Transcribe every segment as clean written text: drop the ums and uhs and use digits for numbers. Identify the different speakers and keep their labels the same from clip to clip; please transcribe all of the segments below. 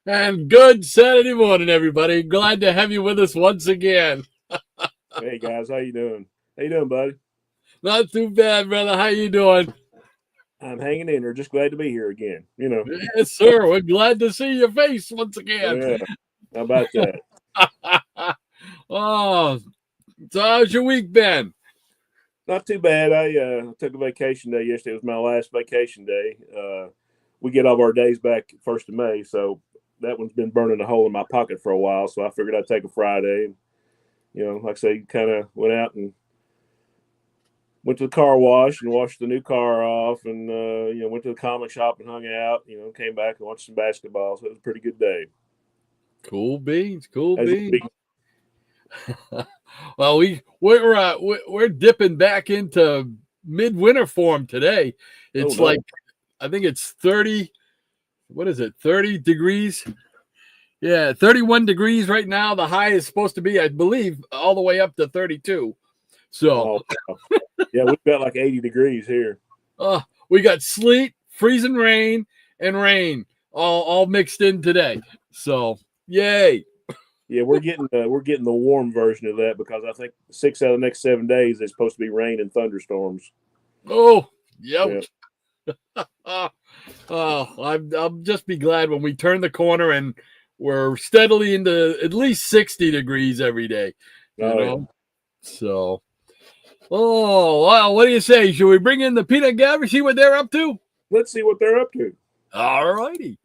Speaker 1: And good Saturday morning, everybody. Glad to have you with us once again.
Speaker 2: Hey guys, how you doing? How you doing, buddy?
Speaker 1: Not too bad, brother. How you doing?
Speaker 2: I'm hanging in there. Just glad to be here again.
Speaker 1: Yes, sir. We're glad to see your face once again.
Speaker 2: Yeah. How about that?
Speaker 1: Oh, so how's your week been?
Speaker 2: Not too bad. I took a vacation day yesterday. It was my last vacation day. We get all of our days back 1st of May, so that one's been burning a hole in my pocket for a while. So I figured I'd take a Friday. And, like I say, kind of went out and went to the car wash and washed the new car off, and went to the comic shop and hung out. Came back and watched some basketball. So it was a pretty good day.
Speaker 1: Cool beans. Cool
Speaker 2: As
Speaker 1: beans. Well, we're dipping back into midwinter form today. It's like I think it's 30. What is it? 30 degrees. Yeah, 31 degrees right now. The high is supposed to be, I believe, all the way up to 32. So,
Speaker 2: yeah, we've got like 80 degrees here.
Speaker 1: We got sleet, freezing rain, and rain all mixed in today. So, yay.
Speaker 2: Yeah, we're getting the warm version of that because I think 6 out of the next 7 days there's supposed to be rain and thunderstorms.
Speaker 1: Oh, yep. Yeah. I'll just be glad when we turn the corner and we're steadily into at least 60 degrees every day. You know? Yeah. So, what do you say? Should we bring in the peanut gallery, see what they're up to?
Speaker 2: Let's see what they're up to.
Speaker 1: All righty.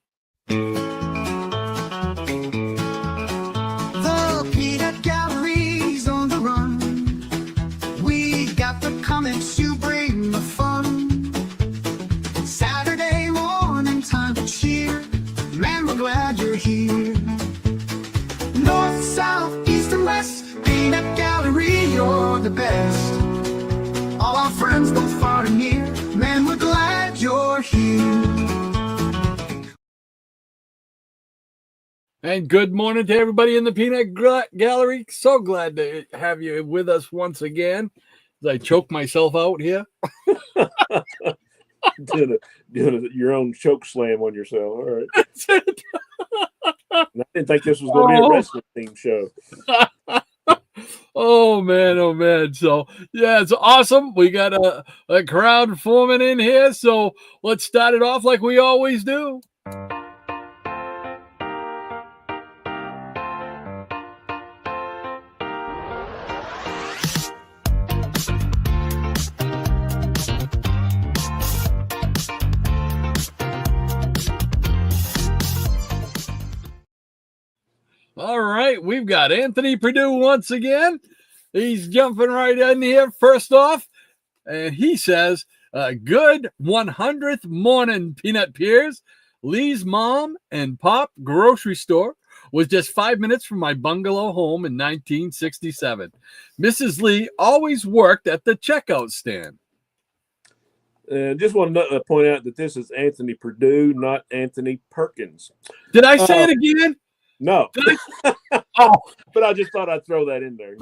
Speaker 3: The peanut gallery's on the run. We got the comics, you bring the fun. Saturday morning, time to cheer. Man, we're glad you're here. North, south, east, and west. Peanut gallery, you're the best. All our friends, both far and near. Man, we're glad you're here.
Speaker 1: And good morning to everybody in the Peanut Gallery. So glad to have you with us once again. As I choke myself out here.
Speaker 2: doing your own choke slam on yourself. All right.
Speaker 1: That's it.
Speaker 2: I didn't think this was going to be a wrestling theme show.
Speaker 1: Oh man. So yeah, it's awesome. We got a crowd forming in here. So let's start it off like we always do. All right, we've got Anthony Purdue once again. He's jumping right in here. First off, and he says, good 100th morning, Peanut Peers. Lee's mom and pop grocery store was just 5 minutes from my bungalow home in 1967. Mrs. Lee always worked at the checkout stand.
Speaker 2: Just want to point out that this is Anthony Purdue, not Anthony Perkins.
Speaker 1: Did I say it again?
Speaker 2: No. But I just thought I'd throw that in there.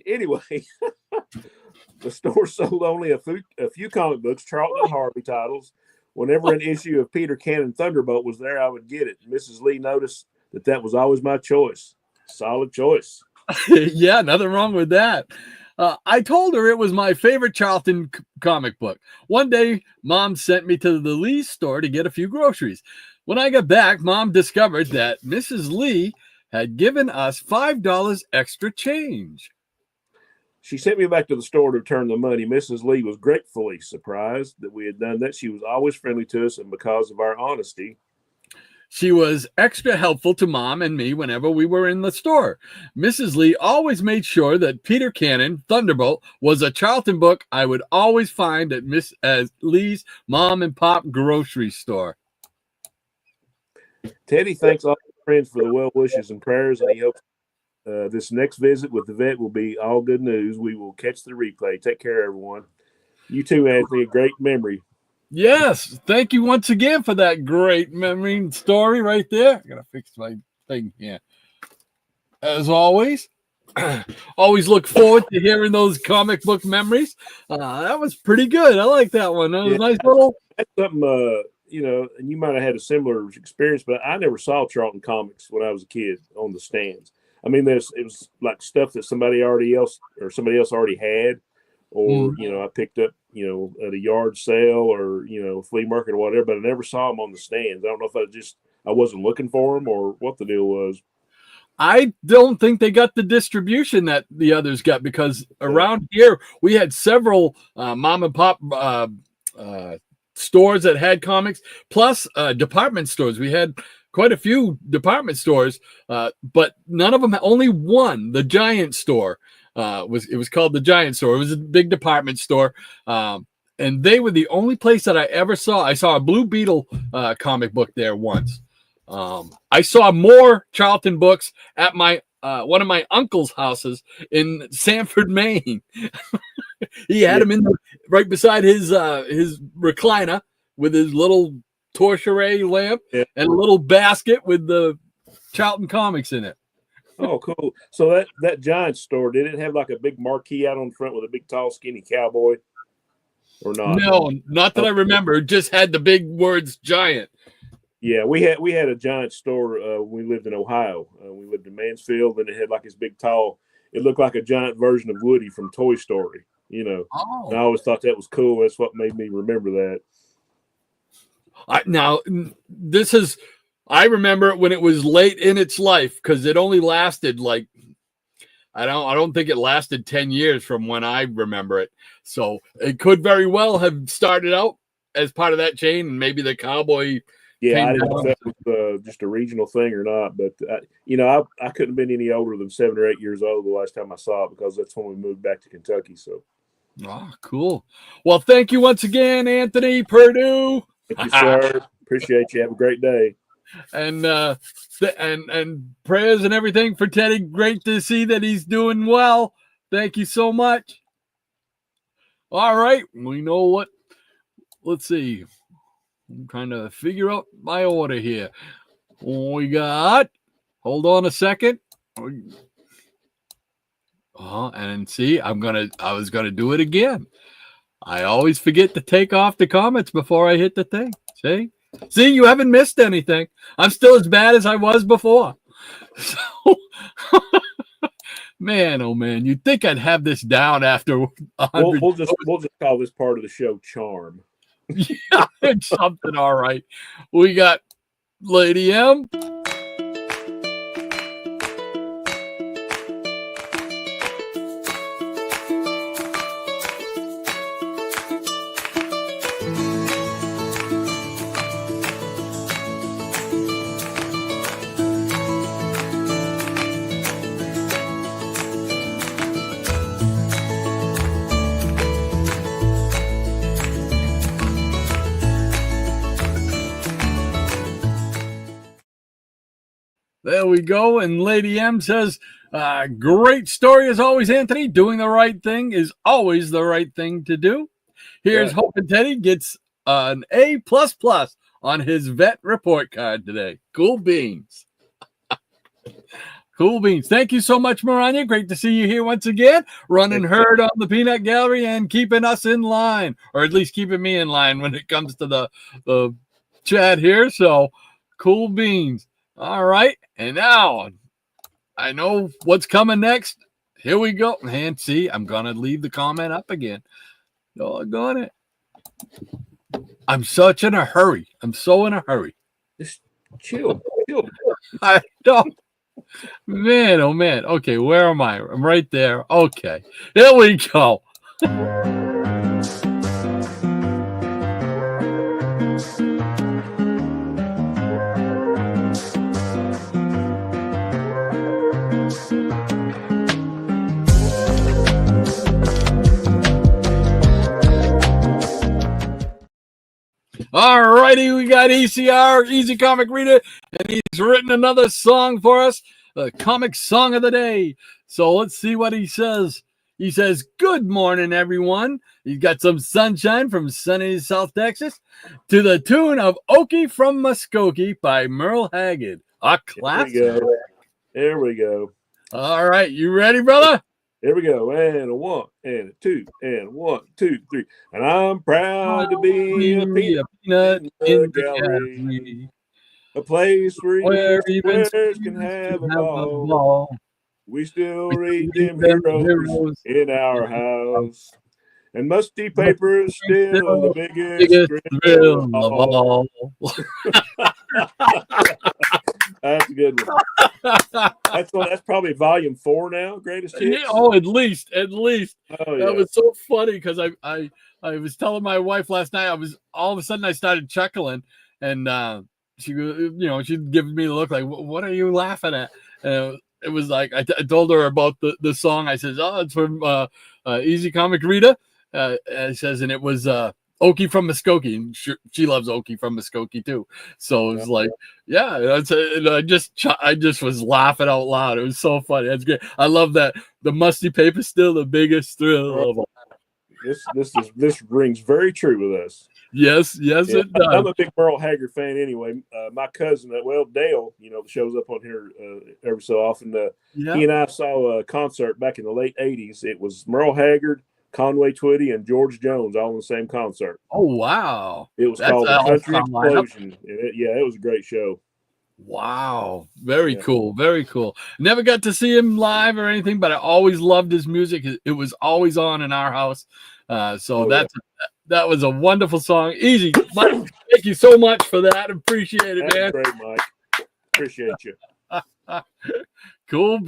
Speaker 2: Anyway, the store sold only a few comic books, Charlton and Harvey titles. Whenever an issue of Peter Cannon Thunderbolt was there, I would get it. Mrs. Lee noticed that was always my choice. Solid choice.
Speaker 1: Yeah, nothing wrong with that. I told her it was my favorite Charlton comic book. One day, Mom sent me to the Lee store to get a few groceries. When I got back, Mom discovered that Mrs. Lee had given us $5 extra change.
Speaker 2: She sent me back to the store to return the money. Mrs. Lee was gratefully surprised that we had done that. She was always friendly to us, and because of our honesty,
Speaker 1: she was extra helpful to Mom and me whenever we were in the store. Mrs. Lee always made sure that Peter Cannon Thunderbolt was a Charlton book I would always find at Miss Lee's mom and pop grocery store.
Speaker 2: Teddy thanks all his friends for the well wishes and prayers, and he hopes this next visit with the vet will be all good news. We will catch the replay. Take care, everyone. You too, Anthony. A great memory.
Speaker 1: Yes. Thank you once again for that great memory story right there. I got to fix my thing here. As always, always look forward to hearing those comic book memories. That was pretty good. I like that one. That was a nice little.
Speaker 2: That's something and you might have had a similar experience, but I never saw Charlton comics when I was a kid on the stands. I mean, it was like stuff that somebody else already had, or I picked up at a yard sale or flea market or whatever, but I never saw them on the stands. I don't know if I wasn't looking for them or what the deal was.
Speaker 1: I don't think they got the distribution that the others got, because around here we had several mom and pop stores that had comics, plus department stores. We had quite a few department stores, but none of them. Only one, the Giant store, was called the Giant store. It was a big department store, and they were the only place that I ever saw. I saw a Blue Beetle comic book there once. I saw more Charlton books at my one of my uncle's houses in Sanford, Maine. He had him right beside his recliner with his little torcheret lamp and a little basket with the Charlton comics in it.
Speaker 2: Oh, cool. So that Giant store, did it have like a big marquee out on front with a big, tall, skinny cowboy, or not?
Speaker 1: No, not that I remember. It just had the big words Giant.
Speaker 2: Yeah, we had a Giant store when we lived in Ohio. We lived in Mansfield, and it had like this big, tall. It looked like a giant version of Woody from Toy Story.
Speaker 1: Oh.
Speaker 2: And I always thought that was cool. That's what made me remember that.
Speaker 1: I remember it when it was late in its life, because it only lasted like, I don't think it lasted 10 years from when I remember it. So it could very well have started out as part of that chain, and maybe the cowboy.
Speaker 2: Yeah, I didn't know if that was just a regional thing or not, but I couldn't have been any older than 7 or 8 years old the last time I saw it, because that's when we moved back to Kentucky. So,
Speaker 1: cool. Well, thank you once again, Anthony Purdue.
Speaker 2: Thank you, sir. Appreciate you. Have a great day.
Speaker 1: And prayers and everything for Teddy. Great to see that he's doing well. Thank you so much. All right, we know what. Let's see. I'm trying to figure out my order here. We got, hold on a second. And see, I was gonna do it again. I always forget to take off the comments before I hit the thing. See, you haven't missed anything. I'm still as bad as I was before. So, man, oh man, you'd think I'd have this down after 100.
Speaker 2: We'll just call this part of the show charm.
Speaker 1: Yeah, it's something. All right. We got Lady M. There we go. And Lady M says, great story as always, Anthony. Doing the right thing is always the right thing to do. Here's hoping Teddy gets an A++ on his vet report card today. Cool beans. Cool beans. Thank you so much, Maranya. Great to see you here once again. Running herd on the Peanut Gallery and keeping us in line, or at least keeping me in line when it comes to the chat here. So cool beans. All right. And now I know what's coming next. Here we go. And see, I'm going to leave the comment up again. Doggone it. I'm such in a hurry. I'm so in a hurry.
Speaker 2: Just chill.
Speaker 1: I don't. Man, oh man. Okay, where am I? I'm right there. Okay. Here we go. All righty, we got ECR, Easy Comic Reader, and he's written another song for us, the comic song of the day. So let's see what he says. He says, good morning, everyone. He's got some sunshine from sunny South Texas to the tune of Okie from Muskogee by Merle Haggard. A classic.
Speaker 2: There we go.
Speaker 1: All right, you ready, brother?
Speaker 2: Here we go. And a 1 and a 2 and 1, 2, 3. And I'm proud to be a peanut in the gallery. A place where even squares can have a ball. We still read them heroes in our house. And musty paper is still the biggest thrill of all. That's a good one. That's probably volume 4 now. Greatest hits.
Speaker 1: Yeah, oh, at least.
Speaker 2: Oh, yeah.
Speaker 1: That was so funny because I was telling my wife last night. All of a sudden I started chuckling, and she she'd give me the look like, "What are you laughing at?" And it was like I told her about the song. I says, "Oh, it's from Easy Comic Rita." It says, and it was Okie from Muskogee, and she loves Okie from Muskogee too. So it was like, yeah, and I just was laughing out loud. It was so funny. That's great. I love that. The musty paper still the biggest thrill of all.
Speaker 2: This rings very true with us.
Speaker 1: Yes, it does.
Speaker 2: I'm a big Merle Haggard fan anyway. My cousin, Dale, shows up on here every so often. He and I saw a concert back in the late 80s. It was Merle Haggard, Conway Twitty, and George Jones all in the same concert.
Speaker 1: Oh, wow.
Speaker 2: It was called The Country Explosion. It was a great show.
Speaker 1: Wow. Very cool. Very cool. Never got to see him live or anything, but I always loved his music. It was always on in our house. That was a wonderful song. Easy. Mike, thank you so much for that. Appreciate it, man.
Speaker 2: Great, Mike. Appreciate you.
Speaker 1: Cool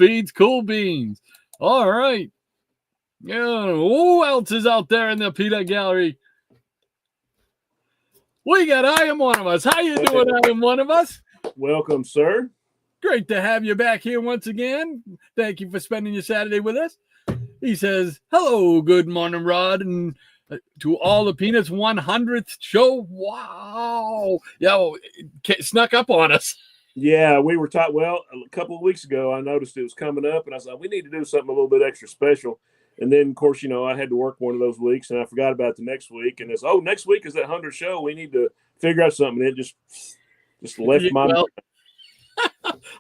Speaker 1: beans. All right. Yeah. Who else is out there in the peanut gallery? We got I Am One of Us. How you doing, I Am One of Us?
Speaker 2: Welcome, sir.
Speaker 1: Great to have you back here once again. Thank you for spending your Saturday with us. He says, hello, good morning, Rod, and to all the Peanuts 100th show. Wow. Yeah, it snuck up on us.
Speaker 2: Yeah, we were taught, a couple of weeks ago, I noticed it was coming up, and I was like, we need to do something a little bit extra special. And then, of course, I had to work one of those weeks, and I forgot about the next week. And it's, next week is that 100th show. We need to figure out something. And it just left my mind.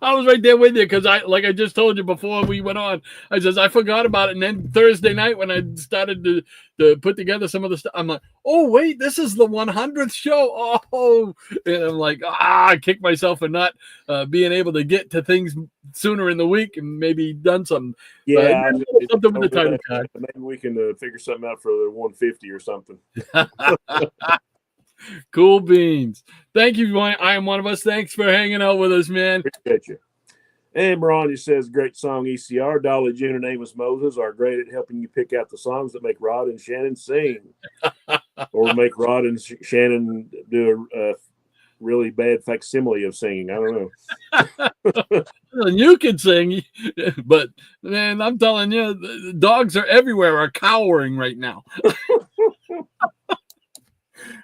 Speaker 1: I was right there with you because like I just told you before we went on, I forgot about it. And then Thursday night when I started to put together some of the stuff, I'm like, oh, wait, this is the 100th show. Oh, and I'm like, I kicked myself for not being able to get to things sooner in the week and maybe done something.
Speaker 2: Yeah.
Speaker 1: Something with the title card.
Speaker 2: Maybe we can figure something out for the 150 or something.
Speaker 1: Cool beans. Thank you, I Am One of Us. Thanks for hanging out with us, man.
Speaker 2: Appreciate you. And Marania says, great song, ECR. Dolly June and Amos Moses are great at helping you pick out the songs that make Rod and Shannon sing. Or make Rod and Shannon do a really bad facsimile of singing. I don't know.
Speaker 1: You can sing, but, man, I'm telling you, the dogs are everywhere, are cowering right now.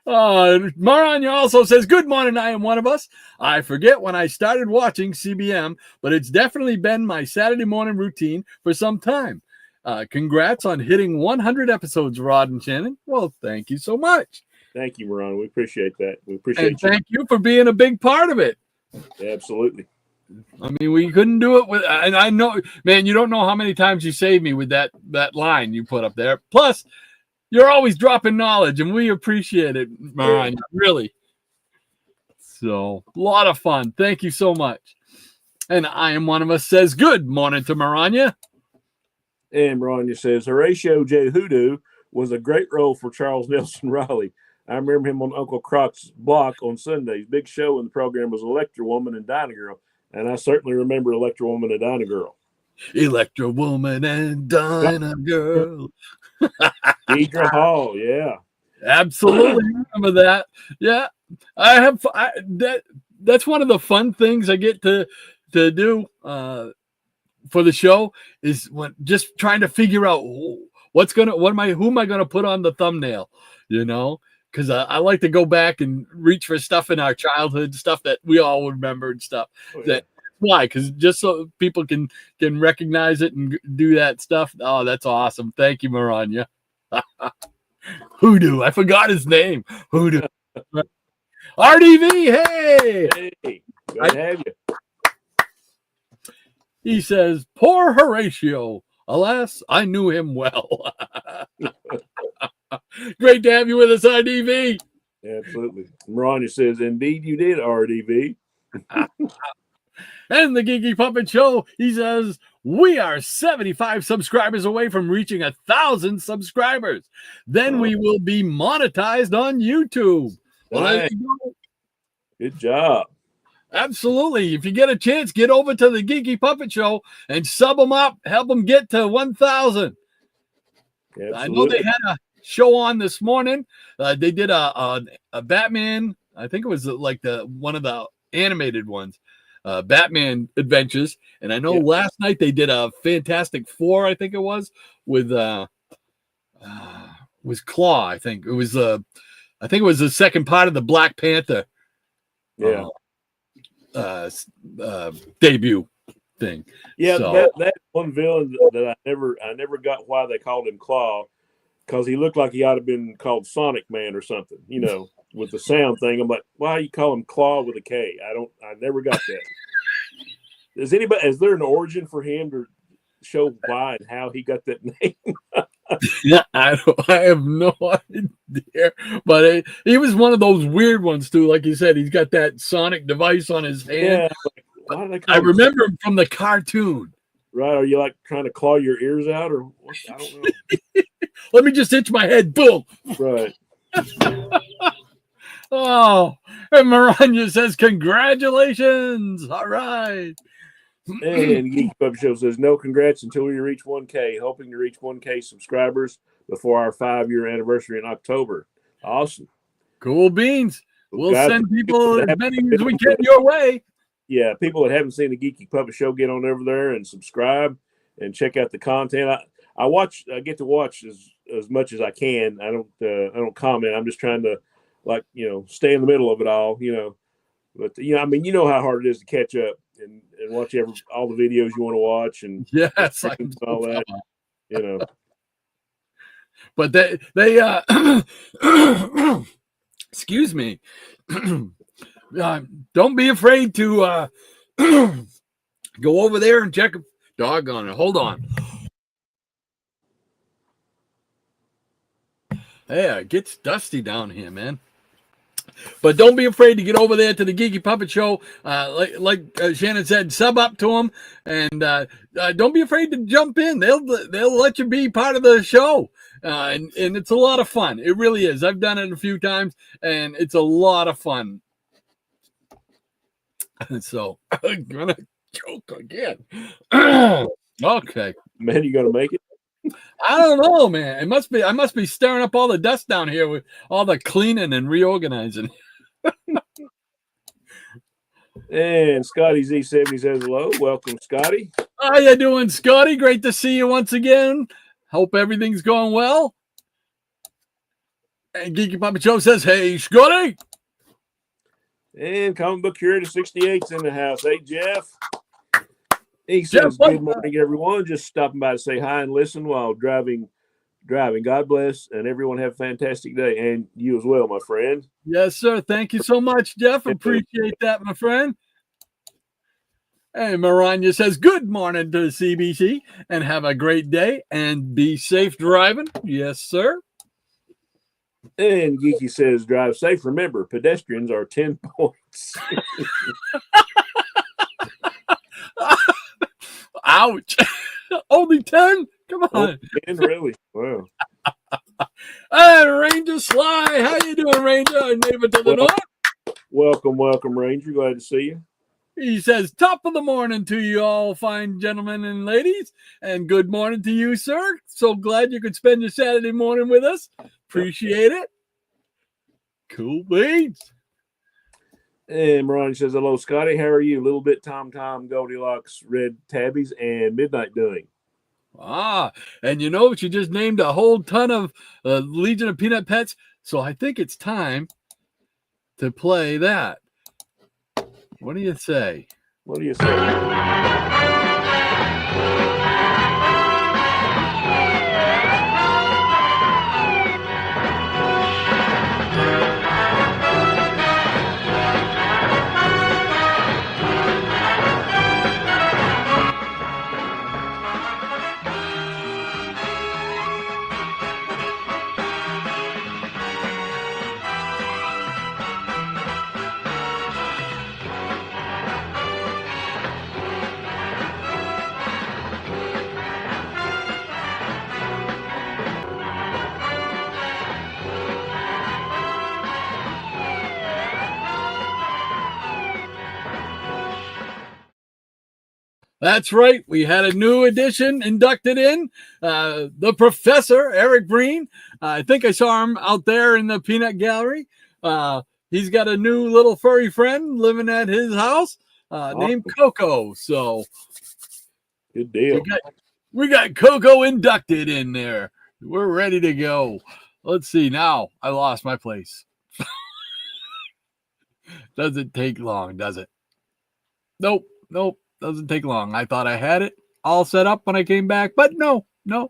Speaker 1: Maranya also says, good morning, I Am One of Us. I forget when I started watching CBM, but it's definitely been my Saturday morning routine for some time. Congrats on hitting 100 episodes, Rod and Shannon. Well, thank you so much.
Speaker 2: Thank you, Maranya. We appreciate that. We appreciate
Speaker 1: you. Thank you for being a big part of it.
Speaker 2: Yeah, absolutely.
Speaker 1: I mean, we couldn't do it with, and I know, man, you don't know how many times you saved me with that line you put up there. Plus, you're always dropping knowledge, and we appreciate it, Maranya, really. So, a lot of fun. Thank you so much. And I Am One of Us says, good morning to Maranya.
Speaker 2: And Maranya says, Horatio J. Hoodoo was a great role for Charles Nelson Riley. I remember him on Uncle Croc's block on Sundays. Big show in the program was Electra Woman and Dinah Girl. And I certainly remember Electra Woman and Dinah Girl.
Speaker 1: Electra Woman and Dinah Girl.
Speaker 2: Deidre Hall, yeah.
Speaker 1: Absolutely remember that. Yeah. That's one of the fun things I get to do for the show is when just trying to figure out who am I gonna put on the thumbnail, because I like to go back and reach for stuff in our childhood, stuff that we all remember and stuff. Why? Because just so people can recognize it and do that stuff. Oh, that's awesome. Thank you, Maranya. Hoodoo. I forgot his name. Hoodoo. RDV, hey!
Speaker 2: Hey, good to have you.
Speaker 1: He says, poor Horatio. Alas, I knew him well. Great to have you with us, IDV.
Speaker 2: Absolutely. Maranya says, indeed you did, RDV.
Speaker 1: And the Geeky Puppet Show, he says, we are 75 subscribers away from reaching 1,000 subscribers. Then we will be monetized on YouTube. Well, there you go.
Speaker 2: Good job.
Speaker 1: Absolutely. If you get a chance, get over to the Geeky Puppet Show and sub them up. Help them get to 1,000. I know they had a show on this morning. They did a Batman. I think it was like one of the animated ones, Batman Adventures. And I know last night they did a Fantastic Four. I think it was with Claw. I think it was the second part of the Black Panther.
Speaker 2: Yeah.
Speaker 1: Debut thing.
Speaker 2: Yeah,
Speaker 1: so,
Speaker 2: that one villain that I never got why they called him Claw, because he looked like he ought to have been called Sonic Man or something, with the sound thing. I'm like, why you call him Claw with a K? I never got that. Is there an origin for him to show why and how he got that name?
Speaker 1: Yeah, I have no idea, but he was one of those weird ones too. Like you said, he's got that sonic device on his hand.
Speaker 2: Yeah, why do they
Speaker 1: I remember him from the cartoon.
Speaker 2: Right? Are you like trying to claw your ears out, or what? I don't know.
Speaker 1: Let me just itch my head. Boom.
Speaker 2: Right.
Speaker 1: Oh, and Maranya says, "Congratulations! All right."
Speaker 2: And Geeky Puppet Show says, no congrats until we reach 1K. Hoping to reach 1K subscribers before our 5-year anniversary in October. Awesome.
Speaker 1: Cool beans. We'll send people as many as we can your way.
Speaker 2: Yeah, people that haven't seen the Geeky Puppet Show, get on over there and subscribe and check out the content. I get to watch as much as I can. I don't comment. I'm just trying to stay in the middle of it all, But I mean, you know how hard it is to catch up and watch all the videos you want to watch and all that,
Speaker 1: But they excuse me. Don't be afraid to go over there and check. Doggone it. Hold on. Yeah, it gets dusty down here, man. But don't be afraid to get over there to the Geeky Puppet Show. Like Shannon said, sub up to them, and don't be afraid to jump in. They'll let you be part of the show, and it's a lot of fun. It really is. I've done it a few times, and it's a lot of fun. So I'm gonna choke again. Okay,
Speaker 2: man, you gonna make it?
Speaker 1: I don't know, man. I must be stirring up all the dust down here with all the cleaning and reorganizing.
Speaker 2: And Scotty Z70 says hello. Welcome, Scotty.
Speaker 1: How you doing, Scotty? Great to see you once again. Hope everything's going well. And Geeky Puppet Show says, hey, Scotty.
Speaker 2: And Comic Book Curator 68's in the house. Hey, Jeff. He says, good morning, everyone. Just stopping by to say hi and listen while driving. God bless, and everyone have a fantastic day. And you as well, my friend.
Speaker 1: Yes, sir. Thank you so much, Jeff. Appreciate that, my friend. And Maranya says, good morning to the CBC, and have a great day, and be safe driving. Yes, sir.
Speaker 2: And Geeky says, drive safe. Remember, pedestrians are 10 points.
Speaker 1: Ouch. Only 10? Come on.
Speaker 2: 10, really? Wow.
Speaker 1: Hey, Ranger Sly. How you doing, Ranger? Our neighbor to the north.
Speaker 2: Welcome, Ranger. Glad to see you.
Speaker 1: He says, top of the morning to you all fine gentlemen and ladies. And good morning to you, sir. So glad you could spend your Saturday morning with us. Appreciate it. Cool beans.
Speaker 2: And Ronnie says, hello, Scotty. How are you? Little bit Tom, Goldilocks, Red Tabbies, and Midnight doing?
Speaker 1: And you know, she just named a whole ton of Legion of Peanut Pets. So I think it's time to play that. What do you say?
Speaker 2: What do you say?
Speaker 1: That's right. We had a new addition inducted in. The professor, Eric Breen. I think I saw him out there in the peanut gallery. He's got a new little furry friend living at his house named Coco. So
Speaker 2: good deal.
Speaker 1: We got Coco inducted in there. We're ready to go. Let's see. Now I lost my place. Doesn't take long, does it? Nope. Doesn't take long. I thought I had it all set up when I came back, but nope, I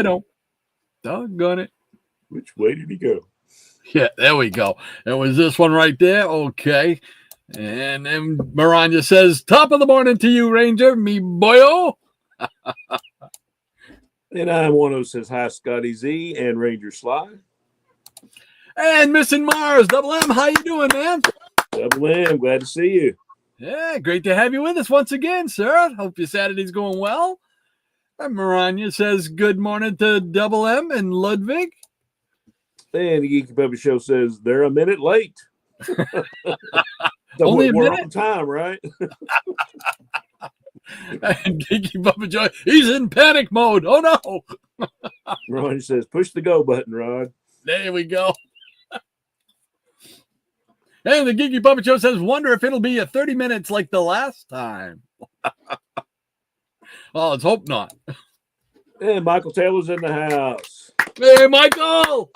Speaker 1: don't. Doggone it.
Speaker 2: Which way did he go?
Speaker 1: Yeah, there we go. It was this one right there. Okay. And then Maranya says, top of the morning to you, Ranger, me boyo.
Speaker 2: And I'm one who says, hi, Scotty Z and Ranger Sly.
Speaker 1: And Missing Mars, Double M, how you doing, man?
Speaker 2: Double M, glad to see you.
Speaker 1: Yeah, great to have you with us once again, sir. Hope your Saturday's going well. And Maranya says, good morning to Double M and Ludwig.
Speaker 2: And the Geeky Puppet Show says, they're a minute late.
Speaker 1: Only a
Speaker 2: we're
Speaker 1: minute?
Speaker 2: on time, right?
Speaker 1: And Geeky Puppet Joy, he's in panic mode. Oh, no.
Speaker 2: Ron says, push the go button, Rod.
Speaker 1: There we go. And the Geeky Puppet Show says, wonder if it'll be a 30 minutes like the last time. Well, let's hope not.
Speaker 2: And Michael Taylor's in the house.
Speaker 1: Hey, Michael.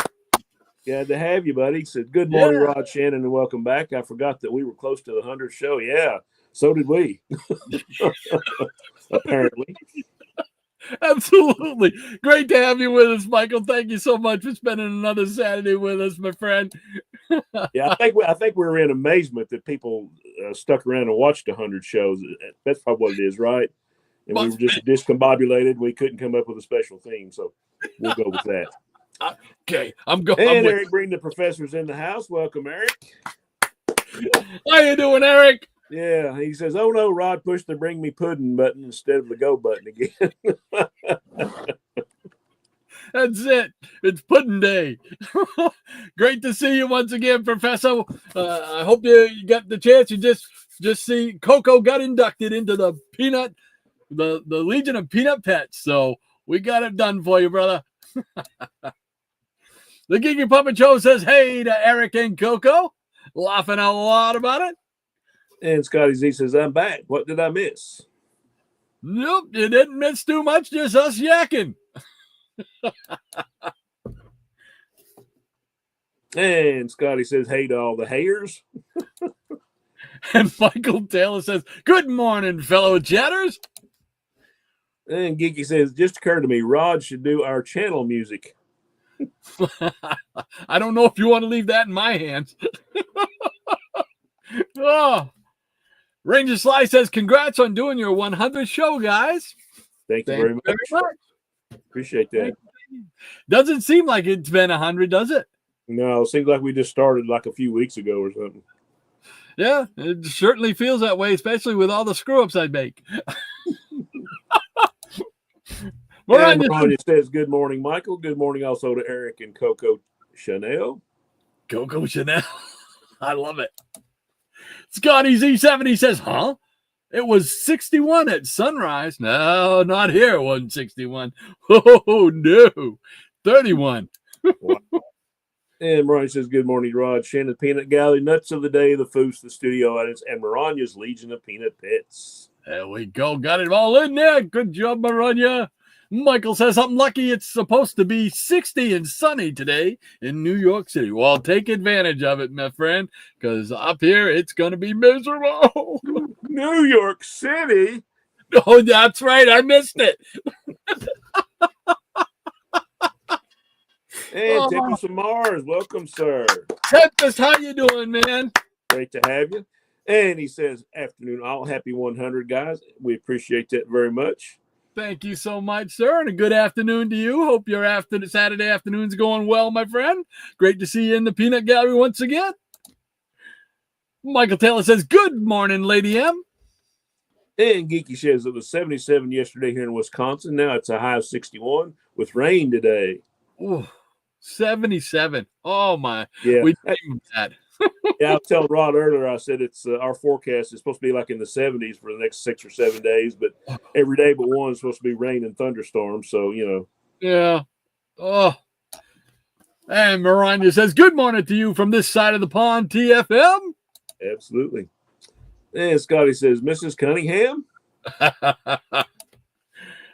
Speaker 2: Glad to have you, buddy. He said, good morning, Rod, Shannon, and welcome back. I forgot that we were close to the 100th show. Yeah, so did we. Apparently.
Speaker 1: Absolutely. Great to have you with us, Michael. Thank you so much for spending another Saturday with us, my friend.
Speaker 2: Yeah, I think we were in amazement that people stuck around and watched 100 shows. That's probably what it is, right? And we were just discombobulated. We couldn't come up with a special theme, so we'll go with that.
Speaker 1: Okay, I'm going.
Speaker 2: And Eric Breen, the professor's in the house. Welcome, Eric.
Speaker 1: How you doing, Eric?
Speaker 2: Yeah, he says, oh no, Rod pushed the bring me pudding button instead of the go button again.
Speaker 1: That's it. It's pudding day. Great to see you once again, Professor. I hope you got the chance. You just see Coco got inducted into the Legion of Peanut Pets. So we got it done for you, brother. The Geeky Puppet Show says, hey to Eric and Coco. Laughing a lot about it.
Speaker 2: And Scotty Z says, I'm back. What did I miss?
Speaker 1: Nope, you didn't miss too much, just us yakking.
Speaker 2: And Scotty says, hey to all the haters.
Speaker 1: And Michael Taylor says, good morning, fellow chatters.
Speaker 2: And Geeky says, just occurred to me, Rod should do our channel music.
Speaker 1: I don't know if you want to leave that in my hands. Oh. Ranger Sly says, congrats on doing your 100th show, guys.
Speaker 2: Thank you very much. Appreciate that.
Speaker 1: Doesn't seem like it's been 100, does it?
Speaker 2: No, it seems like we just started like a few weeks ago or something.
Speaker 1: Yeah, it certainly feels that way, especially with all the screw-ups I make.
Speaker 2: Maranya says, good morning, Michael. Good morning also to Eric and Coco Chanel.
Speaker 1: Coco Chanel. I love it. Scotty Z70 says, huh? It was 61 at sunrise. No, not here. It wasn't 61. Oh, no. 31.
Speaker 2: Wow. And Maranya says, good morning, Rod. Shannon Peanut Gallery, Nuts of the Day, the Foos, the studio audience, and Maranya's Legion of Peanut Pets.
Speaker 1: There we go. Got it all in there. Good job, Maranya. Michael says, I'm lucky it's supposed to be 60 and sunny today in New York City. Well, take advantage of it, my friend, because up here it's going to be miserable.
Speaker 2: New York City?
Speaker 1: Oh, that's right. I missed it.
Speaker 2: And Tempest of Mars, welcome, sir.
Speaker 1: Tempest, how you doing, man?
Speaker 2: Great to have you. And he says, afternoon all. Happy 100, guys. We appreciate that very much.
Speaker 1: Thank you so much, sir, and a good afternoon to you. Hope your Saturday afternoon's going well, my friend. Great to see you in the Peanut Gallery once again. Michael Taylor says, good morning, Lady M.
Speaker 2: And Geeky says it was 77 yesterday here in Wisconsin. Now it's a high of 61 with rain today.
Speaker 1: Ooh, 77. Oh, my.
Speaker 2: Yeah.
Speaker 1: We dreamed that.
Speaker 2: Yeah, I was telling Rod earlier, I said it's our forecast is supposed to be like in the 70s for the next 6 or 7 days, but every day but one is supposed to be rain and thunderstorms. So,
Speaker 1: Yeah. Oh. And Maranya says, good morning to you from this side of the pond, TFM.
Speaker 2: Absolutely. And Scotty says, Mrs. Cunningham.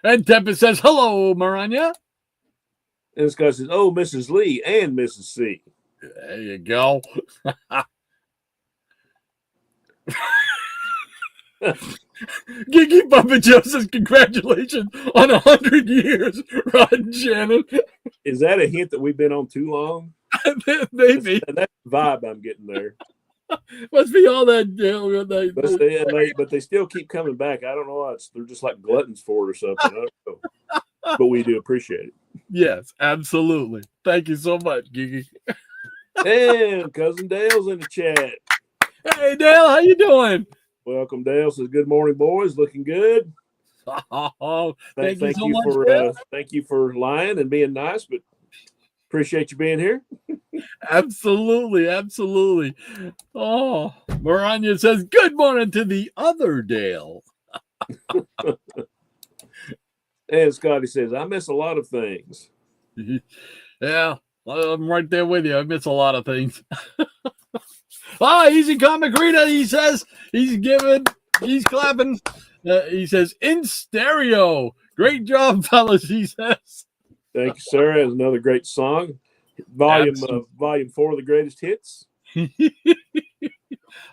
Speaker 1: And Tempest says, hello, Maranya.
Speaker 2: And Scott says, oh, Mrs. Lee and Mrs. C.
Speaker 1: There you go. Gigi Papa Joe says, congratulations on 100 years, Rod and Shannon.
Speaker 2: Is that a hint that we've been on too long?
Speaker 1: Maybe.
Speaker 2: That's the vibe I'm getting there.
Speaker 1: Must be all that.
Speaker 2: But they still keep coming back. I don't know why. They're just like gluttons for it or something. I don't know. But we do appreciate it.
Speaker 1: Yes, absolutely. Thank you so much, Gigi.
Speaker 2: And Cousin Dale's in the chat.
Speaker 1: Hey, Dale, how you doing?
Speaker 2: Welcome, Dale. Says, good morning, boys. Looking good.
Speaker 1: Oh, thank you so
Speaker 2: much. Thank you for lying and being nice, but appreciate you being here.
Speaker 1: Absolutely, absolutely. Oh, Maranya says, good morning to the other Dale.
Speaker 2: And Scotty says, I miss a lot of things.
Speaker 1: Yeah, I'm right there with you. I miss a lot of things. Easy Comic Reader, he says, he's clapping. He says, in stereo. Great job, fellas, he says.
Speaker 2: Thank you, sir. That's another great song. Volume 4 of the greatest hits.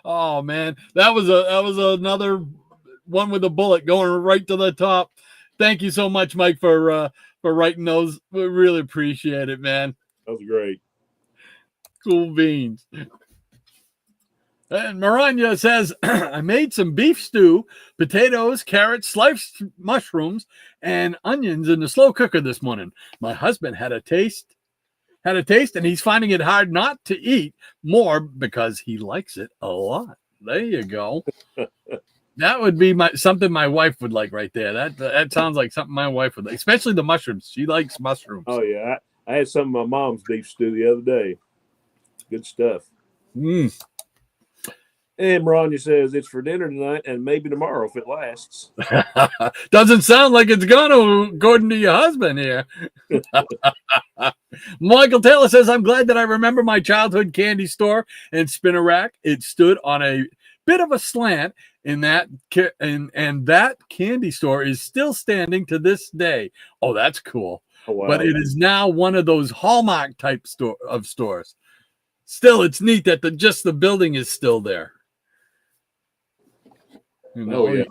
Speaker 1: Oh man, that was another one with a bullet going right to the top. Thank you so much, Mike, for writing those. We really appreciate it, man.
Speaker 2: That was great.
Speaker 1: Cool beans. And Maranya says, I made some beef stew, potatoes, carrots, sliced mushrooms, and onions in the slow cooker this morning. My husband had a taste, and he's finding it hard not to eat more because he likes it a lot. There you go. That would be something my wife would like right there. That sounds like something my wife would like, especially the mushrooms. She likes mushrooms.
Speaker 2: Oh, yeah. I had some of my mom's beef stew the other day. Good stuff. And Maranya says it's for dinner tonight and maybe tomorrow if it lasts.
Speaker 1: Doesn't sound like it's gonna, according to your husband here. Michael Taylor says, I'm glad that I remember my childhood candy store and spinner rack. It stood on a bit of a slant in that and that candy store is still standing to this day. Oh, that's cool. Oh, wow. But it is now one of those Hallmark type stores. Still, it's neat that just the building is still there.
Speaker 2: Oh yeah,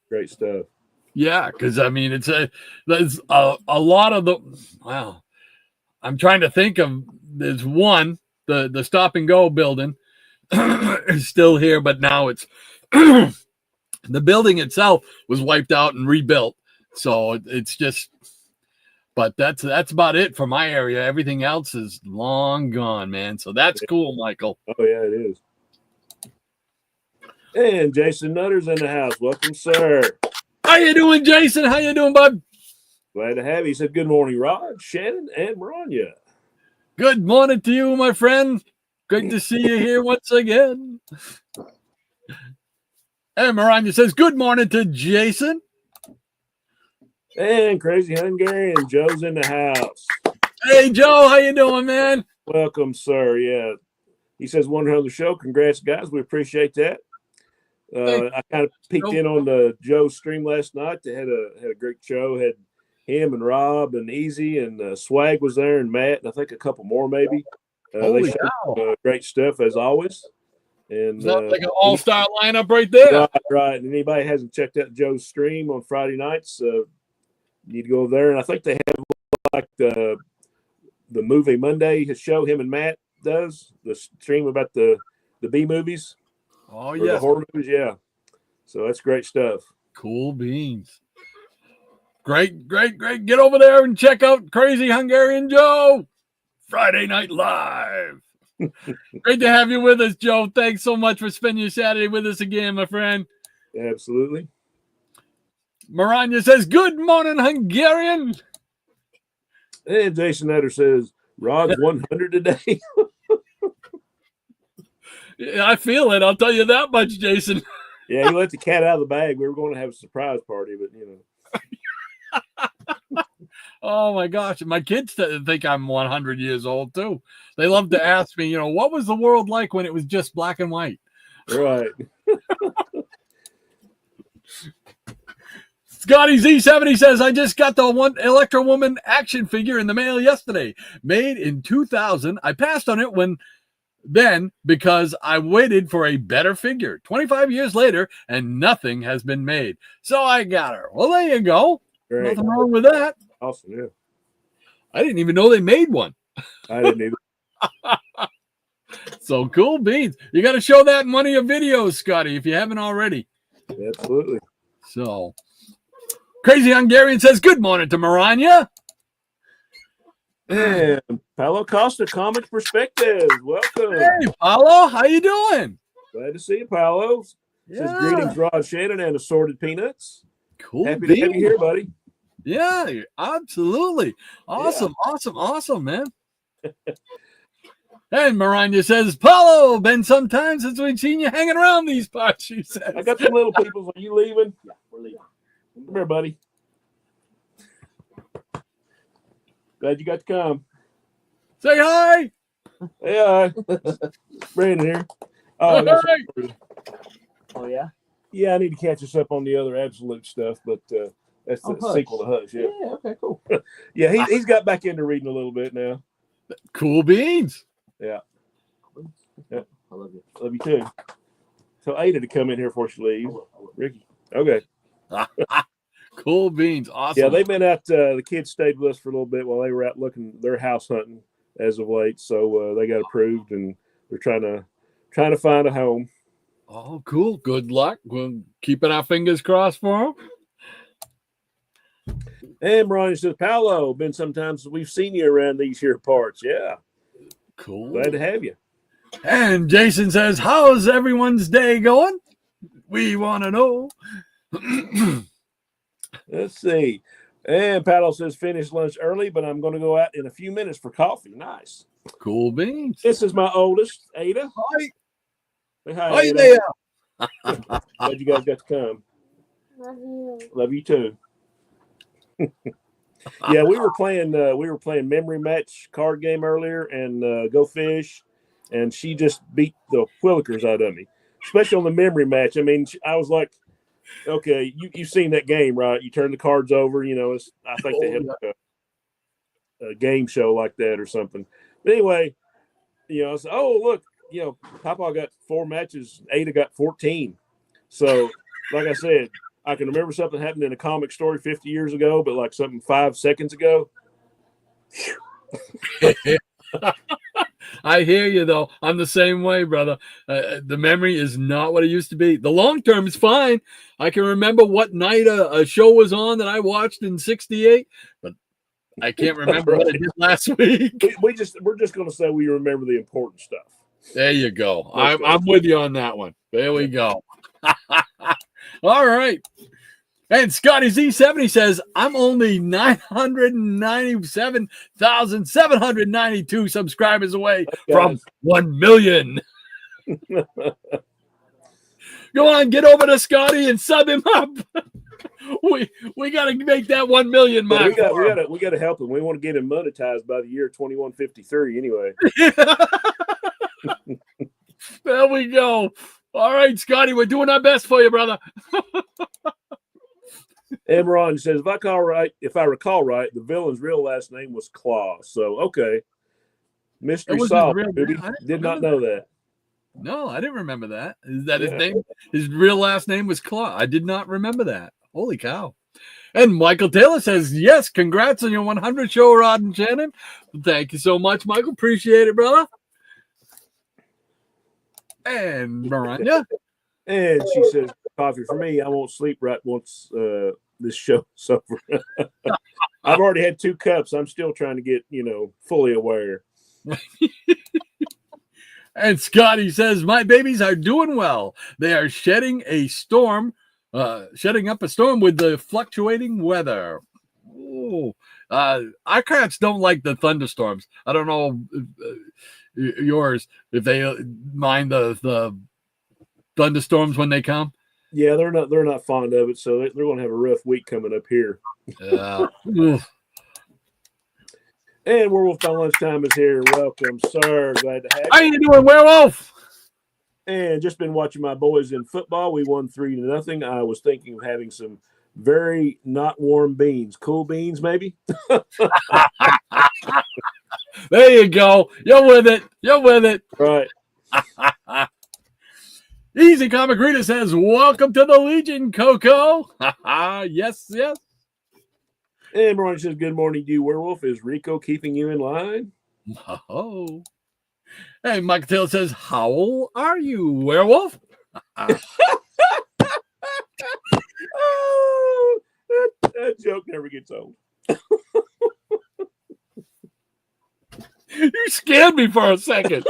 Speaker 2: great stuff.
Speaker 1: Yeah, because I mean, there's a lot of the. Wow, I'm trying to think of. There's one, the Stop and Go building is still here, but now it's the building itself was wiped out and rebuilt. So it's just. But that's about it for my area. Everything else is long gone, man. So that's cool, Michael.
Speaker 2: Oh yeah, it is. And Jason Nutter's in the house. Welcome, sir.
Speaker 1: How you doing, Jason? How you doing, bud?
Speaker 2: Glad to have you. He said, good morning, Rod, Shannon, and Maranya.
Speaker 1: Good morning to you, my friend. Great to see you here once again. And Maranya says, good morning to Jason.
Speaker 2: And Crazy Hungarian Joe's in the house.
Speaker 1: Hey, Joe. How you doing, man?
Speaker 2: Welcome, sir. Yeah. He says, wonderful on the show. Congrats, guys. We appreciate that. I kind of peeked in on the Joe stream last night. They had a great show. Had him and Rob and Easy and Swag was there and Matt and I think a couple more maybe. They showed great stuff as always. And
Speaker 1: like an all-star lineup right there.
Speaker 2: Right. And anybody hasn't checked out Joe's stream on Friday nights, you need to go over there. And I think they have like the movie Monday show him and Matt does the stream about the B movies.
Speaker 1: Oh, yeah.
Speaker 2: The horror movies, yeah. So that's great stuff.
Speaker 1: Cool beans. Great. Get over there and check out Crazy Hungarian Joe. Friday Night Live. Great to have you with us, Joe. Thanks so much for spending your Saturday with us again, my friend.
Speaker 2: Absolutely.
Speaker 1: Maranya says, good morning, Hungarian.
Speaker 2: And Jason Nutter says, Rod's 100 today.
Speaker 1: I feel it. I'll tell you that much, Jason.
Speaker 2: Yeah, he let the cat out of the bag. We were going to have a surprise party, but
Speaker 1: Oh my gosh. My kids think I'm 100 years old too. They love to ask me, what was the world like when it was just black and white?
Speaker 2: Right.
Speaker 1: Scotty Z70 says, I just got the one Electro Woman action figure in the mail yesterday. Made in 2000. I passed on it then because I waited for a better figure. 25 years later, and nothing has been made. So I got her. Well, there you go.
Speaker 2: Great.
Speaker 1: Nothing wrong with that.
Speaker 2: Awesome, yeah.
Speaker 1: I didn't even know they made one.
Speaker 2: I didn't either.
Speaker 1: So cool beans. You got to show that in one of your videos, Scotty, if you haven't already.
Speaker 2: Absolutely.
Speaker 1: So, Crazy Hungarian says, good morning to Maranya.
Speaker 2: And Paulo Costa, Comics Perspective. Welcome.
Speaker 1: Hey, Paulo. How you doing?
Speaker 2: Glad to see you, Paulo. Says greetings, Rod, Shannon, and Assorted Peanuts.
Speaker 1: Cool.
Speaker 2: Happy to have you here, buddy.
Speaker 1: Yeah, absolutely. Awesome, man. And Maranya says, Paulo, been some time since we've seen you hanging around these parts, she says.
Speaker 2: I got some little people. Are you leaving? Yeah, we're leaving. Come here, buddy. Glad you got to come.
Speaker 1: Say hi.
Speaker 2: Hey, hi. Brandon here.
Speaker 1: Hi.
Speaker 4: Oh, yeah?
Speaker 2: Yeah, I need to catch us up on the other absolute stuff, but that's the sequel to Hush. Yeah,
Speaker 4: okay, cool.
Speaker 2: Yeah, he's got back into reading a little bit now.
Speaker 1: Cool beans.
Speaker 2: Yeah.
Speaker 4: I love you.
Speaker 2: Love you too. So Ada to come in here before she leaves. Ricky. Okay.
Speaker 1: Cool beans. Awesome.
Speaker 2: Yeah, they've been out. The kids stayed with us for a little bit while they were out looking. They're house hunting as of late, so they got approved and they're trying to find a home.
Speaker 1: Oh, cool. Good luck. We're keeping our fingers crossed for them.
Speaker 2: And Ronnie says, Paulo, been sometimes we've seen you around these here parts. Yeah.
Speaker 1: Cool.
Speaker 2: Glad to have you.
Speaker 1: And Jason says, how's everyone's day going? We want to know.
Speaker 2: Let's see. And Paulo says, finished lunch early, but I'm going to go out in a few minutes for coffee. Nice.
Speaker 1: Cool beans.
Speaker 2: This is my oldest, Ada.
Speaker 1: Hi.
Speaker 2: Say hi,
Speaker 1: Hi
Speaker 2: Ada.
Speaker 1: there.
Speaker 2: Glad you guys got to come.
Speaker 5: Love you.
Speaker 2: Love you too. Yeah, we were playing memory match card game earlier and Go Fish, and she just beat the Willikers out of me, especially on the memory match. I mean, I was like, okay, you've seen that game, right? You turn the cards over, I think they had a game show like that or something. But anyway, I said, oh, look, Papa got 4 matches, Ada got 14. So, like I said, I can remember something happened in a comic story 50 years ago, but like something 5 seconds ago.
Speaker 1: I hear you, though. I'm the same way, brother. The memory is not what it used to be. The long term is fine. I can remember what night a show was on that I watched in '68, but I can't remember what I did last week.
Speaker 2: We're just going to say we remember the important stuff.
Speaker 1: There you go. I'm with you on that one. There we go. All right. And Scotty Z70 says, I'm only 997,792 subscribers away from 1 million. Go on, get over to Scotty and sub him up. We got to make that 1 million mark.
Speaker 2: We got to help him. We want to get him monetized by the year 2153 anyway.
Speaker 1: There we go. All right, Scotty, we're doing our best for you, brother.
Speaker 2: And Ron says, if I recall right, the villain's real last name was Claw. So, okay. Mystery solved. Did not know that.
Speaker 1: No, I didn't remember that. Is that his name? His real last name was Claw. I did not remember that. Holy cow. And Michael Taylor says, yes, congrats on your 100 show, Rod and Shannon. Thank you so much, Michael. Appreciate it, brother. And Maranya.
Speaker 2: And she says, coffee for me. I won't sleep right once this show's over. I've already had 2 cups. I'm still trying to get, fully aware.
Speaker 1: And Scotty says, my babies are doing well. They are shedding up a storm with the fluctuating weather. Oh, our cats don't like the thunderstorms. I don't know. yours if they mind the thunderstorms when they come.
Speaker 2: Yeah, they're not fond of it, so they're going to have a rough week coming up here.
Speaker 1: Oof.
Speaker 2: And Werewolf by Lunchtime is here. Welcome, sir. Glad to have
Speaker 1: How
Speaker 2: you.
Speaker 1: you doing, Werewolf?
Speaker 2: And just been watching my boys in football. We won 3-0. I was thinking of having some very not warm beans, cool beans, maybe.
Speaker 1: There you go. You're with it. You're with it.
Speaker 2: Right.
Speaker 1: Easy Comic Reader says, welcome to the Legion, Coco. Yes, yes.
Speaker 2: And Ron says, good morning to you, Werewolf. Is Rico keeping you in line?
Speaker 1: Oh. Hey, Mike Taylor says, how are you, Werewolf?
Speaker 2: Oh, that joke never gets old.
Speaker 1: You scared me for a second.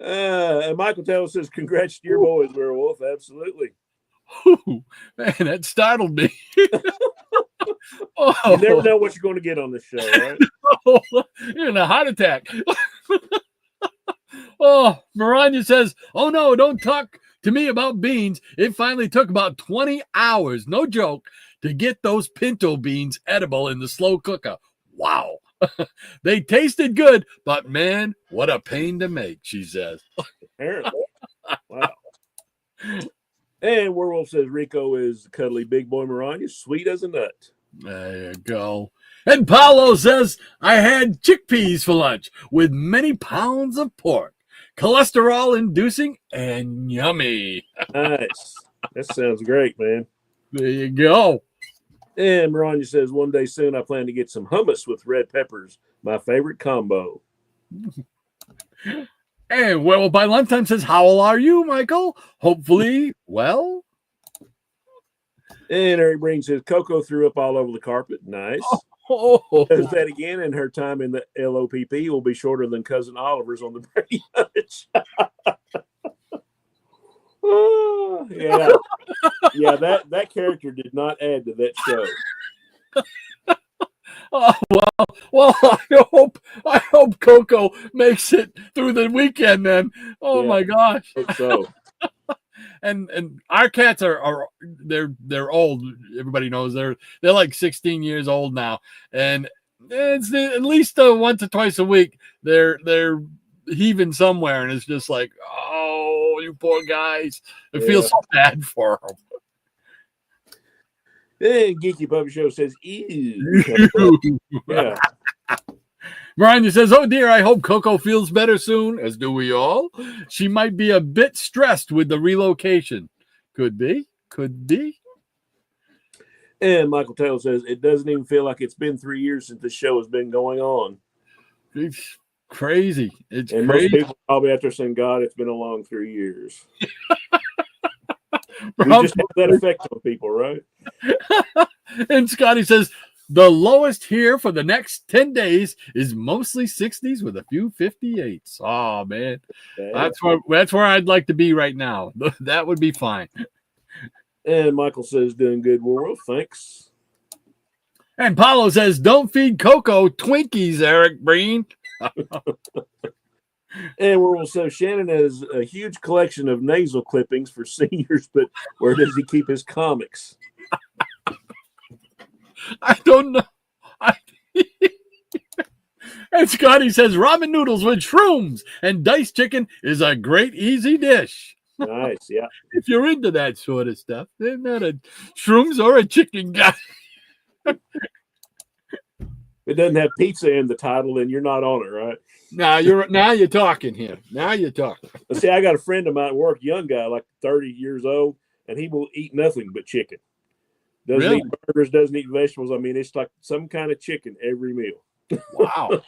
Speaker 2: And Michael Taylor says, congrats to your boys, Werewolf. Absolutely.
Speaker 1: Ooh, man, that startled me. Oh.
Speaker 2: You never know what you're going to get on this show, right?
Speaker 1: You're in a heart attack. Oh, Maranya says, oh no, don't talk to me about beans. It finally took about 20 hours, no joke, to get those pinto beans edible in the slow cooker. Wow. They tasted good, but man, what a pain to make, she says.
Speaker 2: Apparently. Wow. And Werewolf says Rico is cuddly big boy Maranya, sweet as a nut.
Speaker 1: There you go. And Paulo says, I had chickpeas for lunch with many pounds of pork. Cholesterol inducing and yummy.
Speaker 2: Nice. That sounds great, man.
Speaker 1: There you go.
Speaker 2: And Maranya says, one day soon I plan to get some hummus with red peppers, my favorite combo.
Speaker 1: And well, by lunchtime says, how are you, Michael? Hopefully, well.
Speaker 2: And Eric Breen says, Coco threw up all over the carpet. Nice.
Speaker 1: Oh.
Speaker 2: Does that again, and her time in the LOPP will be shorter than Cousin Oliver's on the Brady Bunch. Oh, yeah. Yeah, that character did not add to that show.
Speaker 1: Oh, well, I hope Coco makes it through the weekend then. Oh,
Speaker 2: Yeah.
Speaker 1: my gosh.
Speaker 2: Hope so.
Speaker 1: And our cats are they're old. Everybody knows they're like 16 years old now, and it's at least once or twice a week they're heaving somewhere, and it's just like, oh, you poor guys. It feels so bad for them.
Speaker 2: And Geeky Puppy Show says, ew. Yeah.
Speaker 1: Miranda says, oh dear, I hope Coco feels better soon, as do we all. She might be a bit stressed with the relocation. Could be.
Speaker 2: And Michael Taylor says, it doesn't even feel like it's been 3 years since the show has been going on.
Speaker 1: It's crazy. It's
Speaker 2: and
Speaker 1: crazy.
Speaker 2: Most people probably after saying, God, it's been a long 3 years. We just have that effect on people, right?
Speaker 1: And Scotty says, the lowest here for the next 10 days is mostly 60s with a few 58s. Oh, man. That's where I'd like to be right now. That would be fine.
Speaker 2: And Michael says, doing good, World. Thanks.
Speaker 1: And Paulo says, don't feed Coco Twinkies, Eric Breen.
Speaker 2: And World says, Shannon has a huge collection of nasal clippings for seniors, but where does he keep his comics?
Speaker 1: I don't know. And Scotty says ramen noodles with shrooms and diced chicken is a great, easy dish.
Speaker 2: Nice, yeah.
Speaker 1: If you're into that sort of stuff, they're not a shrooms or a chicken guy.
Speaker 2: It doesn't have pizza in the title, and you're not on it, right?
Speaker 1: Now you're talking here. Now you're talking.
Speaker 2: See, I got a friend of mine at work, young guy, like 30 years old, and he will eat nothing but chicken. Doesn't eat burgers, doesn't eat vegetables. I mean, it's like some kind of chicken every meal.
Speaker 1: Wow.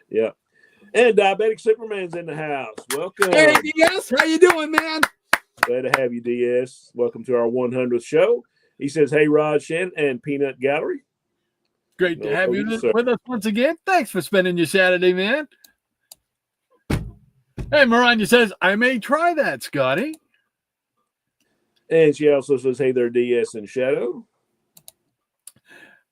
Speaker 2: Yeah. And Diabetic Superman's in the house. Welcome.
Speaker 1: Hey, DS, how you doing, man?
Speaker 2: Glad to have you, DS. Welcome to our 100th show. He says, hey, Rod, Shannon, and Peanut Gallery.
Speaker 1: Great to have you with us once again. Thanks for spending your Saturday, man. Hey, Miranda says, I may try that, Scotty.
Speaker 2: And she also says, hey there, DS and Shadow.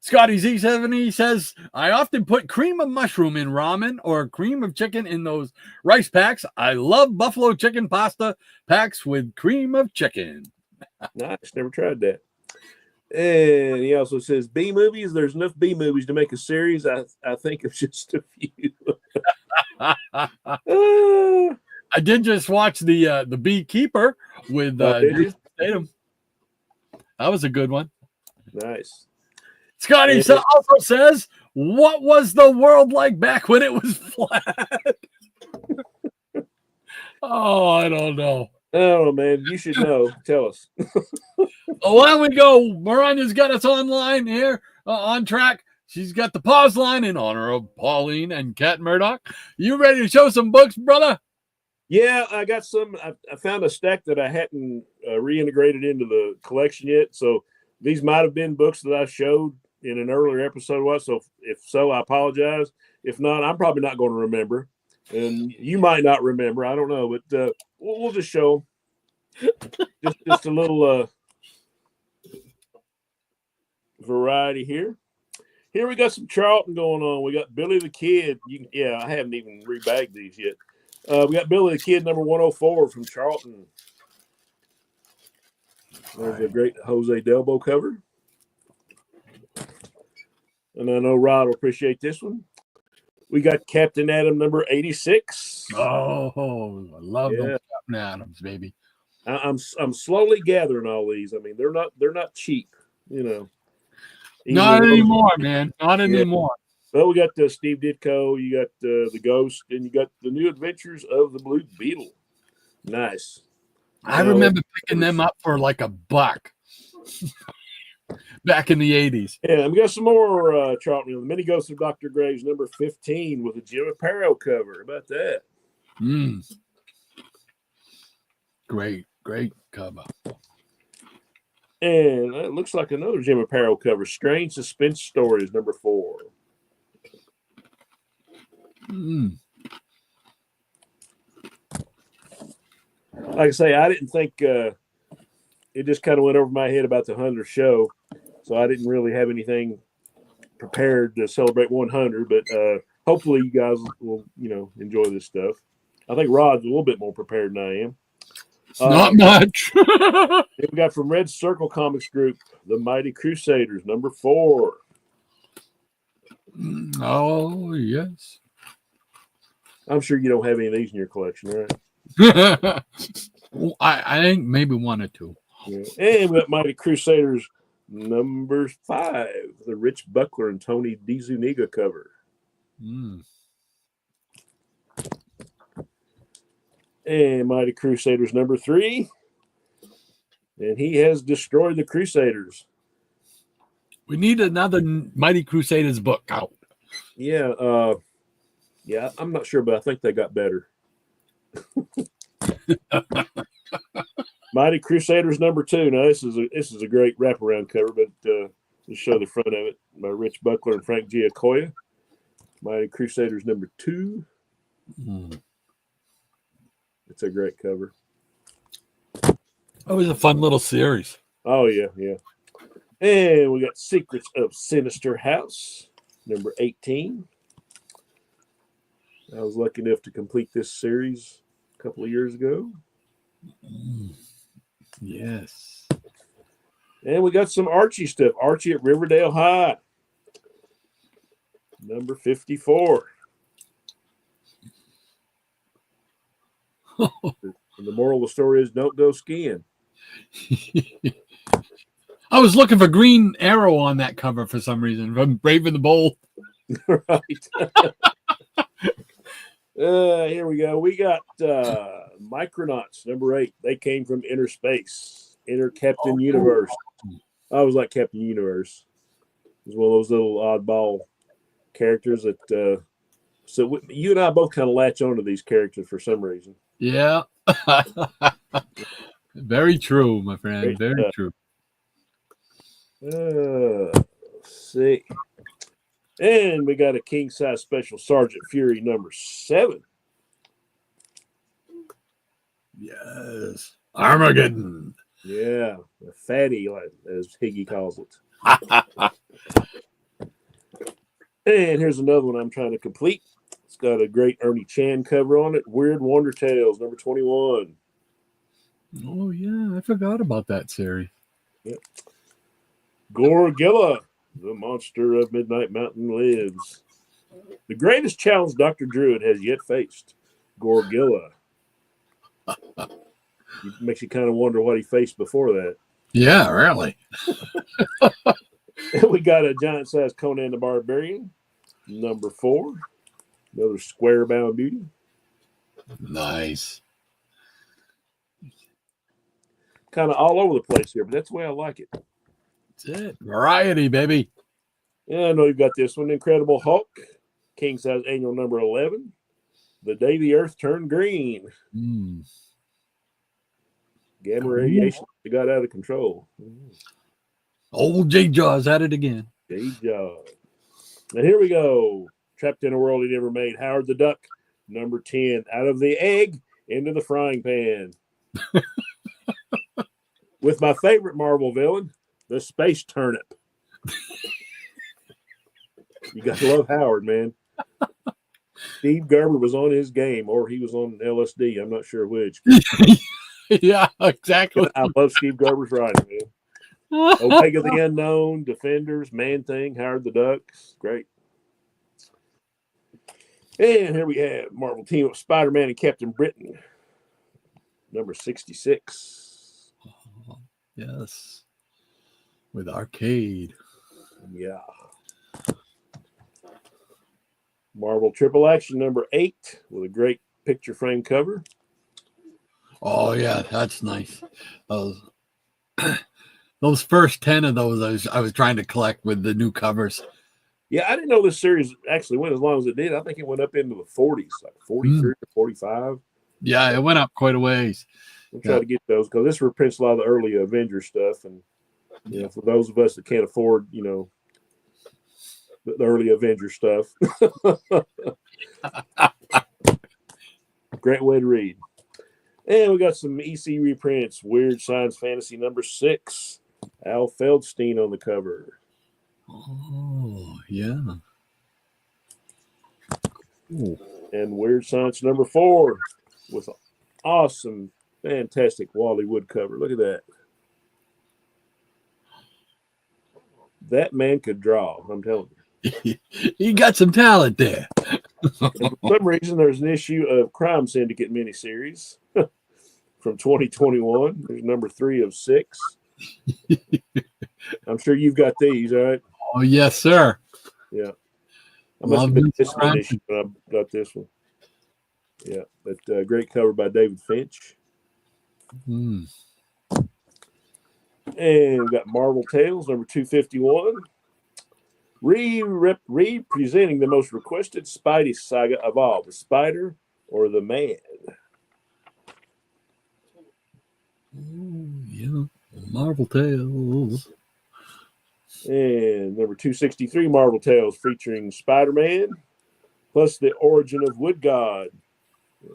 Speaker 1: Scotty Z70 says, I often put cream of mushroom in ramen or cream of chicken in those rice packs. I love buffalo chicken pasta packs with cream of chicken.
Speaker 2: Nice. Never tried that. And he also says, B movies. There's enough B movies to make a series. I think of just a few.
Speaker 1: I did just watch the Beekeeper with
Speaker 2: did you?
Speaker 1: Tatum. That was a good one.
Speaker 2: Nice.
Speaker 1: Scotty also says, what was the world like back when it was flat? Oh, I don't know.
Speaker 2: Oh, man. You should know. Tell us.
Speaker 1: While we go, Miranda's got us online here on track. She's got the pause line in honor of Pauline and Kat Murdoch. You ready to show some books, brother?
Speaker 2: Yeah, I got some. I found a stack that I hadn't reintegrated into the collection yet. So these might have been books that I showed in an earlier episode. So if so, I apologize. If not, I'm probably not going to remember. And you might not remember. I don't know. But we'll just show just a little variety here. Here we got some Charlton going on. We got Billy the Kid. I haven't even rebagged these yet. We got Billy the Kid, number 104 from Charlton. There's a great Jose Delbo cover. And I know Rod will appreciate this one. We got Captain Adam, number 86.
Speaker 1: Oh, I love them Captain Adams, baby.
Speaker 2: I'm slowly gathering all these. I mean, they're not cheap, you know.
Speaker 1: Not anymore, man. Not anymore.
Speaker 2: Well, we got Steve Ditko, you got the Ghost, and you got the New Adventures of the Blue Beetle. Nice.
Speaker 1: I remember picking them up for like $1 back in the 80s.
Speaker 2: Yeah, we got some more Charlton. The Mini Ghost of Dr. Graves, number 15, with a Jim Aparo cover. How about that?
Speaker 1: Great cover.
Speaker 2: And it looks like another Jim Aparo cover. Strange Suspense Stories, number 4. Like I say, I didn't think it just kind of went over my head about the 100th show, so I didn't really have anything prepared to celebrate 100. But hopefully, you guys will, enjoy this stuff. I think Rod's a little bit more prepared than I am.
Speaker 1: Not much.
Speaker 2: We got from Red Circle Comics Group, The Mighty Crusaders, number 4.
Speaker 1: Oh, yes.
Speaker 2: I'm sure you don't have any of these in your collection, right?
Speaker 1: I think maybe 1 or 2.
Speaker 2: Yeah. And we got Mighty Crusaders, number 5, the Rich Buckler and Tony DiZuniga cover. And Mighty Crusaders, number 3. And he has destroyed the Crusaders.
Speaker 1: We need another Mighty Crusaders book out.
Speaker 2: Yeah, I'm not sure, but I think they got better. Mighty Crusaders, number 2. Now this is a great wraparound cover, but let's show the front of it by Rich Buckler and Frank Giacoya. Mighty Crusaders, number 2. It's a great cover.
Speaker 1: That was a fun little series.
Speaker 2: Oh, yeah. And we got Secrets of Sinister House, number 18. I was lucky enough to complete this series a couple of years ago.
Speaker 1: Yes.
Speaker 2: And we got some Archie stuff. Archie at Riverdale High, number 54. And the moral of the story is don't go skiing.
Speaker 1: I was looking for Green Arrow on that cover for some reason from Brave and the Bold.
Speaker 2: Right. Here we go. We got Micronauts, number 8. They came from inner space, inner Captain Universe. I was like Captain Universe. It was one of those little oddball characters that. So you and I both kind of latch onto these characters for some reason.
Speaker 1: Yeah. Very true, my friend.
Speaker 2: Great
Speaker 1: Very
Speaker 2: stuff.
Speaker 1: true.
Speaker 2: Let's see. And we got a king-size special Sergeant Fury number 7.
Speaker 1: Yes. Armageddon.
Speaker 2: Yeah, a fatty, like as Higgy calls it. And here's another one I'm trying to complete. It's got a great Ernie Chan cover on it. Weird Wonder Tales, number 21.
Speaker 1: Oh, yeah. I forgot about that series.
Speaker 2: Yep. Gorgilla, the monster of Midnight Mountain lives. The greatest challenge Dr. Druid has yet faced. Gorgilla. It makes you kind of wonder what he faced before that.
Speaker 1: Yeah, really.
Speaker 2: We got a giant-sized Conan the Barbarian, number 4. Another square-bound beauty.
Speaker 1: Nice.
Speaker 2: Kind of all over the place here, but that's the way I like it.
Speaker 1: That's it. Variety, baby.
Speaker 2: Yeah, I know you've got this one. Incredible Hulk, King Size Annual number 11. The Day the Earth Turned Green. Gamma radiation got out of control.
Speaker 1: Old J Jaws at it again.
Speaker 2: J Jaws. And here we go. Trapped in a World He Never Made. Howard the Duck, number 10. Out of the egg into the frying pan. With my favorite Marvel villain, the Space Turnip. You got to love Howard, man. Steve Gerber was on his game, or he was on LSD. I'm not sure which.
Speaker 1: Yeah, exactly.
Speaker 2: I love Steve Gerber's writing, man. Omega the Unknown, Defenders, Man Thing, Howard the Duck. Great. And here we have Marvel Team of Spider-Man and Captain Britain, number 66.
Speaker 1: Yes. With Arcade.
Speaker 2: Yeah. Marvel Triple Action, number 8, with a great picture frame cover.
Speaker 1: Oh, yeah, that's nice. Those first 10 of those I was trying to collect with the new covers.
Speaker 2: Yeah, I didn't know this series actually went as long as it did. I think it went up into the 40s, like 43 or 45.
Speaker 1: Yeah, it went up quite a ways.
Speaker 2: We'll try to get those because this reprints a lot of the early Avenger stuff. And, you know, for those of us that can't afford, you know, the early Avenger stuff. Great way to read. And we got some EC reprints. Weird Science Fantasy number 6. Al Feldstein on the cover.
Speaker 1: Oh, yeah. Cool.
Speaker 2: And Weird Science number 4 with an awesome, fantastic Wally Wood cover. Look at that. That man could draw, I'm telling you.
Speaker 1: He got some talent there.
Speaker 2: For some reason, there's an issue of Crime Syndicate miniseries from 2021. There's number 3 of 6. I'm sure you've got these, all right?
Speaker 1: Oh, yes, sir.
Speaker 2: Yeah. I must have been missing an issue when I got this one. Yeah, but great cover by David Finch. And we've got Marvel Tales, number 251. Representing the most requested Spidey saga of all, the Spider or the Man.
Speaker 1: Yeah, Marvel Tales.
Speaker 2: And number 263, Marvel Tales, featuring Spider-Man, plus the origin of Wood God.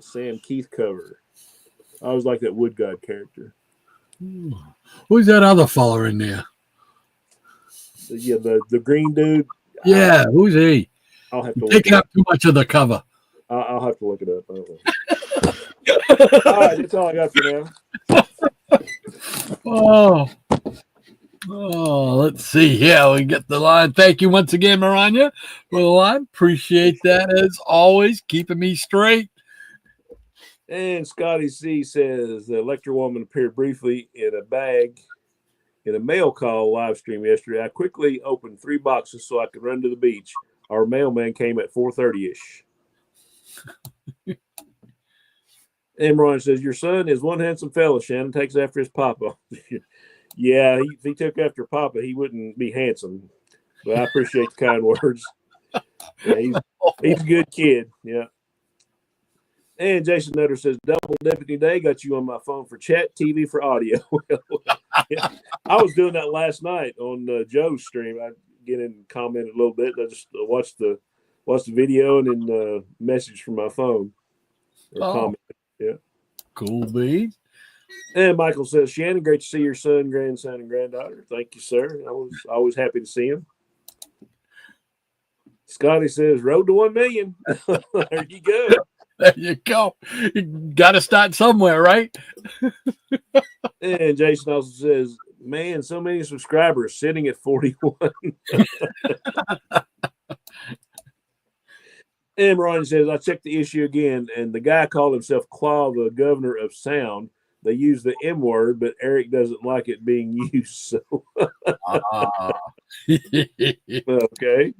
Speaker 2: Sam Keith cover. I always like that Wood God character.
Speaker 1: Who's that other fella in there?
Speaker 2: Yeah, the green dude.
Speaker 1: Yeah, who's he?
Speaker 2: I'll have to
Speaker 1: Taking up too much of the cover.
Speaker 2: I'll have to look it up. I don't know. All right, that's all I got for now.
Speaker 1: Oh, let's see. Yeah, we get the line. Thank you once again, Maranya, for the line. Appreciate that as always, keeping me straight.
Speaker 2: And Scotty C says the Electra woman appeared briefly in a bag in a mail call live stream yesterday. I quickly opened 3 boxes so I could run to the beach. Our mailman came at 4:30-ish. And Brian says, your son is one handsome fella, Shannon. Takes after his papa. Yeah, if he took after papa, he wouldn't be handsome. But I appreciate the kind words. Yeah, he's a good kid. Yeah. And Jason Nutter says, double deputy day, got you on my phone for chat, TV for audio. Yeah, I was doing that last night on Joe's stream. I get in and comment a little bit. I just watched the video and then message from my phone. Or comment. Yeah.
Speaker 1: Cool beans.
Speaker 2: And Michael says, Shannon, great to see your son, grandson, and granddaughter. Thank you, sir. I was always happy to see him. Scotty says, road to 1 million. There you go.
Speaker 1: There you go. You got to start somewhere, right?
Speaker 2: And Jason also says, man, so many subscribers sitting at 41. And Ron says, I checked the issue again, and the guy called himself Claw, the governor of sound. They use the M word, but Eric doesn't like it being used. So, okay.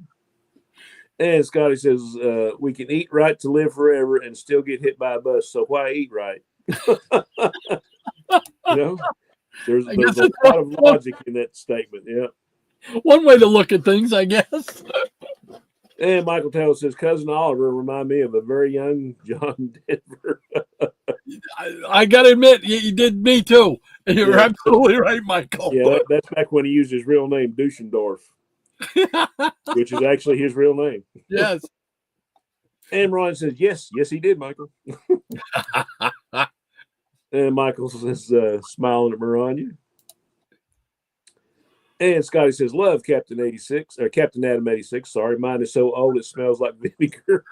Speaker 2: And Scotty says, we can eat right to live forever and still get hit by a bus. So why eat right? You know, there's a lot of logic in that statement. Yeah.
Speaker 1: One way to look at things, I guess.
Speaker 2: And Michael Taylor says, Cousin Oliver remind me of a very young John Denver.
Speaker 1: I got to admit, you did me too. You're absolutely right, Michael.
Speaker 2: Yeah, that's back when he used his real name, Dushendorf, which is actually his real name.
Speaker 1: Yes.
Speaker 2: And Ron says, yes, he did, Michael. And Michael says, smiling at Maranya. And Scotty says, love Captain 86, or Captain Adam 86. Sorry, mine is so old it smells like vinegar.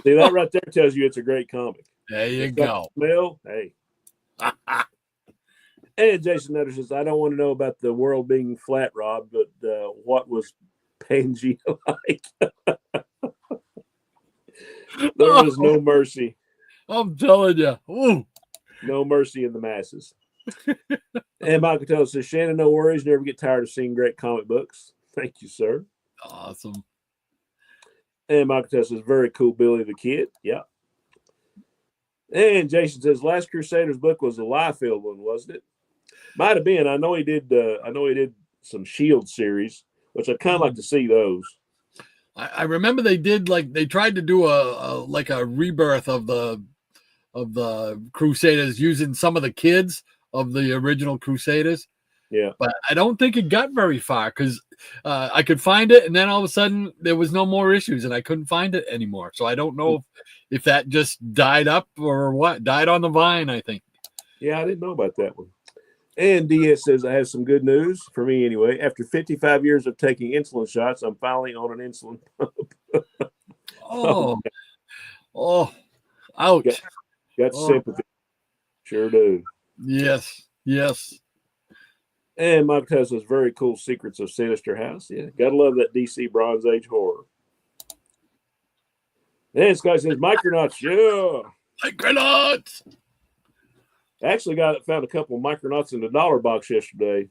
Speaker 2: See, that right there tells you it's a great comic.
Speaker 1: There you go.
Speaker 2: Smell, hey. And Jason Nutter says, I don't want to know about the world being flat, Rob, but what was Pangea like? There was no mercy.
Speaker 1: I'm telling you. Ooh.
Speaker 2: No mercy in the masses. And Michael Taylor says, Shannon, no worries. Never get tired of seeing great comic books. Thank you, sir.
Speaker 1: Awesome.
Speaker 2: And Michael Taylor says, very cool, Billy the Kid. Yeah. And Jason says, Last Crusaders book was a Liefeld one, wasn't it? Might have been. I know he did some Shield series, which I'd kind of like to see those.
Speaker 1: I remember they tried to do a rebirth of the Crusaders using some of the kids of the original Crusaders.
Speaker 2: Yeah.
Speaker 1: But I don't think it got very far because I could find it, and then all of a sudden there was no more issues, and I couldn't find it anymore. So I don't know if that just died up or what. Died on the vine, I think.
Speaker 2: Yeah, I didn't know about that one. And DS says, I have some good news for me anyway. After 55 years of taking insulin shots, I'm finally on an insulin pump.
Speaker 1: Oh, ouch.
Speaker 2: Got sympathy. Sure do.
Speaker 1: Yes.
Speaker 2: And Mike Tesla's very cool Secrets of Sinister House. Yeah, gotta love that DC Bronze Age horror. And this guy says, Micronauts, yeah.
Speaker 1: Micronauts.
Speaker 2: Actually found a couple of Micronauts in the dollar box yesterday.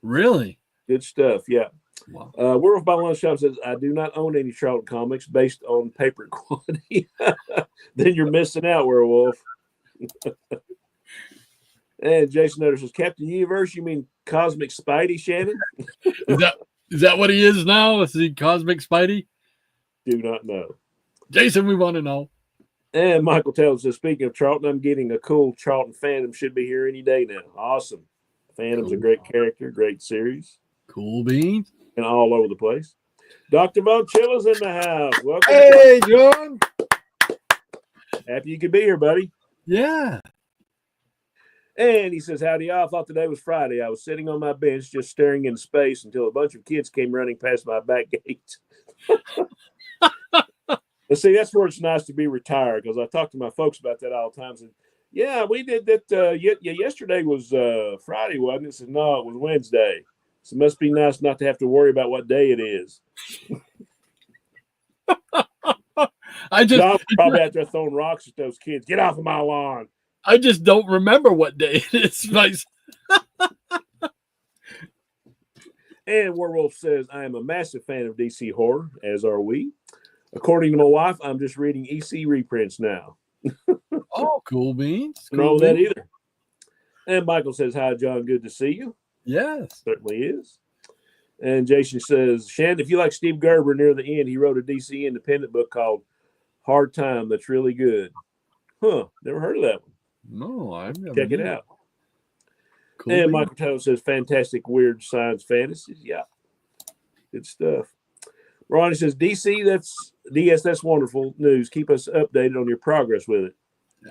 Speaker 1: Really?
Speaker 2: Good stuff, yeah.
Speaker 1: Wow.
Speaker 2: Werewolf by Lunch Shop says, I do not own any Charlton comics based on paper quality. Then you're missing out, Werewolf. And Jason Nutter says, Captain Universe, you mean Cosmic Spidey, Shannon?
Speaker 1: Is that what he is now? Is he Cosmic Spidey?
Speaker 2: Do not know.
Speaker 1: Jason, we want to know.
Speaker 2: And Michael Taylor says, speaking of Charlton, I'm getting a cool Charlton Phantom. Should be here any day now. Awesome. Phantom's a great character, great series.
Speaker 1: Cool beans.
Speaker 2: And all over the place. Dr. Von Chilla's in the house. Welcome.
Speaker 1: Hey, John.
Speaker 2: Happy you could be here, buddy.
Speaker 1: Yeah.
Speaker 2: And he says, howdy, y'all. I thought today was Friday. I was sitting on my bench just staring into space until a bunch of kids came running past my back gate. But see, that's where it's nice to be retired, because I talk to my folks about that all the time. And, yeah, we did that. Yesterday was Friday, wasn't it? I said, no, it was Wednesday. So it must be nice not to have to worry about what day it is. John's probably out there throwing rocks at those kids. Get off of my lawn.
Speaker 1: I just don't remember what day it is. Nice.
Speaker 2: And Werewolf says, I am a massive fan of DC horror, as are we. According to my wife, I'm just reading EC reprints now.
Speaker 1: Oh, cool beans.
Speaker 2: Don't know that either. And Michael says, hi, John. Good to see you.
Speaker 1: Yes.
Speaker 2: Certainly is. And Jason says, Shannon, if you like Steve Gerber near the end, he wrote a DC independent book called Hard Time that's really good. Huh. Never heard of that one.
Speaker 1: No, I've never.
Speaker 2: Check it out.
Speaker 1: Cool.
Speaker 2: And Michael Taylor says, fantastic, weird science fantasies. Yeah. Good stuff. Ronnie says, DC, that's wonderful news. Keep us updated on your progress with it.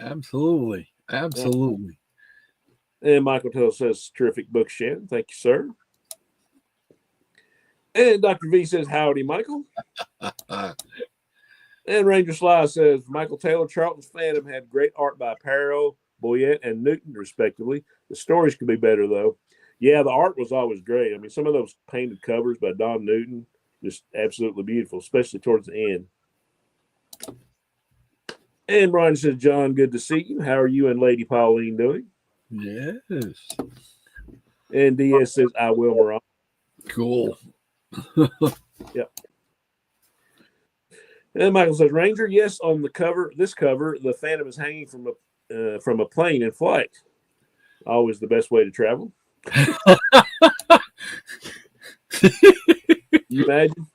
Speaker 1: Absolutely. Absolutely.
Speaker 2: And Michael Taylor says, terrific book, Shannon. Thank you, sir. And Dr. V says, howdy, Michael. And Ranger Sly says, Michael Taylor, Charlton's Phantom had great art by Parrow, Boyette, and Newton, respectively. The stories could be better, though. Yeah, the art was always great. I mean, some of those painted covers by Don Newton, just absolutely beautiful, especially towards the end. And Brian says, John, good to see you. How are you and Lady Pauline doing?
Speaker 1: Yes.
Speaker 2: And DS says, I will, Moran.
Speaker 1: Cool.
Speaker 2: Yep. And Michael says, Ranger, yes, on the cover, this cover, the Phantom is hanging from a plane in flight. Always the best way to travel. You imagine?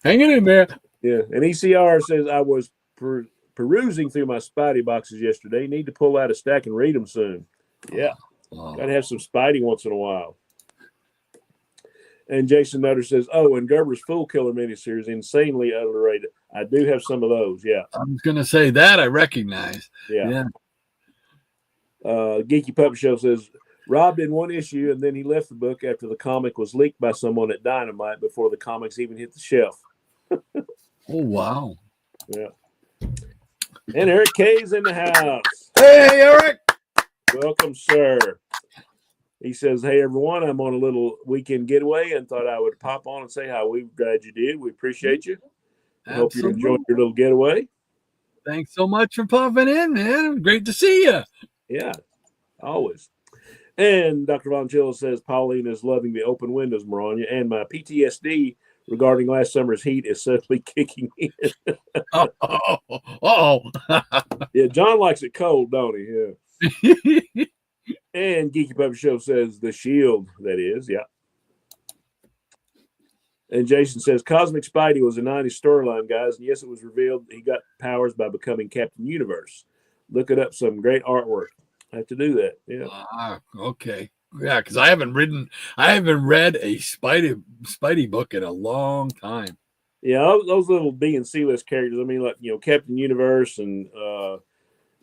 Speaker 1: Hanging in there.
Speaker 2: Yeah. And ECR says, I was perusing through my Spidey boxes yesterday. Need to pull out a stack and read them soon. Yeah. Got to have some Spidey once in a while. And Jason Nutter says, oh, and Gerber's Fool Killer miniseries, insanely underrated. I do have some of those, yeah.
Speaker 1: I was going to say that I recognize.
Speaker 2: Yeah. Geeky Puppet Show says, robbed in one issue, and then he left the book after the comic was leaked by someone at Dynamite before the comics even hit the shelf.
Speaker 1: Oh, wow.
Speaker 2: Yeah. And Eric K's in the house.
Speaker 1: Hey, Eric.
Speaker 2: Welcome, sir. He says, hey, everyone, I'm on a little weekend getaway and thought I would pop on and say hi. We're glad you did. We appreciate you. I hope you enjoyed your little getaway.
Speaker 1: Thanks so much for popping in, man. Great to see you.
Speaker 2: Yeah, always. And Dr. Vonchillo says, Pauline is loving the open windows, Maranya, and my PTSD regarding last summer's heat is suddenly kicking in. Yeah, John likes it cold, don't he? Yeah. And Geeky Puppet Show says, the Shield, that is, yeah. And Jason says, Cosmic Spidey was a 90s storyline, guys, and yes, it was revealed he got powers by becoming Captain Universe. Look it up, some great artwork. I have to do that, yeah.
Speaker 1: Okay. Yeah, because I haven't read a Spidey book in a long time.
Speaker 2: Yeah, those little B and C list characters, I mean, like, Captain Universe and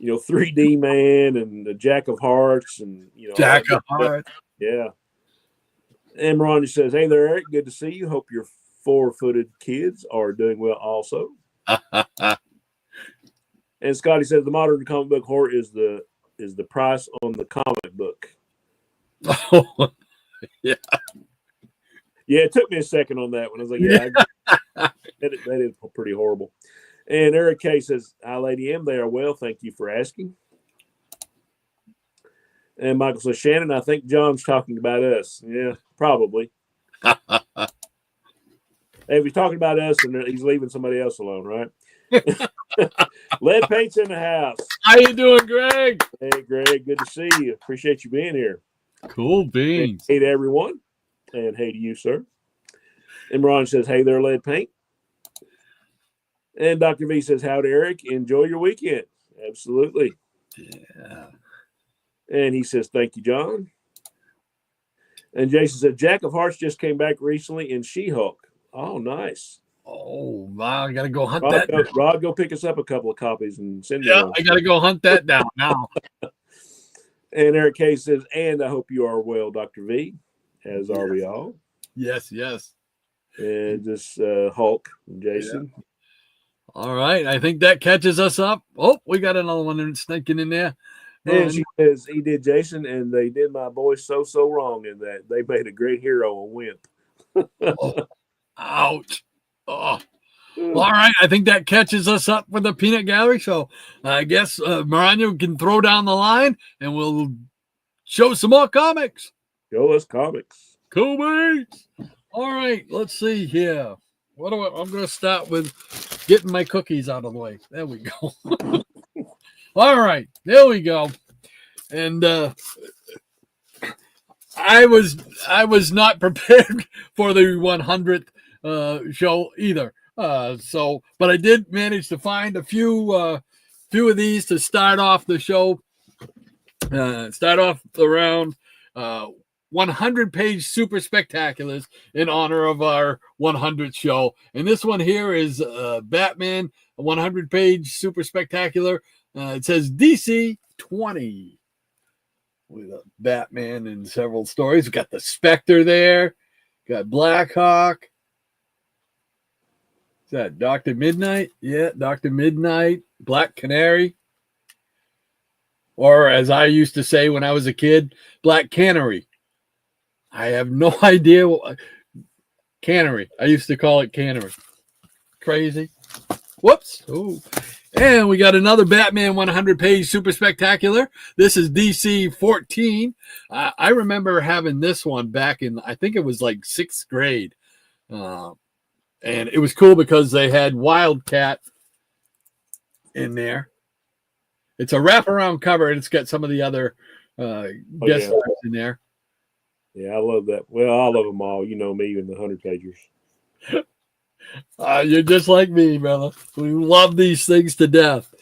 Speaker 2: 3D Man and the Jack of Hearts and
Speaker 1: Jack of Hearts.
Speaker 2: Yeah. And Ronnie says, hey there, Eric, good to see you. Hope your 4-footed kids are doing well also. And Scotty says the modern comic book horror is the price on the comic book.
Speaker 1: Oh, yeah.
Speaker 2: Yeah, it took me a second on that one. I was like, yeah, that is pretty horrible. And Eric K says, hi, Lady M. They are well. Thank you for asking. And Michael says, Shannon, I think John's talking about us. Yeah, probably. Hey, if he's talking about us, and he's leaving somebody else alone, right? Lead Paint's in the house.
Speaker 1: How you doing, Greg?
Speaker 2: Hey, Greg, good to see you. Appreciate you being here.
Speaker 1: Cool beans.
Speaker 2: Hey to everyone. And hey to you, sir. And Ron says, hey there, Lead Paint. And Dr. V says, howdy, Eric. Enjoy your weekend. Absolutely.
Speaker 1: Yeah.
Speaker 2: And he says, thank you, John. And Jason said, Jack of Hearts just came back recently in She-Hulk. Oh, nice.
Speaker 1: Oh, wow. I got to go hunt
Speaker 2: Rod,
Speaker 1: that.
Speaker 2: Rod, go pick us up a couple of copies and send
Speaker 1: Yeah,
Speaker 2: them.
Speaker 1: I got to go hunt that down now.
Speaker 2: And Eric K says, and I hope you are well, Dr. V, as are we all.
Speaker 1: Yes, yes.
Speaker 2: And this Hulk and Jason.
Speaker 1: Yeah. All right. I think that catches us up. Oh, we got another one sneaking in there.
Speaker 2: And she says, he did Jason, and they did my boy so wrong in that. They made a great hero a wimp.
Speaker 1: Oh, ouch. Oh. All right. I think that catches us up with the peanut gallery. So I guess Marano can throw down the line and we'll show some more comics.
Speaker 2: Show us comics.
Speaker 1: Cool beans. All right. Let's see here. I'm going to start with getting my cookies out of the way. There we go. All right. There we go. And I was not prepared for the 100th show either. But I did manage to find a few of these to start off the show. Start off around 100-page super spectaculars in honor of our 100th show. And this one here is Batman, a 100-page super spectacular. It says DC 20 with Batman in several stories. We got the Spectre there. Got Black Hawk. Is that Dr. Midnight? Yeah, Dr. Midnight. Black Canary. Or as I used to say when I was a kid, Black Canary. I have no idea what cannery. I used to call it cannery. Crazy. Whoops. Oh. And we got another Batman 100-page super spectacular. This is DC 14. I remember having this one back in, I think it was like 6th grade. And it was cool because they had Wildcat in there. It's a wraparound cover, and it's got some of the other guest stars in there.
Speaker 2: Yeah, I love that. Well, I love them all. You know me and the 100-pagers.
Speaker 1: You're just like me, brother. We love these things to death.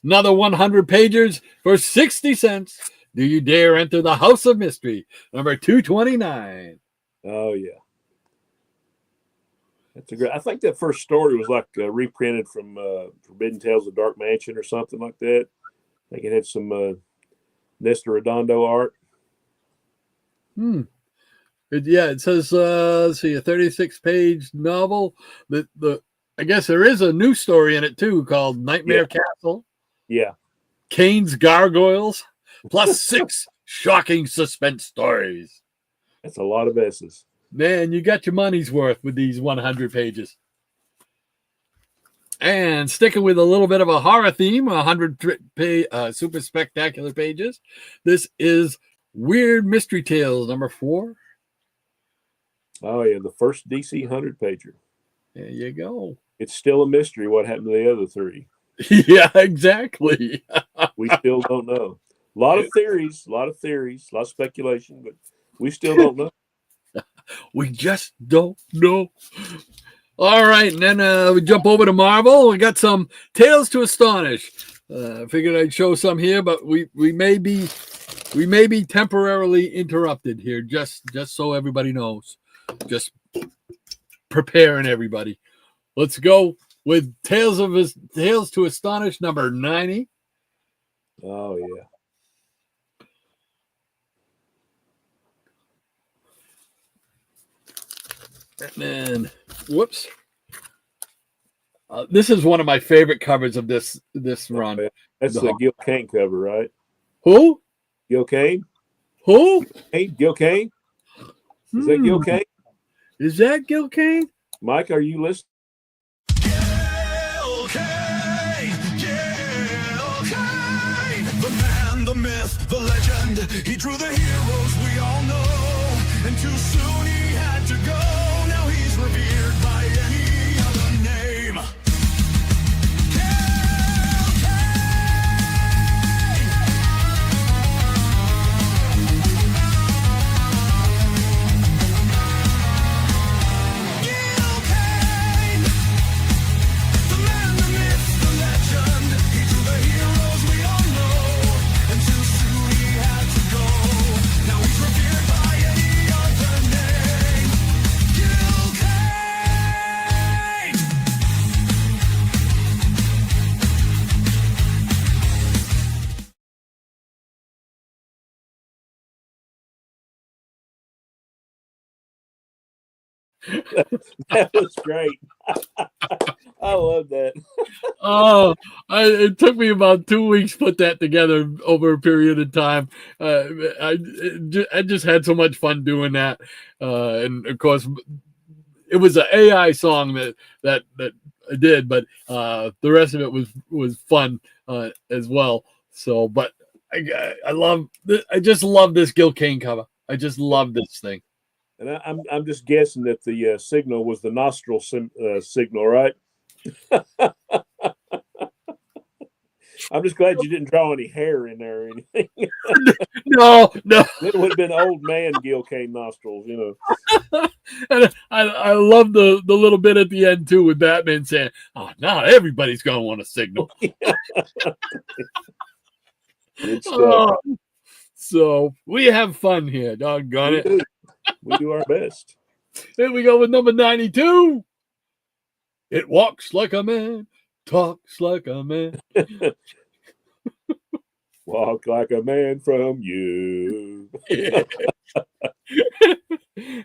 Speaker 1: Another 100 pagers for 60 cents. Do you dare enter the House of Mystery? Number 229.
Speaker 2: Oh, yeah. That's a great. I think that first story was like reprinted from Forbidden Tales of Dark Mansion or something like that. I think it had some Nestor Redondo art.
Speaker 1: It says let's see, a 36-page novel. I guess there is a new story in it too called Nightmare Castle.
Speaker 2: Yeah.
Speaker 1: Kane's Gargoyles, plus 6 shocking suspense stories.
Speaker 2: That's a lot of S's. Man,
Speaker 1: you got your money's worth with these 100 pages. And sticking with a little bit of a horror theme, 100 super spectacular pages. This is Weird Mystery Tales, number 4.
Speaker 2: Oh, yeah, the first DC 100-pager.
Speaker 1: There you go.
Speaker 2: It's still a mystery what happened to the other 3.
Speaker 1: Yeah, exactly.
Speaker 2: We still don't know. A lot of theories, a lot of speculation, but we still don't know.
Speaker 1: We just don't know. All right, and then we jump over to Marvel. We got some Tales to Astonish. I figured I'd show some here, but we may be temporarily interrupted here, just so everybody knows. Just preparing everybody. Let's go with Tales to Astonish number 90.
Speaker 2: Oh yeah.
Speaker 1: And then, whoops. This is one of my favorite covers of this run.
Speaker 2: Oh, that's the Gil Kane cover, right?
Speaker 1: Who?
Speaker 2: Gil Kane?
Speaker 1: Who?
Speaker 2: Hey, Gil Kane? Is that Gil Kane?
Speaker 1: Is that Gil Kane?
Speaker 2: Mike, are you listening?
Speaker 3: Gil Kane, Gil Kane, the man, the myth, the legend. He drew the heroes we all know, and too soon he had to go. Now he's revered by any other name.
Speaker 2: That was great. I love that.
Speaker 1: Oh, it took me about 2 weeks to put that together over a period of time. I just had so much fun doing that, and of course, it was an AI song that I did, but the rest of it was fun as well. So, but I just love this Gil Kane cover. I just love this thing.
Speaker 2: And I'm just guessing that the signal was the nostril signal, right? I'm just glad you didn't draw any hair in there or anything.
Speaker 1: No.
Speaker 2: It would have been old man Gil Kane nostrils, you know.
Speaker 1: And I love the little bit at the end too with Batman saying, "Oh, now everybody's gonna want a signal." So we have fun here, doggone it.
Speaker 2: We do our best.
Speaker 1: Here we go with number 92. It walks like a man, talks like a man.
Speaker 2: Walk like a man from you.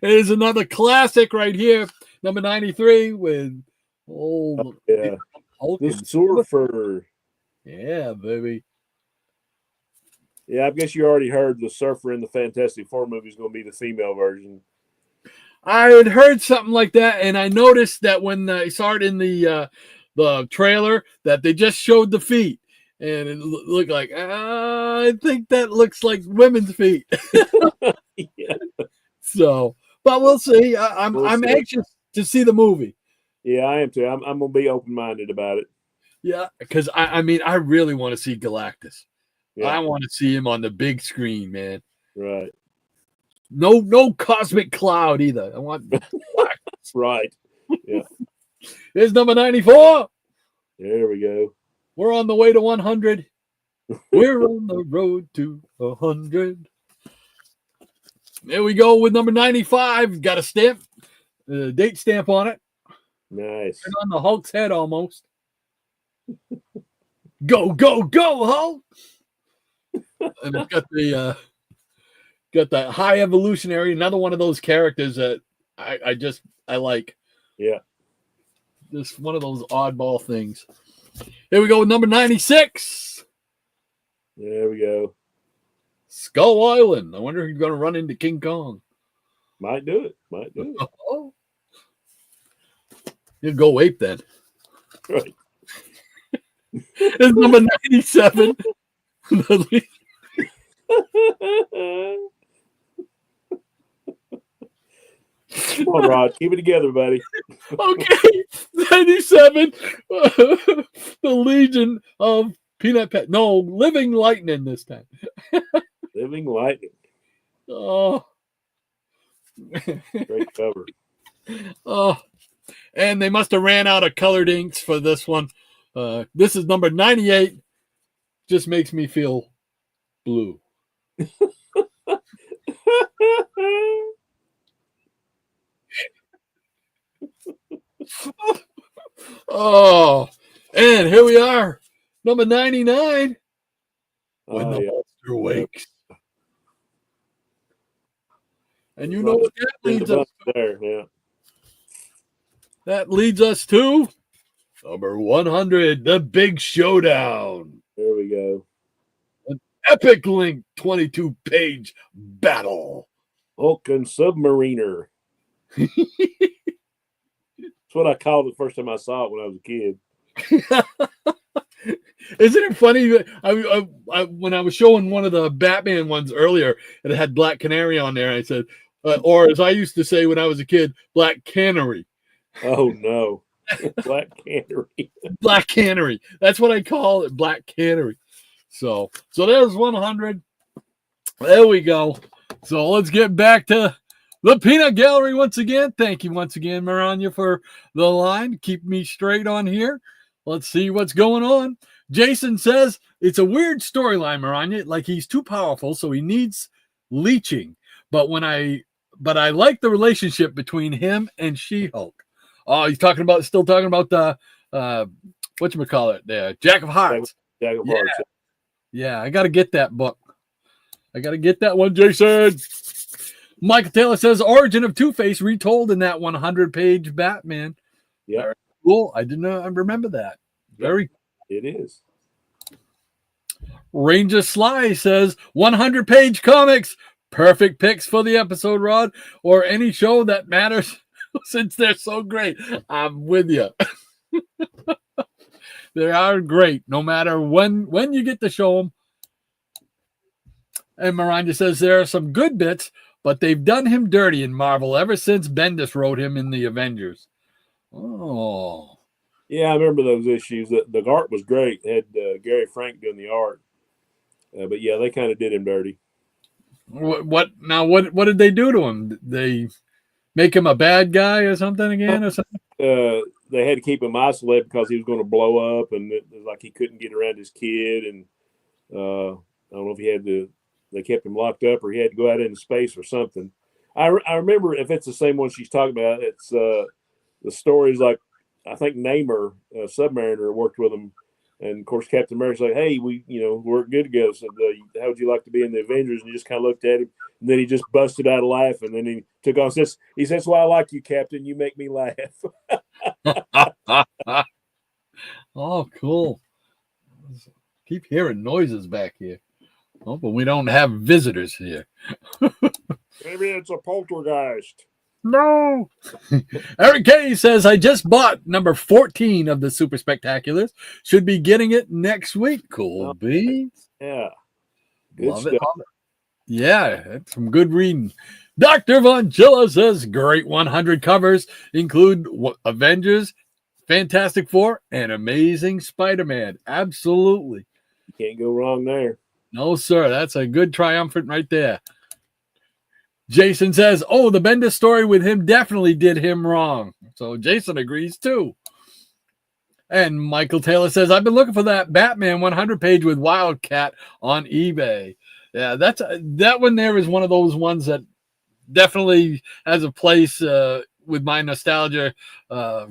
Speaker 1: Here's another classic right here, number 93 with old
Speaker 2: Yeah.
Speaker 1: Hulk
Speaker 2: The
Speaker 1: and
Speaker 2: Surfer.
Speaker 1: yeah, baby.
Speaker 2: Yeah, I guess you already heard the Surfer in the Fantastic Four movie is going to be the female version.
Speaker 1: I had heard something like that, and I noticed that when I saw it in the trailer, that they just showed the feet, and it looked like I think that looks like women's feet.
Speaker 2: Yeah.
Speaker 1: So, but we'll see. I'm
Speaker 2: We'll
Speaker 1: I'm
Speaker 2: see.
Speaker 1: anxious to see the movie.
Speaker 2: Yeah, I am too. I'm going to be open-minded about it.
Speaker 1: Yeah, because I mean, I really want to see Galactus.
Speaker 2: Yeah.
Speaker 1: I want to see him on the big screen, man.
Speaker 2: Right.
Speaker 1: No cosmic cloud either. I want Galactus.
Speaker 2: Right. Yeah.
Speaker 1: Here's number 94.
Speaker 2: There we go.
Speaker 1: We're on the way to 100. We're on the road to 100. There we go with number 95. Got a stamp, date stamp on it.
Speaker 2: Nice.
Speaker 1: And on the Hulk's head almost. Go, Hulk! And it's got the high evolutionary, another one of those characters that I like.
Speaker 2: Yeah.
Speaker 1: Just one of those oddball things. Here we go with number 96.
Speaker 2: There we go.
Speaker 1: Skull Island. I wonder if you're going to run into King Kong.
Speaker 2: Might do it. Might do it.
Speaker 1: Oh. You'll go ape then.
Speaker 2: Right.
Speaker 1: It's number 97.
Speaker 2: Come on, Rod. Keep it together, buddy.
Speaker 1: Okay. 97. The Legion of Peanut Pet. No, Living Lightning this time.
Speaker 2: Living Lightning.
Speaker 1: Oh.
Speaker 2: Great cover.
Speaker 1: Oh. And they must have ran out of colored inks for this one. This is number 98. Just makes me feel blue. Oh, and here we are, number 99. When the monster wakes. And you know what that leads us to?
Speaker 2: There, yeah.
Speaker 1: That leads us to number 100, the big showdown.
Speaker 2: There we go.
Speaker 1: An epic link 22-page battle.
Speaker 2: Hulk and Submariner. That's what I called it the first time I saw it when I was a kid.
Speaker 1: Isn't it funny that I when I was showing one of the Batman ones earlier, and it had Black Canary on there, I said, or as I used to say when I was a kid, Black Canary.
Speaker 2: Oh, no. Black Canary.
Speaker 1: Black Canary. That's what I call it, Black Canary. So there's 100. There we go. So let's get back to the Peanut Gallery once again. Thank you once again, Maranya, for the line. Keep me straight on here. Let's see what's going on. Jason says it's a weird storyline, Maranya. Like he's too powerful, so he needs leeching. But I like the relationship between him and She-Hulk. Oh, he's still talking about the whatchamacallit there, Jack of Hearts.
Speaker 2: Jack of Hearts.
Speaker 1: Yeah, I gotta get that book. I gotta get that one, Jason. Michael Taylor says Origin of Two-Face retold in that 100-page Batman.
Speaker 2: Yeah.
Speaker 1: Very cool. I didn't know. I remember that. Very.
Speaker 2: It is.
Speaker 1: Ranger Sly says 100-page comics. Perfect picks for the episode, Rod, or any show that matters since they're so great. I'm with you. They are great, no matter when you get to show them. And Miranda says there are some good bits, but they've done him dirty in Marvel ever since Bendis wrote him in the Avengers. Oh.
Speaker 2: Yeah, I remember those issues. The art was great. It had Gary Frank doing the art. But yeah, they kind of did him dirty.
Speaker 1: What did they do to him? Did they make him a bad guy or something again? Or something?
Speaker 2: They had to keep him isolated because he was going to blow up, and it was like he couldn't get around his kid. And I don't know if they kept him locked up or he had to go out into space or something. I remember, if it's the same one she's talking about, it's the stories like, I think Namor, Submariner, worked with him And of course, Captain America's like, "Hey, we're good to go. So, how would you like to be in the Avengers?" And he just kind of looked at him, and then he just busted out a laugh, and then he took off. He says, "That's why I like you, Captain. You make me laugh."
Speaker 1: Oh, cool. Keep hearing noises back here. Oh, but we don't have visitors here.
Speaker 2: Maybe it's a poltergeist.
Speaker 1: No. Eric K says, I just bought number 14 of the Super Spectaculars. Should be getting it next week. Cool beans.
Speaker 2: Yeah. Good
Speaker 1: Love
Speaker 2: stuff.
Speaker 1: it. Love it. Yeah, it's some good reading. Dr. Von Chilla says, great 100 covers include Avengers, Fantastic Four, and Amazing Spider-Man. Absolutely.
Speaker 2: You can't go wrong there.
Speaker 1: No, sir. That's a good triumphant right there. Jason says, oh, the Bendis story with him definitely did him wrong. So Jason agrees too. And Michael Taylor says, I've been looking for that Batman 100 page with Wildcat on eBay. Yeah, that one there is one of those ones that definitely has a place with my nostalgia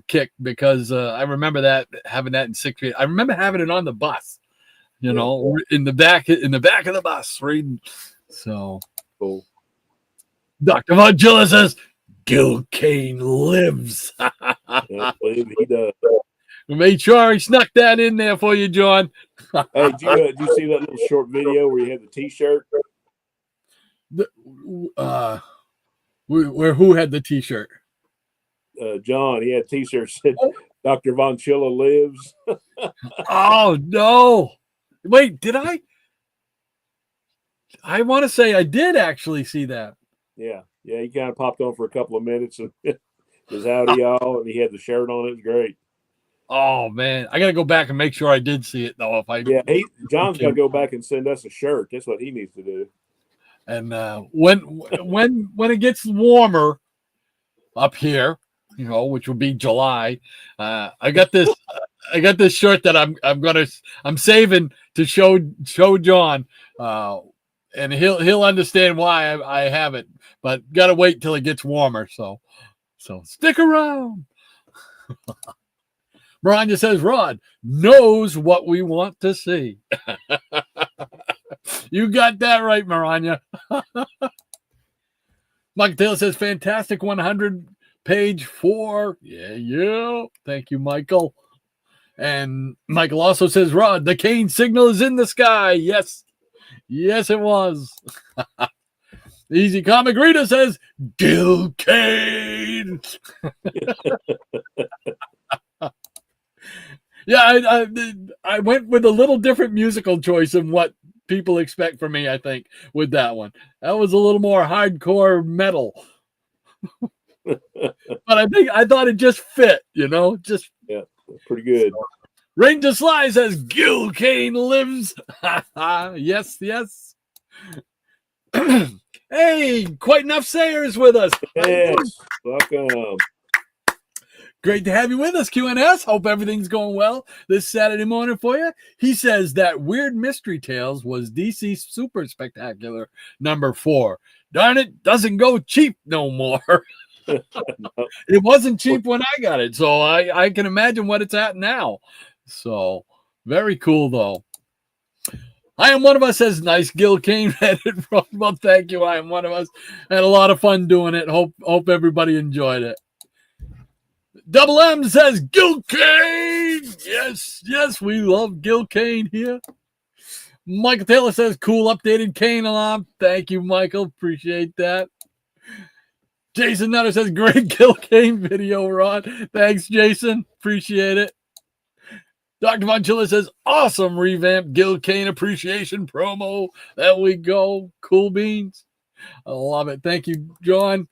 Speaker 1: kick, because I remember having that in sixth grade. I remember having it on the bus, in the back of the bus reading. So
Speaker 2: cool.
Speaker 1: Dr. Von Chilla says, Gil Kane lives.
Speaker 2: Yeah, he does.
Speaker 1: We made sure he snuck that in there for you, John.
Speaker 2: Hey, did you see that little short video where you had the T-shirt?
Speaker 1: Who had the T-shirt?
Speaker 2: John. He had a T-shirt said, Dr. Von Chilla lives.
Speaker 1: Oh, no. Wait, did I? I want to say I did actually see that.
Speaker 2: Yeah, he kind of popped on for a couple of minutes and was howdy y'all, and he had the shirt on. It was great.
Speaker 1: Oh man, I gotta go back and make sure I did see it though.
Speaker 2: John's got to go back and send us a shirt. That's what he needs to do.
Speaker 1: And when it gets warmer up here, which will be July, I got this shirt that I'm saving to show John. And he'll understand why I have it, but gotta wait till it gets warmer. So stick around. Maranya says Rod knows what we want to see. You got that right, Maranya. Michael Taylor says fantastic 100 page 4. Yeah. Thank you, Michael. And Michael also says Rod, the Kane signal is in the sky. Yes, it was. Easy Comic Reader says, Gil Kane. Yeah, I went with a little different musical choice than what people expect from me, I think, with that one. That was a little more hardcore metal. But I thought it just fit, just
Speaker 2: yeah, pretty good.
Speaker 1: So. Ranger Sly says Gil Kane lives. Yes. Hey, quite enough Sayers with us.
Speaker 2: Yes, welcome.
Speaker 1: Great to have you with us, QNS. Hope everything's going well this Saturday morning for you. He says that Weird Mystery Tales was DC Super Spectacular number 4. Darn it, doesn't go cheap no more. It wasn't cheap when I got it, so I can imagine what it's at now. So very cool though. I Am One of Us says nice Gil Kane read it. Well, thank you. I Am One of Us. Had a lot of fun doing it. Hope everybody enjoyed it. Double M says Gil Kane. Yes, we love Gil Kane here. Michael Taylor says cool updated Kane alarm. Thank you, Michael. Appreciate that. Jason Nutter says great Gil Kane video, Rod. Thanks, Jason. Appreciate it. Dr. Von Chilla says, awesome revamped Gil Kane appreciation promo. There we go. Cool beans. I love it. Thank you, John.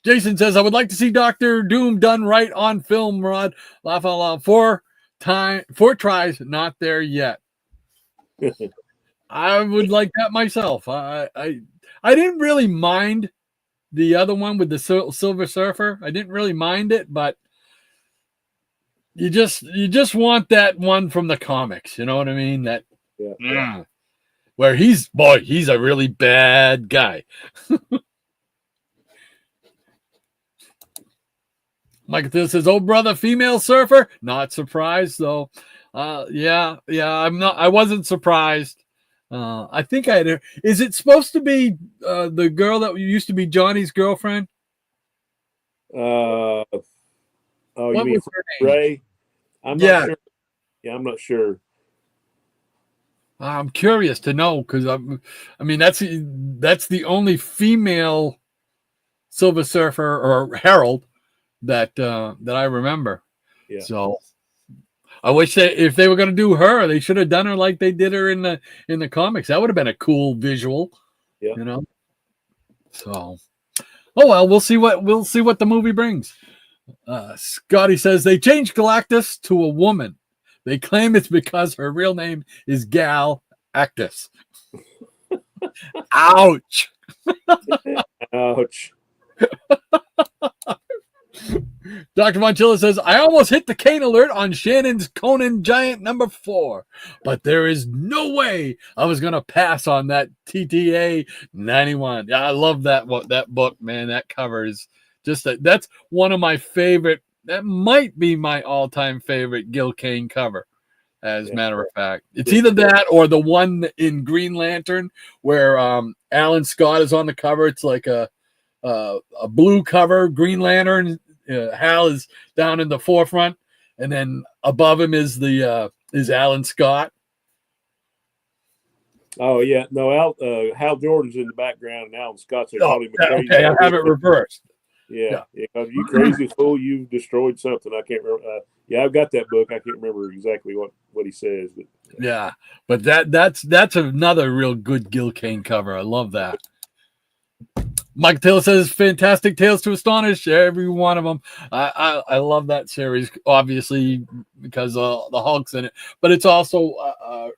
Speaker 1: Jason says, I would like to see Dr. Doom done right on film, Rod. Laugh out loud. 4 tries, not there yet. I would like that myself. I didn't really mind the other one with the Silver Surfer. I didn't really mind it, but you just want that one from the comics. You know what I mean? That where he's a really bad guy. Michael Thiel says, oh, brother, female surfer. Not surprised, though. I wasn't surprised. I think I had. Is it supposed to be the girl that used to be Johnny's girlfriend?
Speaker 2: Oh, you
Speaker 1: What
Speaker 2: mean
Speaker 1: was her name?
Speaker 2: Ray? I'm not sure. Yeah, I'm not sure.
Speaker 1: I'm curious to know because I mean that's the only female Silver Surfer or Herald that I remember.
Speaker 2: Yeah.
Speaker 1: So I wish if they were going to do her, they should have done her like they did her in the comics. That would have been a cool visual.
Speaker 2: Yeah.
Speaker 1: You know. So, oh well, we'll see what the movie brings. Scotty says they changed Galactus to a woman. They claim it's because her real name is Gal Actus. Ouch.
Speaker 2: Ouch.
Speaker 1: Dr. Montilla says, I almost hit the cane alert on Shannon's Conan Giant number 4, but there is no way I was going to pass on that TTA 91. Yeah, I love that book, man. That cover is just that's one of my favorite. That might be my all-time favorite Gil Kane cover. As a matter of fact, it's either that or the one in Green Lantern where Alan Scott is on the cover. It's like a blue cover, Green Lantern. Hal is down in the forefront, and then above him is Alan Scott.
Speaker 2: Oh yeah, no, Hal Jordan's in the background, and Alan Scott's there.
Speaker 1: Okay, I have it reversed.
Speaker 2: Yeah. You crazy fool! You've destroyed something. I can't remember. Yeah, I've got that book. I can't remember exactly what he says, but
Speaker 1: yeah, but that's another real good Gil Kane cover. I love that. Mike Taylor says, fantastic Tales to Astonish, every one of them. I love that series, obviously, because the Hulk's in it. But it's also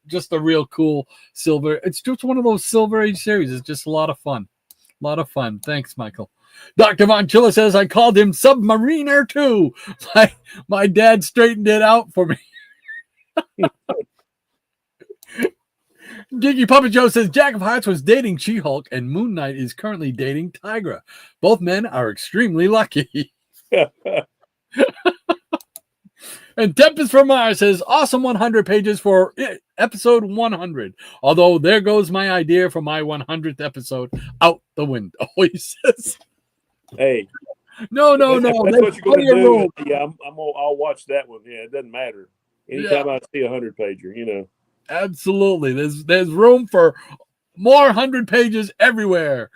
Speaker 1: just a real cool silver. It's just one of those Silver Age series. It's just a lot of fun. A lot of fun. Thanks, Michael. Dr. Von Chilla says, I called him Submariner too. My dad straightened it out for me. Geeky Puppet Joe says Jack of Hearts was dating She-Hulk and Moon Knight is currently dating Tigra. Both men are extremely lucky. And Tempest from Mars says awesome 100 pages for episode 100. Although there goes my idea for my 100th episode out the window. He says,
Speaker 2: hey,
Speaker 1: no.
Speaker 2: That's what you're going to do. Yeah, I'll watch that one. Yeah, it doesn't matter. Anytime I see 100 pager, you know.
Speaker 1: Absolutely. There's room for more 100 pages everywhere.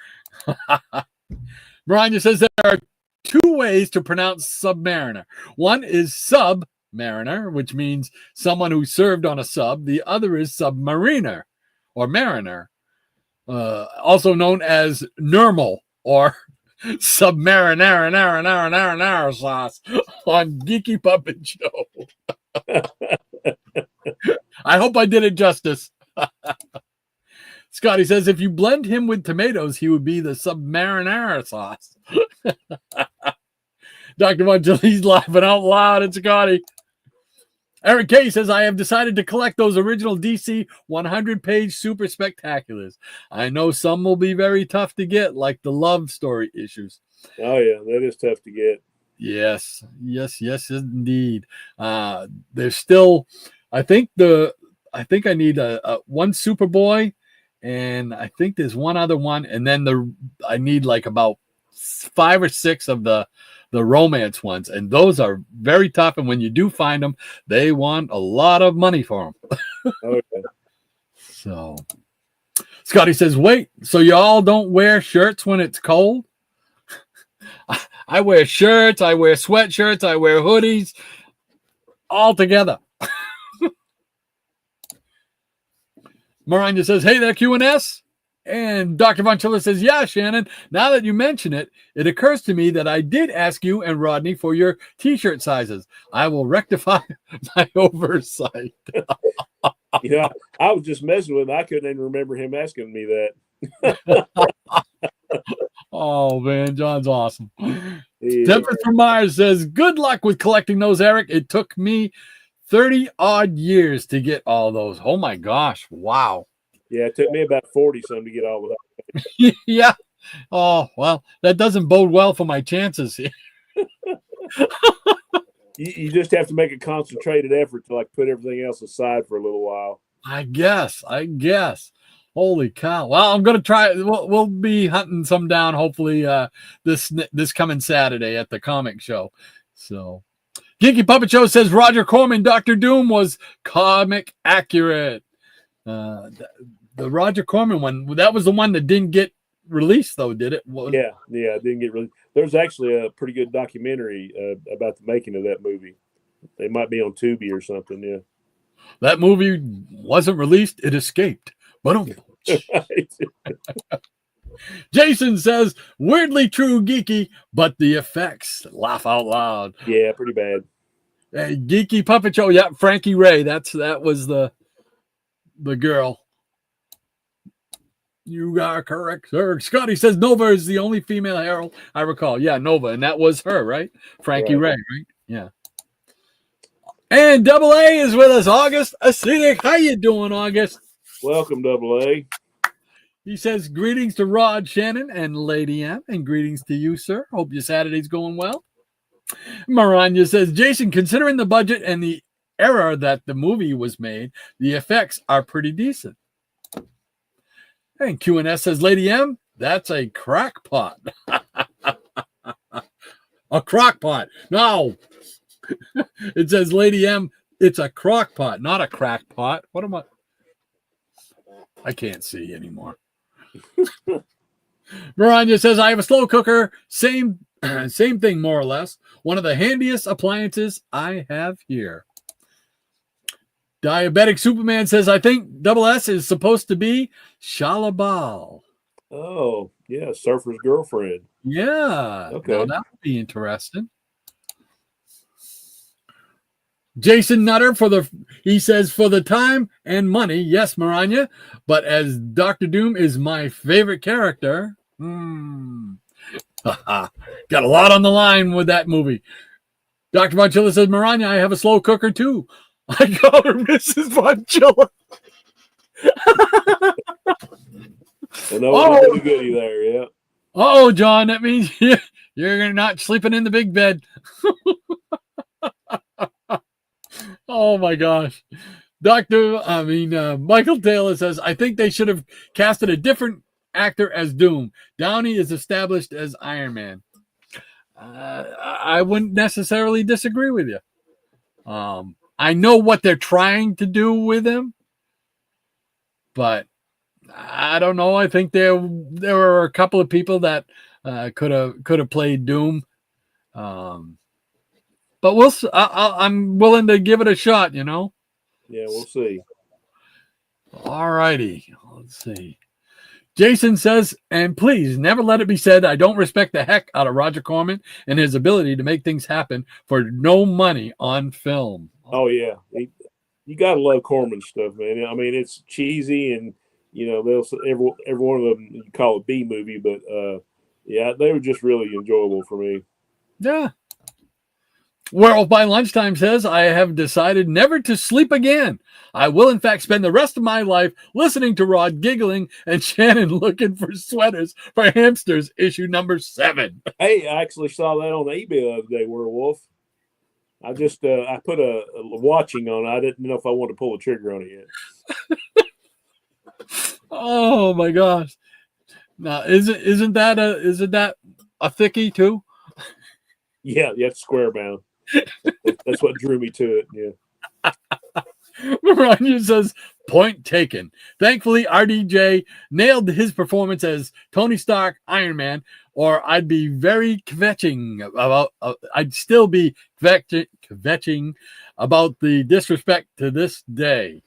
Speaker 1: Mariah says there are 2 ways to pronounce Submariner. One is Submariner, which means someone who served on a sub. The other is Submariner or Mariner, also known as Normal or Submariner sauce on Geeky Puppet Show. I hope I did it justice. Scotty says if you blend him with tomatoes, he would be the Submariner sauce. Dr. Mongelli's laughing out loud at Scotty. Eric K says, I have decided to collect those original DC 100-page super spectaculars. I know some will be very tough to get, like the love story issues.
Speaker 2: Oh, yeah, that is tough to get.
Speaker 1: Yes, indeed. There's still, I think I need a one Superboy, and I think there's one other one, and then I need like about 5 or 6 of the romance ones, and those are very tough. And when you do find them, they want a lot of money for them.
Speaker 2: Okay.
Speaker 1: So, Scotty says, "Wait, so y'all don't wear shirts when it's cold?" I wear shirts, I wear sweatshirts, I wear hoodies, all together. Miranda says, hey there, QNS. And Dr. Von Chiller says, yeah, Shannon, now that you mention it, it occurs to me that I did ask you and Rodney for your T-shirt sizes. I will rectify my oversight.
Speaker 2: Yeah, I was just messing with him. I couldn't even remember him asking me that.
Speaker 1: Oh, man, John's awesome.
Speaker 2: Yeah.
Speaker 1: Temper from Mars says, good luck with collecting those, Eric. It took me 30-odd years to get all those. Oh, my gosh. Wow.
Speaker 2: Yeah, it took me about 40-some to get all of that.
Speaker 1: Yeah. Oh, well, that doesn't bode well for my chances here.
Speaker 2: You just have to make a concentrated effort to like put everything else aside for a little while.
Speaker 1: I guess. Holy cow! Well, I'm gonna try. We'll be hunting some down. Hopefully, this coming Saturday at the comic show. So, Geeky Puppet Show says Roger Corman, Doctor Doom was comic accurate. The Roger Corman one, that was the one that didn't get released, though, did it?
Speaker 2: Yeah, it didn't get released. There's actually a pretty good documentary about the making of that movie. It might be on Tubi or something. Yeah,
Speaker 1: that movie wasn't released; it escaped. But Jason says, weirdly true, geeky, but the effects, laugh out loud.
Speaker 2: Yeah, pretty bad.
Speaker 1: Geeky Puppet Show, yeah, Frankie Ray, that was the girl. You are correct, sir. Scotty says Nova is the only female herald I recall. Yeah, Nova, and that was her, right? Frankie Ray, right? Yeah. And Double A is with us, August Acidic. How you doing, August?
Speaker 2: Welcome, Double A.
Speaker 1: He says, greetings to Rod, Shannon, and Lady M, and greetings to you, sir. Hope your Saturday's going well. Maranya says, Jason, considering the budget and the era that the movie was made, the effects are pretty decent. And QNS says, Lady M, that's a crackpot. A crockpot. No. It says, Lady M, it's a crockpot, not a crackpot. What am I can't see anymore. Maranya says, I have a slow cooker. Same thing, more or less. One of the handiest appliances I have here. Diabetic Superman says, I think Double S is supposed to be Shalabal.
Speaker 2: Oh, yeah, Surfer's girlfriend.
Speaker 1: Yeah.
Speaker 2: Okay.
Speaker 1: Now that would be interesting. Jason Nutter he says, for the time and money, yes, Maranya, but as Dr. Doom is my favorite character. Got a lot on the line with that movie. Dr. Bonchilla says, Maranya, I have a slow cooker too. I call her Mrs. Bonchilla.
Speaker 2: Another goodie there, yeah.
Speaker 1: Oh, John, that means you're not sleeping in the big bed. Oh my gosh. Michael Taylor says, I think they should have casted a different actor as Doom. Downey is established as Iron Man. I wouldn't necessarily disagree with you. I know what they're trying to do with him, but I don't know. I think there were a couple of people that could have played Doom. But I'm willing to give it a shot, you know?
Speaker 2: Yeah, we'll see.
Speaker 1: All righty. Let's see. Jason says, and please never let it be said I don't respect the heck out of Roger Corman and his ability to make things happen for no money on film.
Speaker 2: Oh, yeah. You got to love Corman stuff, man. I mean, it's cheesy and, you know, every one of them, you call it B movie, but, yeah, they were just really enjoyable for me.
Speaker 1: Yeah. World by Lunchtime says, I have decided never to sleep again. I will, in fact, spend the rest of my life listening to Rod giggling and Shannon looking for sweaters for hamsters, issue number 7.
Speaker 2: Hey, I actually saw that on eBay the other day, Werewolf. I just I put a watching on it. I didn't know if I wanted to pull the trigger on it yet.
Speaker 1: Oh my gosh! Now, isn't that a thickie too?
Speaker 2: Yeah, it's square bound. That's what drew me to it. Yeah.
Speaker 1: Maranya says, point taken. Thankfully, RDJ nailed his performance as Tony Stark, Iron Man, or I'd be very kvetching about. I'd still be kvetching about the disrespect to this day.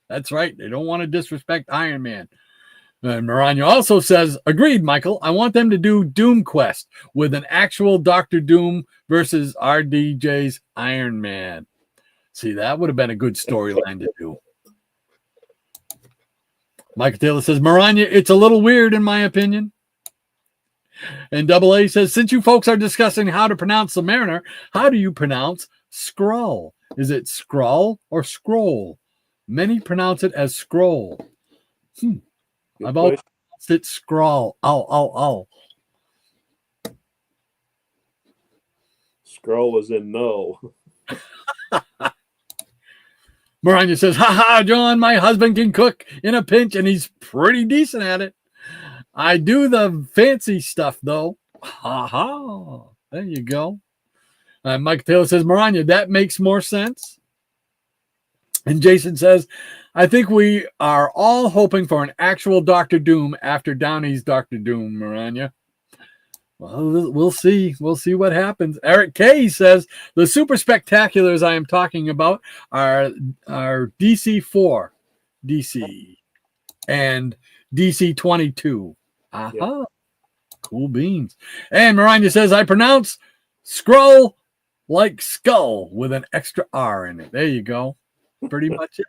Speaker 1: That's right. They don't want to disrespect Iron Man. And Maranya also says, agreed, Michael. I want them to do Doom Quest with an actual Dr. Doom versus RDJ's Iron Man. See, that would have been a good storyline to do. Michael Taylor says, Maranya, it's a little weird in my opinion. And Double A says, since you folks are discussing how to pronounce the Mariner, how do you pronounce Skrull? Is it Skrull or Scroll? Many pronounce it as Scroll. I've always pronounced it Scroll. Oh.
Speaker 2: Scroll is in null.
Speaker 1: Maranya says, ha ha, John, my husband can cook in a pinch and he's pretty decent at it. I do the fancy stuff though. Ha ha. There you go. Mike Taylor says, Maranya, that makes more sense. And Jason says, I think we are all hoping for an actual Dr. Doom after Downey's Dr. Doom, Maranya. Well, we'll see. We'll see what happens. Eric K says, the super spectaculars I am talking about are DC4, DC, and DC 22. Aha.
Speaker 2: Yeah.
Speaker 1: Cool beans. And Maranya says, I pronounce scroll like skull with an extra R in it. There you go. Pretty much it.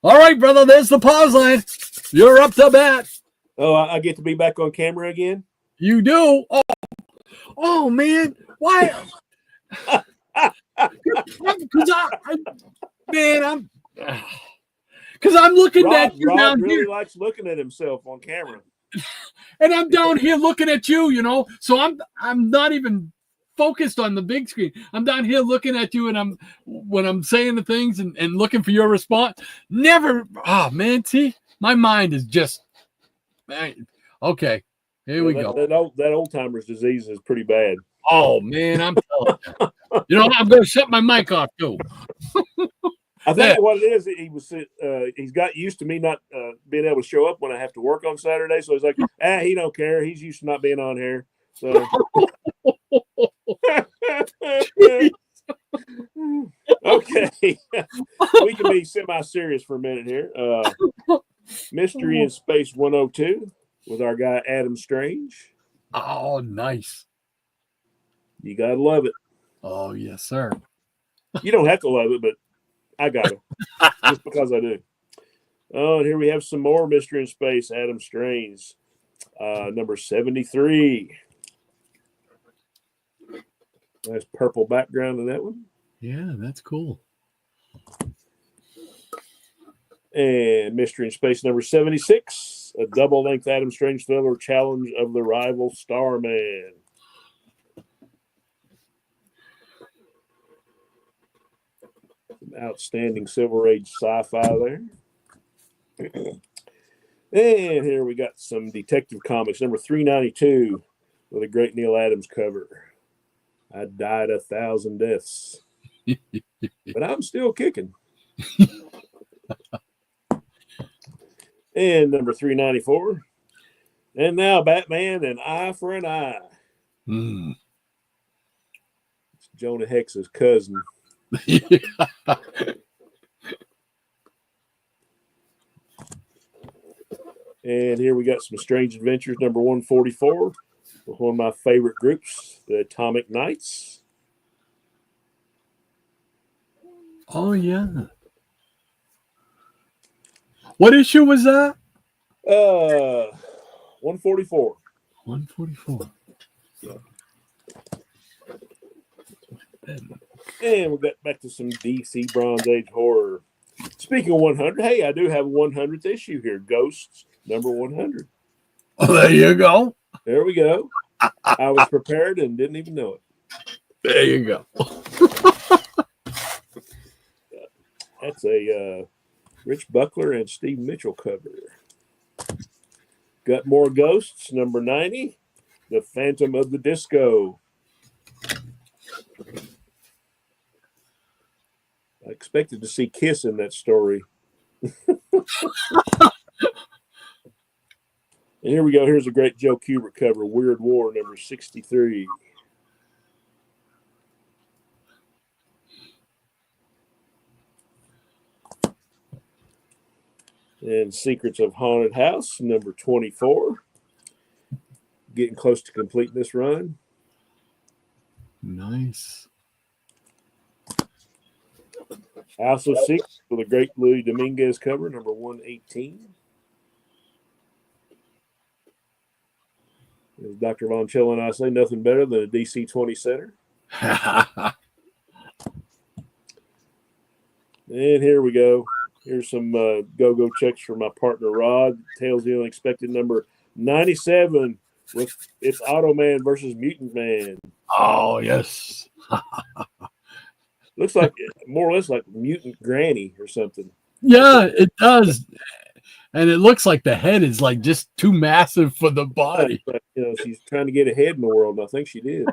Speaker 1: All right, brother. There's the pause line. You're up to bat.
Speaker 2: Oh, I get to be back on camera again?
Speaker 1: You do. Oh man. Why? Because I'm looking at you
Speaker 2: Rob
Speaker 1: down
Speaker 2: really
Speaker 1: here,
Speaker 2: likes looking at himself on camera.
Speaker 1: and I'm down here looking at you. You know, so I'm not even focused on the big screen. I'm down here looking at you, and when I'm saying the things and looking for your response. Never. Oh man, see, my mind is just. Man, okay. Here we go.
Speaker 2: That old timer's disease is pretty bad.
Speaker 1: Oh man, I'm telling you. You know, I'm going to shut my mic off too.
Speaker 2: I think what it is, he's got used to me not being able to show up when I have to work on Saturday. So he's like, he don't care. He's used to not being on here. So okay, we can be semi-serious for a minute here. Mystery in Space 102 with our guy Adam Strange.
Speaker 1: Oh, nice.
Speaker 2: You gotta love it.
Speaker 1: Oh, yes, sir.
Speaker 2: You don't have to love it, but I got it just because I do. Oh, and here we have some more Mystery in Space, Adam Strange, number 73. Nice purple background in that one.
Speaker 1: Yeah, that's cool.
Speaker 2: And Mystery in Space number 76, a double-length Adam Strange thriller, Challenge of the Rival Starman. Some outstanding Silver Age sci-fi there. And here we got some Detective Comics, number 392, with a great Neil Adams cover. I died 1,000 deaths, but I'm still kicking. And number 394. And now Batman, an eye for an eye.
Speaker 1: Mm.
Speaker 2: It's Jonah Hex's cousin. And here we got some Strange Adventures, number 144, with one of my favorite groups, the Atomic Knights.
Speaker 1: Oh, yeah. What issue was that?
Speaker 2: 144.
Speaker 1: 144.
Speaker 2: And we got back to some DC Bronze Age horror. Speaking of 100, hey, I do have a 100th issue here. Ghosts, number 100.
Speaker 1: Oh, there you go.
Speaker 2: There we go. I was prepared and didn't even know it.
Speaker 1: There you go.
Speaker 2: That's a Rich Buckler and Steve Mitchell cover. Got more Ghosts, number 90, The Phantom of the Disco. I expected to see Kiss in that story. And here we go. Here's a great Joe Kubert cover, Weird War, number 63. And Secrets of Haunted House, number 24. Getting close to completing this run.
Speaker 1: Nice.
Speaker 2: House of Secrets with a great Louis Dominguez cover, number 118. As Dr. Von Cello and I say, nothing better than a DC 20 center. And here we go. Here's some go-go checks for my partner, Rod. Tales of the Unexpected, number 97, with it's Automan versus Mutant Man.
Speaker 1: Oh, yes.
Speaker 2: Looks like more or less like mutant granny or something.
Speaker 1: Yeah, it does. And it looks like the head is like just too massive for the body.
Speaker 2: But, she's trying to get ahead in the world, and I think she did.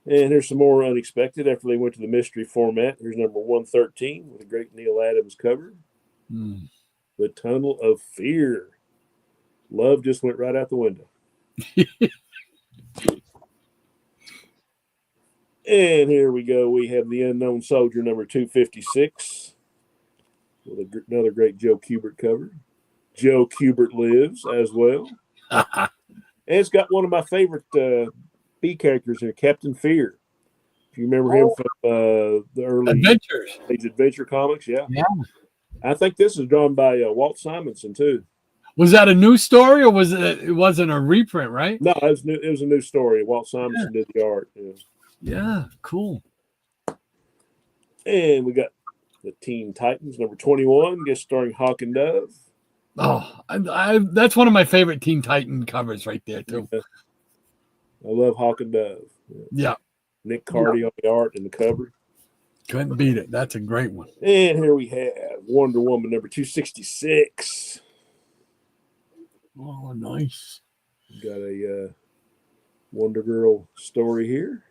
Speaker 2: And here's some more unexpected after they went to the mystery format. Here's number 113 with a great Neil Adams cover.
Speaker 1: Mm.
Speaker 2: The Tunnel of Fear. Love just went right out the window. And here we go. We have The Unknown Soldier, number 256, with another great Joe Kubert cover. Joe Kubert lives as well. And it's got one of my favorite B characters here, Captain Fear. If you remember him from the early
Speaker 1: Adventures.
Speaker 2: These adventure comics, yeah.
Speaker 1: Yeah.
Speaker 2: I think this is drawn by Walt Simonson too.
Speaker 1: Was that a new story or was it wasn't a reprint, right?
Speaker 2: No, it was new. It was a new story. Walt Simonson did the art. Yeah.
Speaker 1: Yeah, cool.
Speaker 2: And we got the Teen Titans, number 21, guest starring Hawk and Dove.
Speaker 1: Oh, that's one of my favorite Teen Titan covers right there, too.
Speaker 2: Yeah. I love Hawk and Dove.
Speaker 1: Yeah.
Speaker 2: Nick Cardy on the art and the cover.
Speaker 1: Couldn't beat it. That's a great one.
Speaker 2: And here we have Wonder Woman, number 266.
Speaker 1: Oh, nice.
Speaker 2: Got a Wonder Girl story here.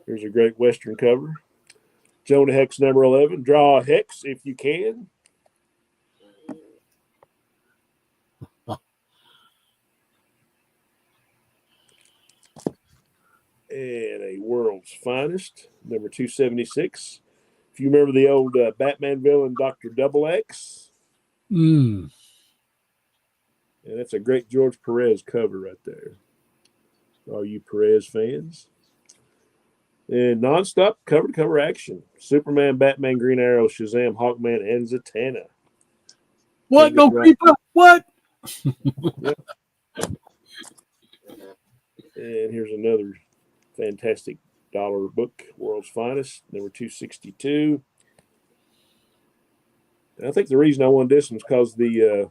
Speaker 2: Here's a great Western cover. Jonah Hex, number 11. Draw a hex if you can. And a World's Finest, number 276. If you remember the old Batman villain, Dr. Double X.
Speaker 1: Mm.
Speaker 2: And that's a great George Perez cover right there. All you Perez fans. And nonstop cover-to-cover action. Superman, Batman, Green Arrow, Shazam, Hawkman, and Zatanna.
Speaker 1: What? No creeper? What?
Speaker 2: Yep. And here's another fantastic dollar book, World's Finest, number 262. And I think the reason I wanted this one is because the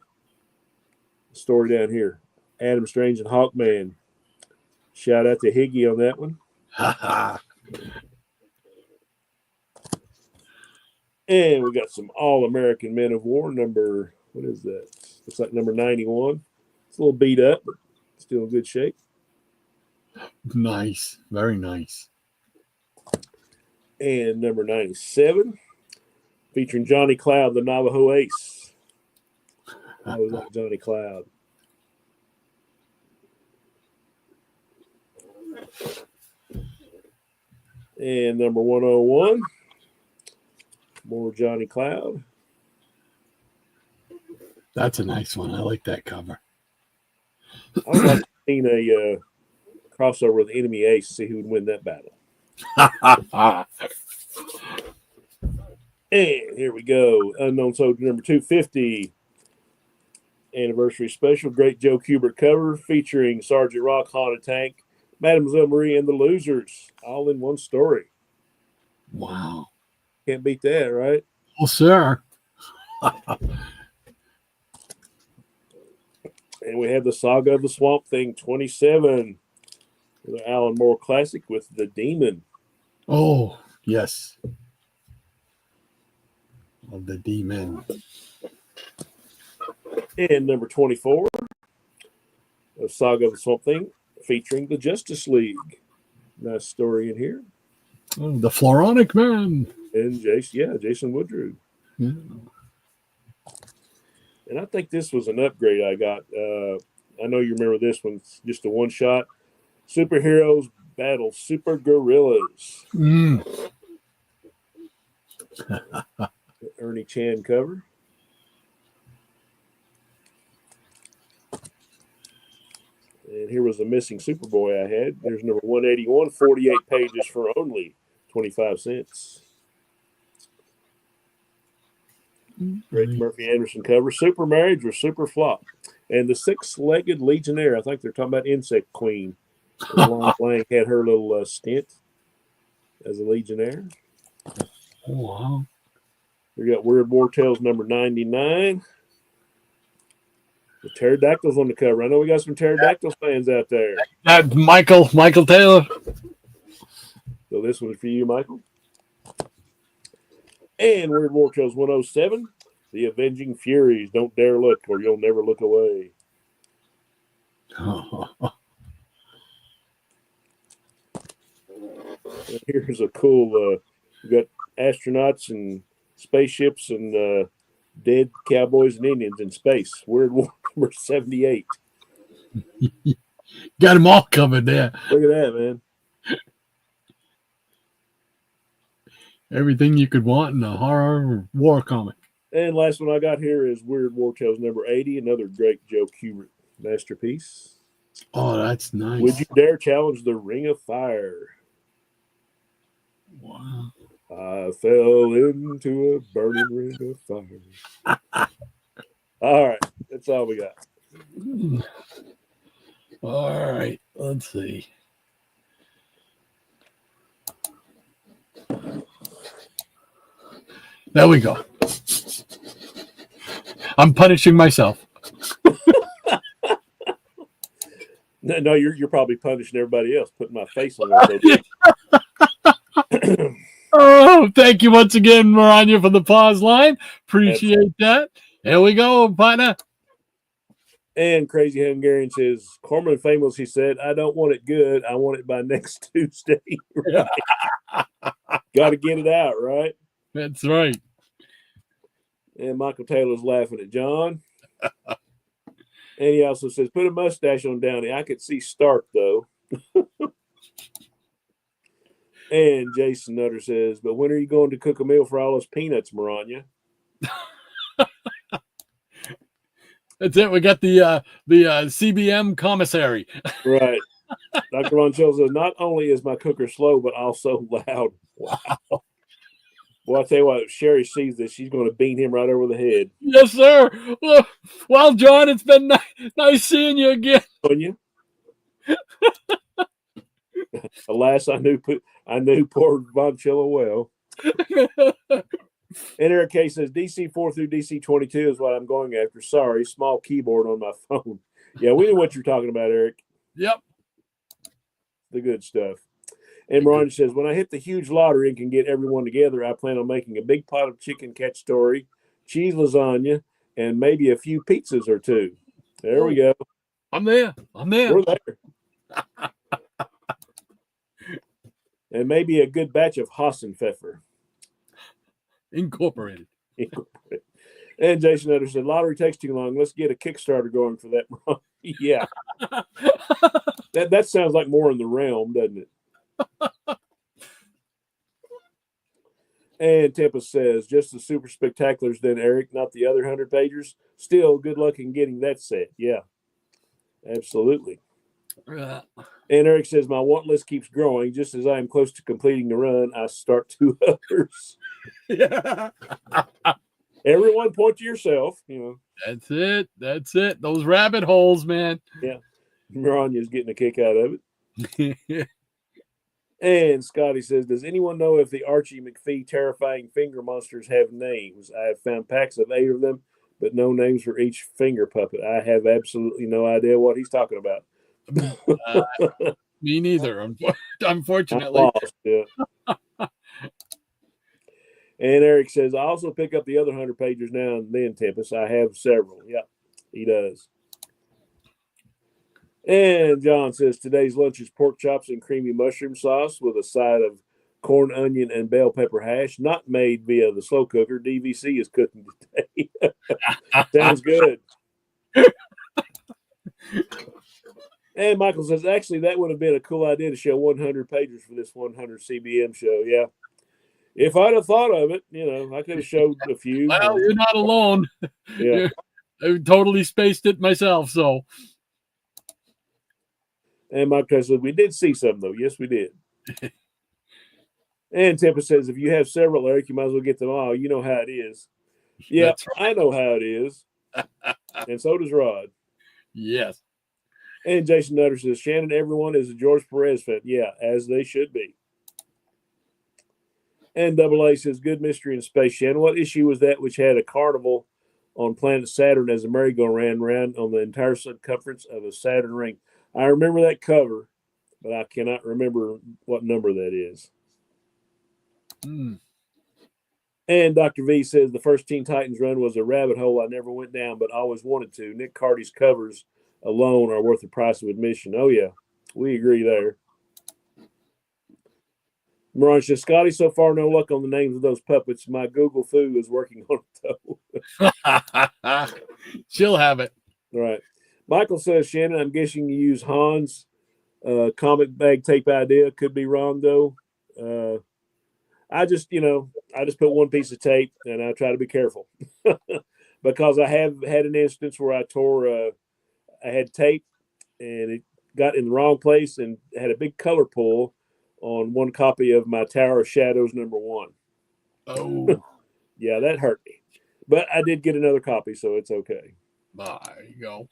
Speaker 2: story down here, Adam Strange and Hawkman. Shout out to Higgy on that one. And we got some All-American Men of War, number, what is that? Looks like number 91. It's a little beat up, but still in good shape.
Speaker 1: Nice. Very nice.
Speaker 2: And number 97, featuring Johnny Cloud, the Navajo Ace. I always like Johnny Cloud. And number 101, more Johnny Cloud.
Speaker 1: That's a nice one. I like that cover.
Speaker 2: I would like to see a crossover with Enemy Ace, see who would win that battle. And here we go. Unknown Soldier number 250. Anniversary special. Great Joe Kubert cover featuring Sergeant Rock, Haunted Tank, Mademoiselle Marie, and the Losers. All in one story.
Speaker 1: Wow.
Speaker 2: Can't beat that, right?
Speaker 1: Well, sir.
Speaker 2: And we have the Saga of the Swamp Thing 27. The Alan Moore classic with the Demon.
Speaker 1: Oh, yes. Of the Demon.
Speaker 2: And number 24, the Saga of the Swamp Thing featuring the Justice League. Nice story in here.
Speaker 1: Oh, the Floronic Man.
Speaker 2: And Jason Woodrue.
Speaker 1: Yeah.
Speaker 2: And I think this was an upgrade I got. I know you remember this one, just a one shot. Superheroes Battle Super Gorillas.
Speaker 1: Mm.
Speaker 2: Ernie Chan cover. And here was the missing Superboy I had. There's number 181, 48 pages for only 25 cents. Great Murphy Anderson cover. Super Marriage or Super Flop. And the six-legged Legionnaire. I think they're talking about Insect Queen. Lon Blanc had her little stint as a Legionnaire.
Speaker 1: Oh, wow.
Speaker 2: We got Weird War Tales number 99. The pterodactyls on the cover. I know we got some pterodactyl fans out there.
Speaker 1: That Michael Taylor.
Speaker 2: So this one's for you, Michael. And Weird War Tales 107, The Avenging Furies. Don't dare look, or you'll never look away. And here's a cool. We got astronauts and spaceships and dead cowboys and Indians in space. Weird War number 78.
Speaker 1: Got them all covered there.
Speaker 2: Look at that, man.
Speaker 1: Everything you could want in a horror war comic.
Speaker 2: And last one I got here is Weird War Tales number 80, another great Joe Kubert masterpiece.
Speaker 1: Oh, that's nice.
Speaker 2: Would you dare challenge the Ring of Fire?
Speaker 1: Wow.
Speaker 2: I fell into a burning ring of fire. All right, that's all we got.
Speaker 1: All right, let's see. There we go. I'm punishing myself.
Speaker 2: No, you're probably punishing everybody else, putting my face on there.
Speaker 1: Oh, thank you once again, Maranya, for the pause line. Appreciate that. Here we go, partner.
Speaker 2: And Crazy Hungarian says, Corman Famous, he said, I don't want it good. I want it by next Tuesday. Right? Got to get it out, right?
Speaker 1: That's right.
Speaker 2: And Michael Taylor's laughing at John. And he also says, put a mustache on Downey. I could see Stark, though. And Jason Nutter says, but when are you going to cook a meal for all those peanuts, Maranya?
Speaker 1: That's it. We got the CBM commissary.
Speaker 2: Right. Dr. Von Schell says, not only is my cooker slow, but also loud. Wow. Well, I'll tell you what, if Sherry sees this, she's going to beat him right over the head.
Speaker 1: Yes, sir. Well, John, it's been nice seeing you again.
Speaker 2: On you? Alas, I knew poor Von Chilla well. And Eric K says, DC 4 through DC 22 is what I'm going after. Sorry, small keyboard on my phone. Yeah, we know what you're talking about, Eric.
Speaker 1: Yep.
Speaker 2: The good stuff. And Ron says, when I hit the huge lottery and can get everyone together, I plan on making a big pot of chicken cacciatore, cheese lasagna, and maybe a few pizzas or two. There we go.
Speaker 1: I'm there.
Speaker 2: We're there. And maybe a good batch of Hassenpfeffer.
Speaker 1: Incorporated.
Speaker 2: And Jason Utter said, lottery takes too long. Let's get a Kickstarter going for that. Yeah. That sounds like more in the realm, doesn't it? And Tempest says, just the super spectaculars then, Eric, not the other 100 pagers. Still, good luck in getting that set. Yeah, absolutely. And Eric says, my want list keeps growing. Just as I am close to completing the run, I start 2 others. Yeah. Everyone point to yourself.
Speaker 1: That's it. Those rabbit holes, man.
Speaker 2: Yeah. Miranya's getting a kick out of it. And Scotty says, does anyone know if the Archie McPhee terrifying finger monsters have names? I have found packs of 8 of them, but no names for each finger puppet. I have absolutely no idea what he's talking about.
Speaker 1: Me neither, unfortunately.
Speaker 2: I'm lost, yeah. And Eric says, I also pick up the other 100 pages now and then, Tempest. I have several. Yeah, he does. And John says, today's lunch is pork chops and creamy mushroom sauce with a side of corn, onion, and bell pepper hash, not made via the slow cooker. DVC is cooking today. Sounds good. And Michael says, actually, that would have been a cool idea to show 100 pages for this 100 CBM show. Yeah. If I'd have thought of it, I could have showed a few.
Speaker 1: Well, you're not alone.
Speaker 2: Yeah.
Speaker 1: I totally spaced it myself, so.
Speaker 2: And Michael says, we did see some, though. Yes, we did. And Tempest says, if you have several, Eric, you might as well get them all. You know how it is. Yeah, right. I know how it is. And so does Rod.
Speaker 1: Yes.
Speaker 2: And Jason Nutter says, Shannon, everyone is a George Perez fan. Yeah, as they should be. And Double A says, good mystery in space, Shannon. What issue was that which had a carnival on planet Saturn as a merry-go-round round on the entire circumference of a Saturn ring. I remember that cover, but I cannot remember what number that is. And Dr. V says the first Teen Titans run was a rabbit hole I never went down, but always wanted to. Nick Cardy's covers alone are worth the price of admission. Oh, yeah, we agree there. Moran says, Scotty, so far no luck on the names of those puppets. My Google Foo is working on it, though.
Speaker 1: She'll have it.
Speaker 2: All right. Michael says, Shannon, I'm guessing you use Hans' comic bag tape idea. Could be wrong, though. I just put one piece of tape, and I try to be careful. Because I have had an instance where I had tape, and it got in the wrong place and had a big color pull on one copy of my Tower of Shadows #1.
Speaker 1: Oh.
Speaker 2: Yeah, that hurt me. But I did get another copy, so it's okay.
Speaker 1: There you go.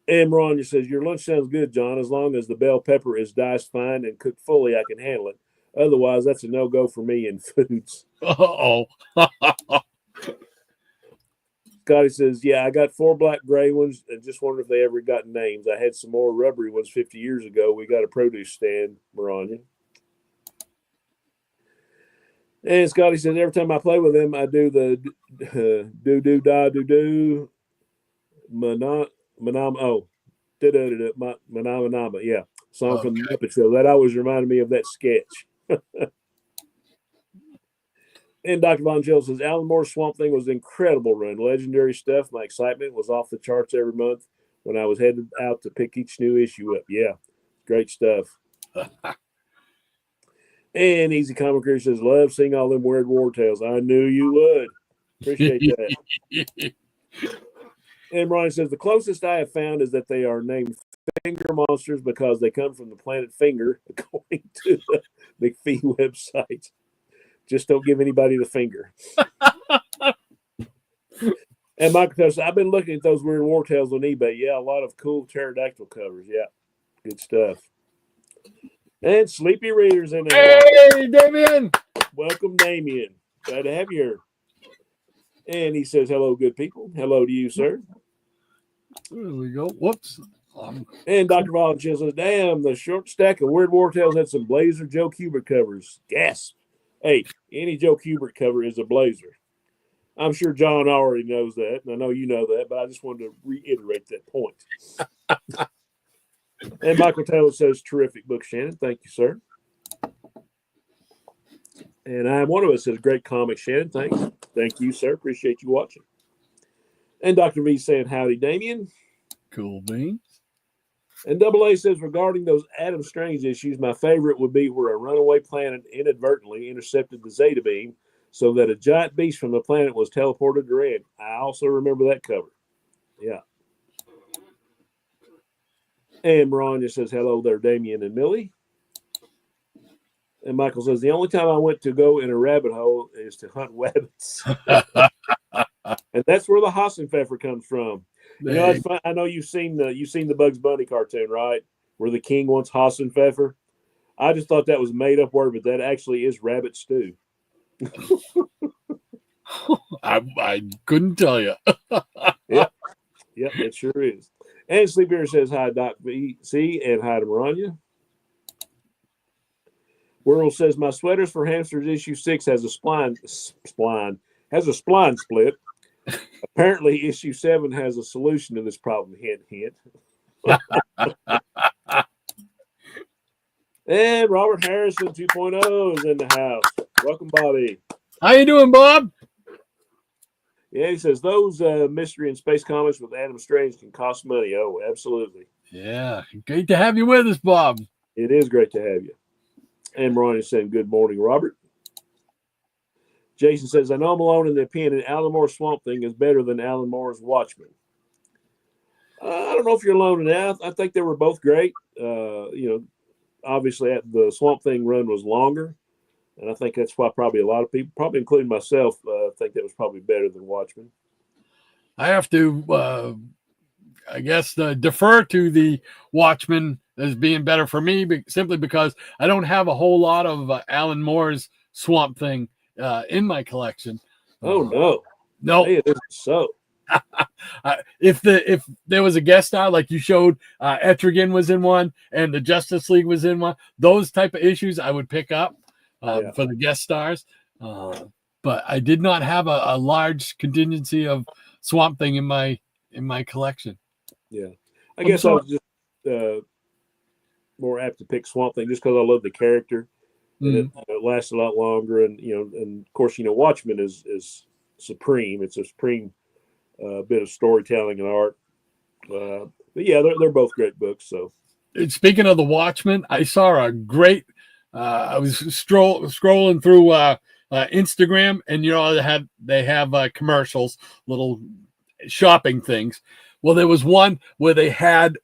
Speaker 2: And Ron says, your lunch sounds good, John. As long as the bell pepper is diced fine and cooked fully, I can handle it. Otherwise, that's a no-go for me in foods.
Speaker 1: Uh-oh.
Speaker 2: Scotty says, yeah, I got 4 black gray ones and just wondered if they ever got names. I had some more rubbery ones 50 years ago. We got a produce stand, Maranya. And Scotty says, every time I play with them, I do the do-do-da-do-do. Manama, yeah. Song from the Muppet Show. That always reminded me of that sketch. And Dr. Von Jill says, Alan Moore's Swamp Thing was an incredible run. Legendary stuff. My excitement was off the charts every month when I was headed out to pick each new issue up. Yeah, great stuff. And Easy Comic Career says, love seeing all them weird war tales. I knew you would. Appreciate that. And Ronnie says, the closest I have found is that they are named finger monsters because they come from the planet Finger, according to the McPhee website. Just don't give anybody the finger. And Michael says, I've been looking at those weird war tales on eBay. Yeah, a lot of cool pterodactyl covers. Yeah, good stuff. And Sleepy Readers in there.
Speaker 1: Hey, Damien.
Speaker 2: Welcome, Damien. Glad to have you here. And he says, hello, good people. Hello to you, sir.
Speaker 1: There we go. Whoops.
Speaker 2: And Dr. Volunteer says, damn, the short stack of Weird War Tales had some Blazer Joe Kubert covers. Yes. Hey, any Joe Kubert cover is a Blazer. I'm sure John already knows that, and I know you know that, but I just wanted to reiterate that point. And Michael Taylor says, terrific book, Shannon. Thank you, sir. And I'm one of us says, great comic, Shannon. Thanks. Thank you, sir. Appreciate you watching. And Dr. V saying, howdy, Damien.
Speaker 1: Cool beans.
Speaker 2: And Double A says, regarding those Adam Strange issues, my favorite would be where a runaway planet inadvertently intercepted the Zeta beam so that a giant beast from the planet was teleported to Red. I also remember that cover. Yeah. And Maranya says, hello there, Damien and Millie. And Michael says, the only time I went to go in a rabbit hole is to hunt rabbits. And that's where the Hassenpfeffer comes from. You know, it's fun. I know you've seen the Bugs Bunny cartoon, right? Where the king wants Hassenpfeffer. I just thought that was a made up word, but that actually is rabbit stew.
Speaker 1: I couldn't tell you.
Speaker 2: Yep, it sure is. And Sleepy says hi, Doc VC, and hi to Maranya. Whirl says my sweaters for hamsters issue 6 has a spline split. Apparently, issue 7 has a solution to this problem. Hint, hint. And Robert Harrison 2.0 is in the house. Welcome, Bobby.
Speaker 1: How you doing, Bob?
Speaker 2: Yeah, he says those mystery and space comics with Adam Strange can cost money. Oh, absolutely.
Speaker 1: Yeah, great to have you with us, Bob.
Speaker 2: It is great to have you. And Ronnie is saying good morning, Robert. Jason says, I know I'm alone in the opinion Alan Moore's Swamp Thing is better than Alan Moore's Watchmen. I don't know if you're alone in that. I think they were both great. Obviously the Swamp Thing run was longer. And I think that's why probably a lot of people, probably including myself, think that was probably better than Watchmen.
Speaker 1: I have to, defer to the Watchmen as being better for me, simply because I don't have a whole lot of Alan Moore's Swamp Thing in my collection.
Speaker 2: Oh, no.
Speaker 1: No.
Speaker 2: Hey, it isn't so.
Speaker 1: If there was a guest star like you showed, Etrigan was in one, and the Justice League was in one, those type of issues I would pick up for the guest stars. But I did not have a large contingency of Swamp Thing in my collection.
Speaker 2: Yeah, I guess I was just more apt to pick Swamp Thing just because I love the character, and it lasts a lot longer. And and of course, Watchmen is supreme. It's a supreme bit of storytelling and art. But yeah, they're both great books. So,
Speaker 1: speaking of the Watchmen, I saw a great. I was scrolling through Instagram, and they have commercials, little shopping things. Well, there was one where they had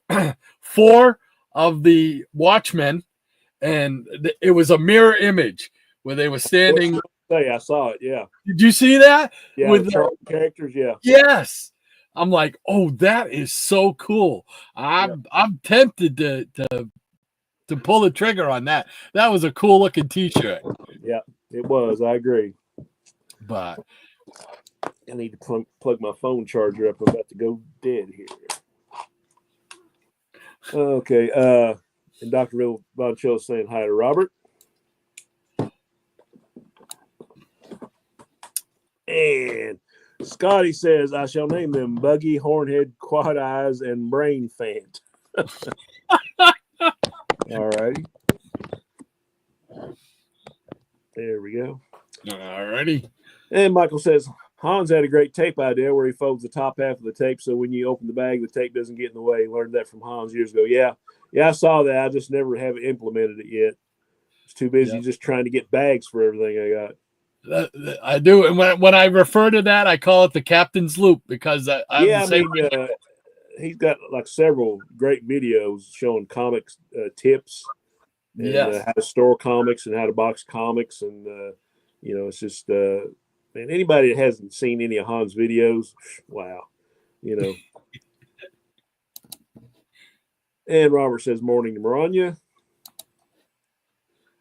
Speaker 1: 4 of the Watchmen, and it was a mirror image where they were standing.
Speaker 2: I saw it. Yeah.
Speaker 1: Did you see that?
Speaker 2: Yeah, with the characters. Yeah.
Speaker 1: Yes. I'm like, oh, that is so cool. I'm tempted to pull the trigger on that. That was a cool looking T-shirt.
Speaker 2: Yeah, it was. I agree.
Speaker 1: But
Speaker 2: I need to plug my phone charger up. I'm about to go dead here. Okay. And Dr. Bill Boncho is saying hi to Robert. And Scotty says, I shall name them Buggy, Hornhead, Quad Eyes, and Brain Fant. All righty. There we go.
Speaker 1: All righty.
Speaker 2: And Michael says, Hans had a great tape idea where he folds the top half of the tape so when you open the bag, the tape doesn't get in the way. Learned that from Hans years ago. Yeah, I saw that. I just never have implemented it yet. It's too busy just trying to get bags for everything I got.
Speaker 1: I do, and when I refer to that, I call it the captain's loop because
Speaker 2: he's got like several great videos showing comics tips, and how to store comics and how to box comics, and it's just man, anybody that hasn't seen any of Hans' videos, wow, And Robert says, "Morning to Maranya,"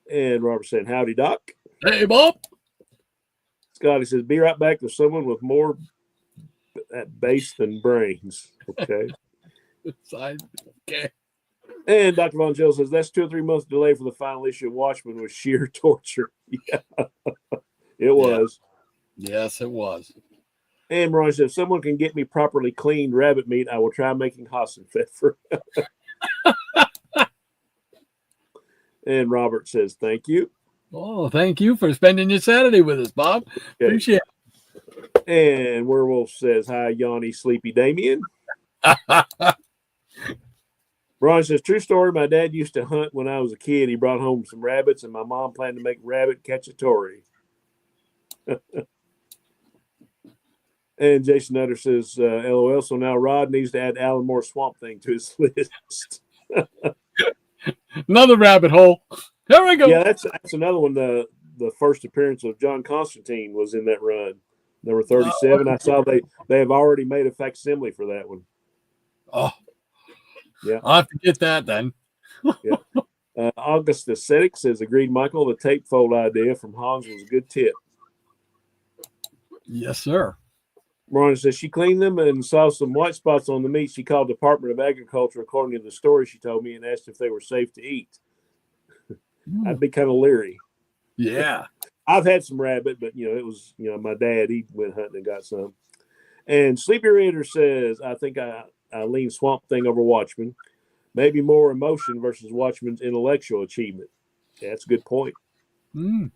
Speaker 2: and Robert said, "Howdy, Doc."
Speaker 1: Hey, Bob.
Speaker 2: Scotty says, "Be right back with someone with more at base than brains." Okay.
Speaker 1: Okay.
Speaker 2: And Dr. Von Jill says, "That's 2 or 3 months delay for the final issue of Watchmen was sheer torture." Yeah, it was.
Speaker 1: Yes, it was.
Speaker 2: And Mariah says, "If someone can get me properly cleaned rabbit meat, I will try making Hassenpfeffer." And Robert says, "Thank you."
Speaker 1: Oh, thank you for spending your Saturday with us, Bob. Okay. Appreciate
Speaker 2: it. And Werewolf says, "Hi, Yanni, Sleepy Damien." Ron says, "True story. My dad used to hunt when I was a kid. He brought home some rabbits, and my mom planned to make rabbit cacciatore." And Jason Nutter says, "LOL. So now Rod needs to add Alan Moore's Swamp Thing to his list."
Speaker 1: Another rabbit hole. There we go.
Speaker 2: Yeah, that's another one. The first appearance of John Constantine was in that run, number 37. I saw they have already made a facsimile for that one.
Speaker 1: Oh,
Speaker 2: yeah.
Speaker 1: I'll have to get that then.
Speaker 2: Yeah. August Ascetic says, "Agreed, Michael. The tape fold idea from Hans was a good tip."
Speaker 1: Yes, sir.
Speaker 2: Ron says she cleaned them and saw some white spots on the meat. She called Department of Agriculture, according to the story she told me, and asked if they were safe to eat. I'd be kind of leery.
Speaker 1: Yeah.
Speaker 2: I've had some rabbit, but it was, my dad, he went hunting and got some. And Sleepy Raider says, "I think I lean Swamp Thing over Watchmen. Maybe more emotion versus Watchmen's intellectual achievement." Yeah, that's a good point. And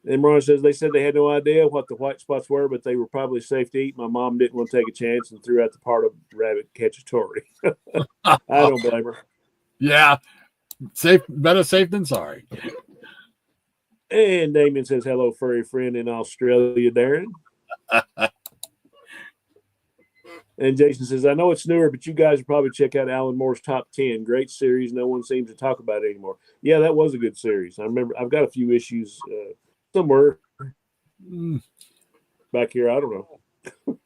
Speaker 2: Ron says, "They said they had no idea what the white spots were, but they were probably safe to eat. My mom didn't want to take a chance and threw out the part of rabbit cacciatore." I don't blame her.
Speaker 1: Yeah. Better safe than sorry.
Speaker 2: And Damien says, "Hello, furry friend in Australia, Darren." And Jason says, "I know it's newer, but you guys would probably check out Alan Moore's Top 10. Great series. No one seems to talk about it anymore." Yeah, that was a good series. I remember I've got a few issues somewhere back here. I don't know.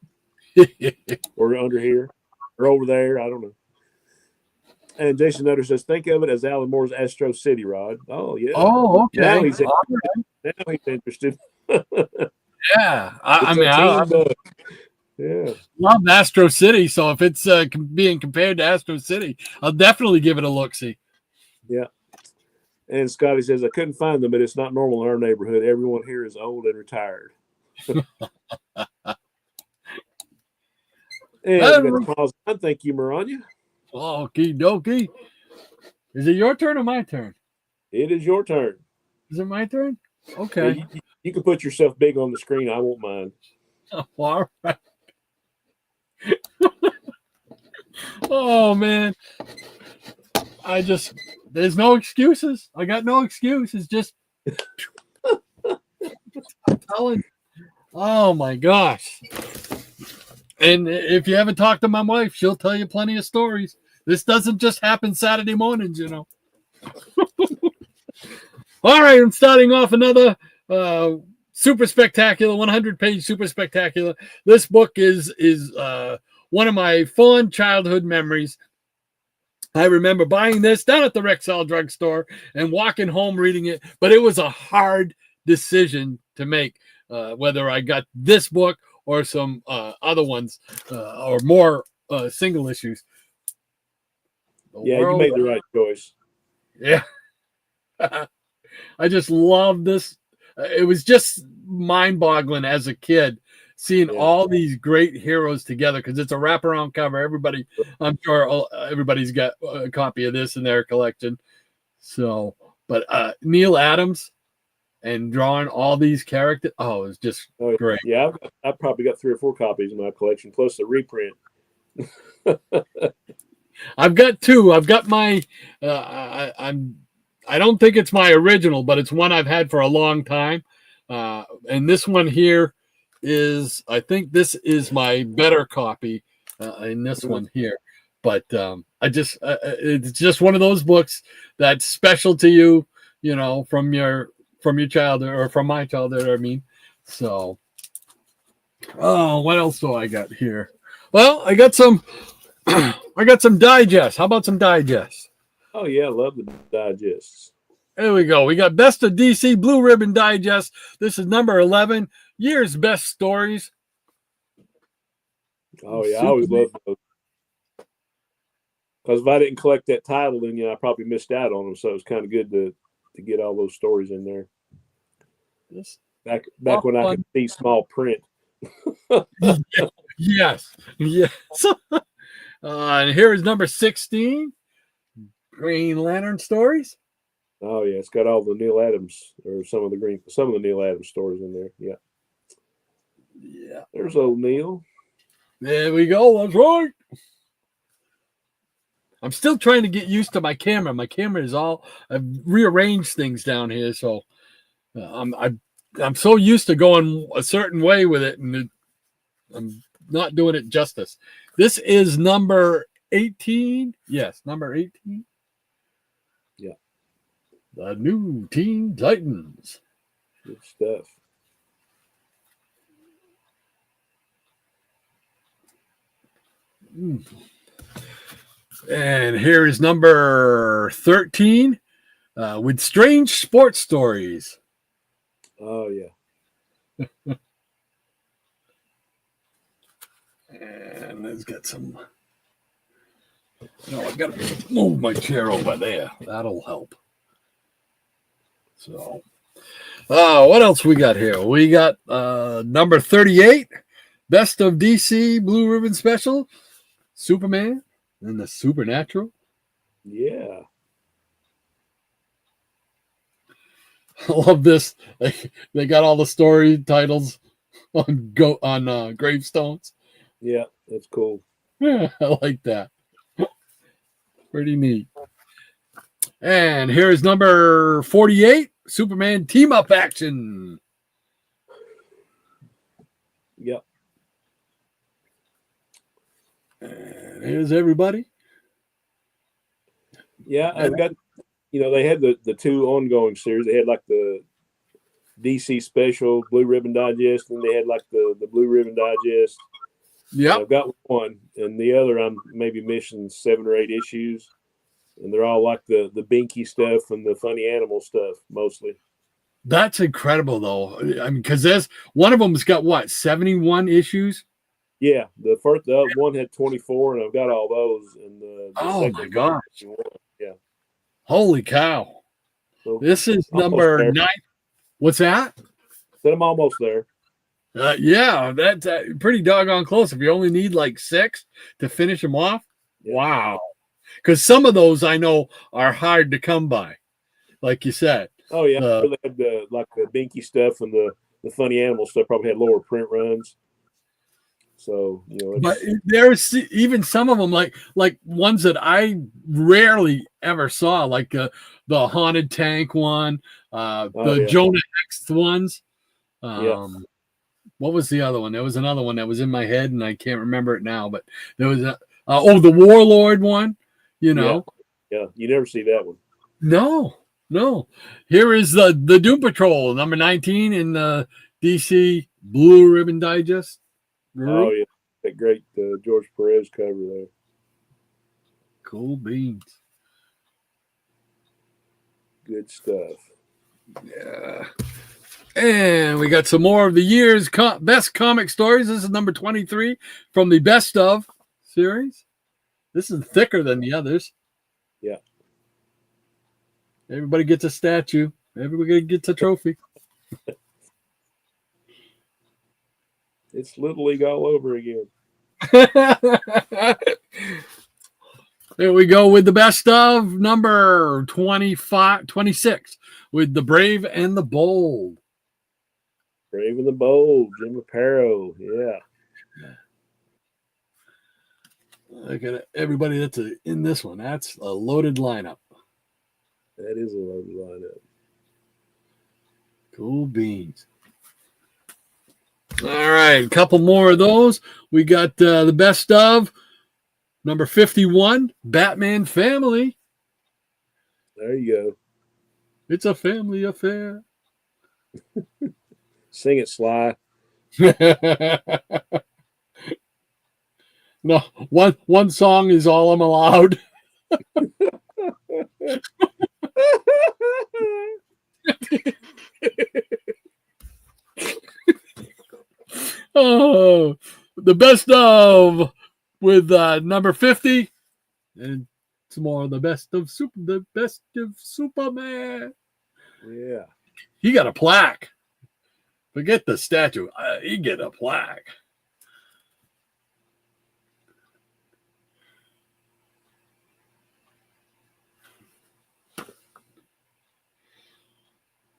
Speaker 2: Or under here or over there. I don't know. And Jason Nutter says, "Think of it as Alan Moore's Astro City, Rod." Oh, yeah.
Speaker 1: Oh, okay.
Speaker 2: Now he's interested.
Speaker 1: Yeah, I
Speaker 2: It's
Speaker 1: mean,
Speaker 2: a
Speaker 1: I
Speaker 2: team book. Yeah.
Speaker 1: love Astro City, so if it's being compared to Astro City, I'll definitely give it a look. See,
Speaker 2: Yeah. And Scotty says, I couldn't find them, but it's not normal in our neighborhood. Everyone here is old and retired. And we got the pause on. Thank you, Maranya.
Speaker 1: okie dokie. Is it your turn or my turn?
Speaker 2: It is your turn.
Speaker 1: Is it my turn?
Speaker 2: Yeah,
Speaker 1: Okay.
Speaker 2: you can put yourself big on the screen. I won't mind.
Speaker 1: All right. Oh man, there's no excuses. I got no excuses. Just I'm telling. Oh my gosh. And if you haven't talked to my wife, she'll tell you plenty of stories. This doesn't just happen Saturday mornings, you know. All right, I'm starting off another super spectacular, 100-page super spectacular. This book is one of my fond childhood memories. I remember buying this down at the Rexall drugstore and walking home reading it, but it was a hard decision to make whether I got this book or some other ones or more single issues.
Speaker 2: You made the right choice.
Speaker 1: Yeah. I just love this. It was just mind-boggling as a kid seeing all these great heroes together because it's a wraparound cover. Everybody, I'm sure everybody's got a copy of this in their collection. So, but Neil Adams and drawing all these characters, it was just great.
Speaker 2: Yeah, I've probably got 3 or 4 copies in my collection, plus the reprint.
Speaker 1: I've got 2. I've got my, I don't think it's my original, but it's one I've had for a long time. And this one here I think this is my better copy in this one here. But it's just one of those books that's special to you, you know, from your childhood or from my childhood, I mean. So, what else do I got here? Well, I got some digests. How about some digests?
Speaker 2: Oh, yeah, I love the digests.
Speaker 1: There we go. We got Best of DC Blue Ribbon Digest. This is number 11. Year's Best Stories.
Speaker 2: Oh, yeah, I always loved those. Because if I didn't collect that title, then I probably missed out on them. So it was kind of good to get all those stories in there. Back when I could see small print.
Speaker 1: Yes. And here is number 16. Green Lantern Stories.
Speaker 2: Oh yeah, it's got all the Neil Adams or some of the Neil Adams stories in there. Yeah.
Speaker 1: Yeah.
Speaker 2: There's old Neil.
Speaker 1: There we go. That's right. I'm still trying to get used to my camera. My camera is I've rearranged things down here, so I'm so used to going a certain way with it, and I'm not doing it justice. This is number 18. Yes, number 18.
Speaker 2: Yeah.
Speaker 1: The New Teen Titans.
Speaker 2: Good stuff.
Speaker 1: And here is number 13 with Strange Sports Stories.
Speaker 2: Oh, yeah.
Speaker 1: And it's got some. I've got to move my chair over there. That'll help. So, what else we got here? We got number 38, Best of DC Blue Ribbon Special, Superman and the Supernatural.
Speaker 2: Yeah.
Speaker 1: I love this. They got all the story titles on gravestones.
Speaker 2: Yeah, that's cool.
Speaker 1: Yeah, I like that. Pretty neat. And here's number 48, Superman Team Up Action.
Speaker 2: Yep.
Speaker 1: And here's everybody.
Speaker 2: Yeah, I've got, they had the 2 ongoing series. They had like the DC Special Blue Ribbon Digest, and they had like the Blue Ribbon Digest.
Speaker 1: Yeah,
Speaker 2: I've got one, and the other I'm maybe missing 7 or 8 issues, and they're all like the Binky stuff and the funny animal stuff mostly.
Speaker 1: That's incredible, though. I mean, because there's one of them's got what 71 issues.
Speaker 2: Yeah, the other one had 24, and I've got all those. And the
Speaker 1: Oh
Speaker 2: second
Speaker 1: my
Speaker 2: one
Speaker 1: gosh!
Speaker 2: had 51. Yeah,
Speaker 1: Holy cow!
Speaker 2: so
Speaker 1: This is
Speaker 2: almost
Speaker 1: number
Speaker 2: there.
Speaker 1: 9. What's that?
Speaker 2: Said I'm almost there.
Speaker 1: Yeah, that's pretty doggone close. If you only need like 6 to finish them off,
Speaker 2: Yeah.
Speaker 1: wow! Because some of those I know are hard to come by, like you said.
Speaker 2: Oh yeah, they had the binky stuff and the funny animal stuff. Probably had lower print runs. So
Speaker 1: but there's even some of them like ones that I rarely ever saw, like the haunted tank one, the Jonah Hex ones. What was the other one? There was another one that was in my head and I can't remember it now. But there was the Warlord one.
Speaker 2: Yeah, you never see that one.
Speaker 1: No. Here is the Doom Patrol, number 19 in the DC Blue Ribbon Digest.
Speaker 2: Oh yeah, that great George Perez cover there.
Speaker 1: Cool beans.
Speaker 2: Good stuff.
Speaker 1: Yeah. And we got some more of the year's best comic stories. This is number 23 from the Best Of series. This is thicker than the others.
Speaker 2: Yeah.
Speaker 1: Everybody gets a statue. Everybody gets a trophy.
Speaker 2: It's Little League all over again.
Speaker 1: There we go with the Best Of number 26 with The Brave and the Bold.
Speaker 2: Brave and the Bold, Jim Aparo. Yeah.
Speaker 1: Look at everybody that's in this one. That's a loaded lineup.
Speaker 2: That is a loaded lineup.
Speaker 1: Cool beans. All right, a couple more of those. We got the Best Of number 51, Batman Family.
Speaker 2: There you go.
Speaker 1: It's a family affair.
Speaker 2: Sing it, Sly.
Speaker 1: No, one song is all I'm allowed. Oh, the Best Of with number 50, and some more of the best of Superman.
Speaker 2: Yeah,
Speaker 1: he got a plaque. Forget the statue. He get a plaque.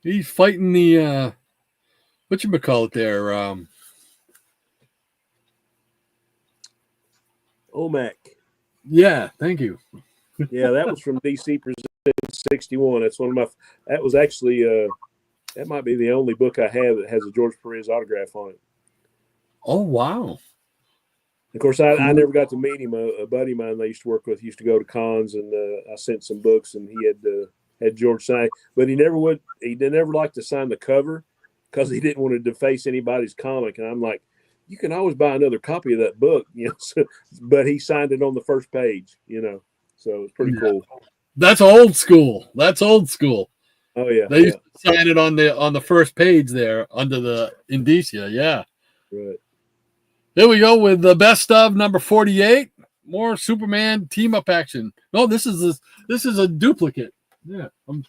Speaker 1: He's fighting the whatchamacallit there?
Speaker 2: OMAC.
Speaker 1: Yeah, thank you.
Speaker 2: Yeah, that was from DC Presents 61. That's one of my. That was actually that might be the only book I have that has a George Perez autograph on it.
Speaker 1: Oh wow!
Speaker 2: Of course, I never got to meet him. A buddy of mine I used to work with used to go to cons, and I sent some books, and he had George sign, but he never would. He never liked to sign the cover because he didn't want to deface anybody's comic. And I'm like, you can always buy another copy of that book, So, but he signed it on the first page, So it's pretty cool.
Speaker 1: That's old school.
Speaker 2: Oh yeah,
Speaker 1: they used to sign it on the first page there under the indicia. Yeah.
Speaker 2: Right.
Speaker 1: Here we go with the Best Of number 48. More Superman team up action. No, this is a duplicate. Yeah, I'm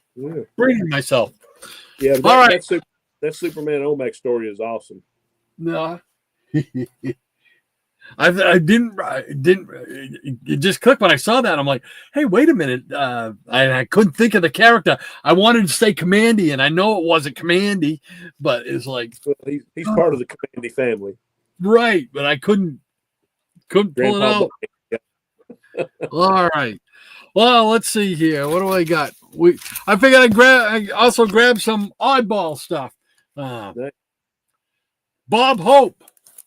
Speaker 1: bringing myself.
Speaker 2: Yeah,
Speaker 1: all right.
Speaker 2: That Superman OMAC story is awesome.
Speaker 1: No, I didn't. It just clicked when I saw that. I'm like, hey, wait a minute. I couldn't think of the character. I wanted to say Commandy, and I know it wasn't Commandy, but it's like
Speaker 2: he's part of the Commandy family,
Speaker 1: right? But I couldn't pull it out. Yeah. All right. Well, let's see here. What do I got? I figured I also grab some oddball stuff. Bob Hope.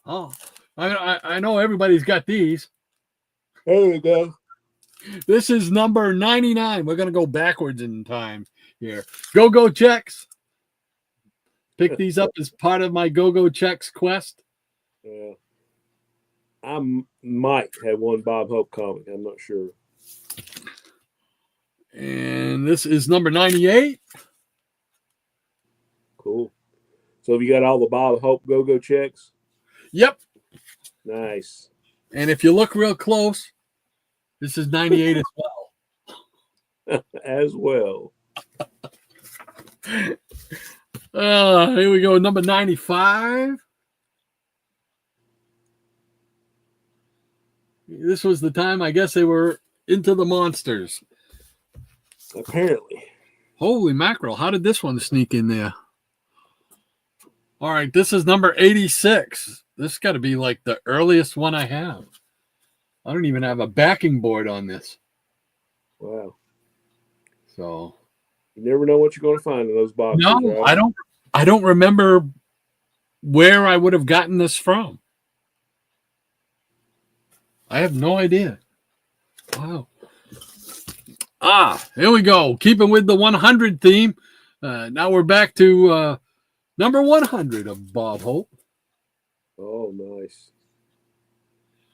Speaker 1: Oh, I know everybody's got these.
Speaker 2: There we go.
Speaker 1: This is number 99. We're going to go backwards in time here. Go checks. Pick these up as part of my go checks quest.
Speaker 2: Yeah. I might have one Bob Hope comic. I'm not sure.
Speaker 1: And this is number 98.
Speaker 2: Cool. So have you got all the Bob Hope go-go checks?
Speaker 1: Yep.
Speaker 2: Nice.
Speaker 1: And if you look real close, this is 98 as well.
Speaker 2: As well.
Speaker 1: Here we go. Number 95. This was the time, I guess, they were into the monsters.
Speaker 2: Apparently.
Speaker 1: Holy mackerel. How did this one sneak in there? All right. This is number 86. This got to be like the earliest one I have. I don't even have a backing board on this.
Speaker 2: Wow.
Speaker 1: So
Speaker 2: you never know what you're going to find in those boxes.
Speaker 1: no,
Speaker 2: right?
Speaker 1: I don't remember where I would have gotten this from. I have no idea. Wow. Here we go. Keeping with the 100 theme. Now we're back to number 100 of Bob Hope.
Speaker 2: Oh, nice.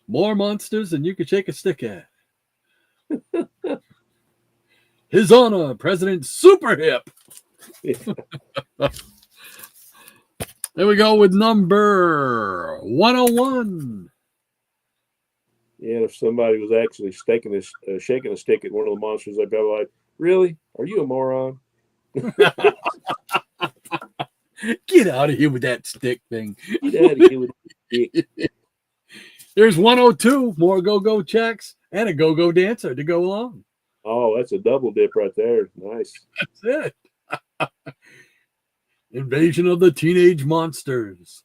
Speaker 1: More monsters than you could shake a stick at. His Honor, President Super Hip.
Speaker 2: Yeah.
Speaker 1: There we go with number 101.
Speaker 2: Yeah, if somebody was actually shaking a stick at one of the monsters, they'd be like, "Really? Are you a moron?"
Speaker 1: Get out of here with that stick thing.
Speaker 2: Get out of here with the stick.
Speaker 1: There's 102, more go-go checks, and a go-go dancer to go along.
Speaker 2: Oh, that's a double dip right there. Nice.
Speaker 1: That's it. Invasion of the Teenage Monsters.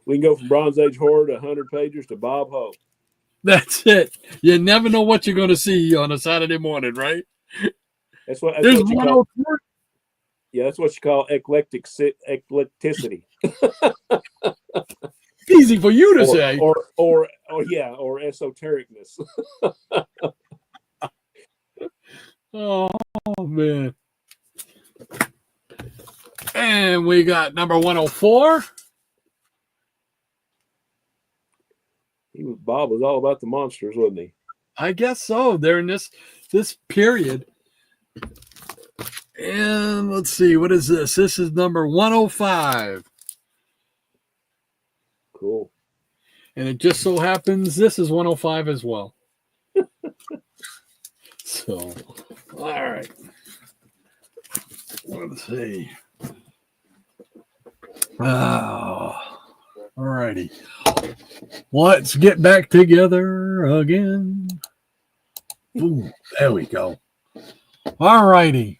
Speaker 2: We can go from Bronze Age horror to 100 pagers to Bob Hope.
Speaker 1: That's it. You never know what you're going to see on a Saturday morning, right?
Speaker 2: That's what
Speaker 1: There's
Speaker 2: you call.
Speaker 1: 103.
Speaker 2: Yeah, that's what you call eclecticity.
Speaker 1: Easy for you to say.
Speaker 2: Or esotericness.
Speaker 1: Oh, man. And we got number 104.
Speaker 2: Bob was all about the monsters, wasn't he?
Speaker 1: I guess so. They're in this period. And let's see, what is this? This is number 105.
Speaker 2: Cool.
Speaker 1: And it just so happens this is 105 as well. So, all right. Let's see. All righty. Let's get back together again. Ooh, there we go. All righty.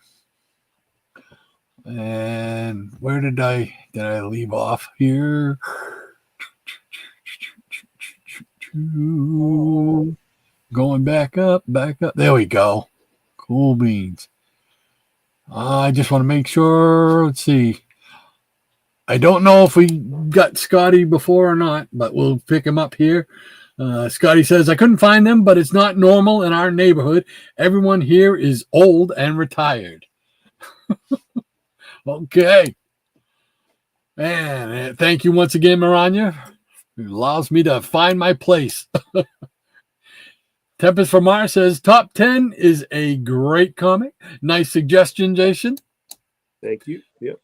Speaker 1: And where did I leave off here? Going back up. There we go. Cool beans. I just want to make sure. Let's see. I don't know if we got Scotty before or not, but we'll pick him up here. Scotty says, I couldn't find them, but it's not normal in our neighborhood. Everyone here is old and retired. Okay. And thank you once again, Maranya. It allows me to find my place. Tempest from Mars says, Top 10 is a great comic. Nice suggestion, Jason.
Speaker 2: Thank you. Yep.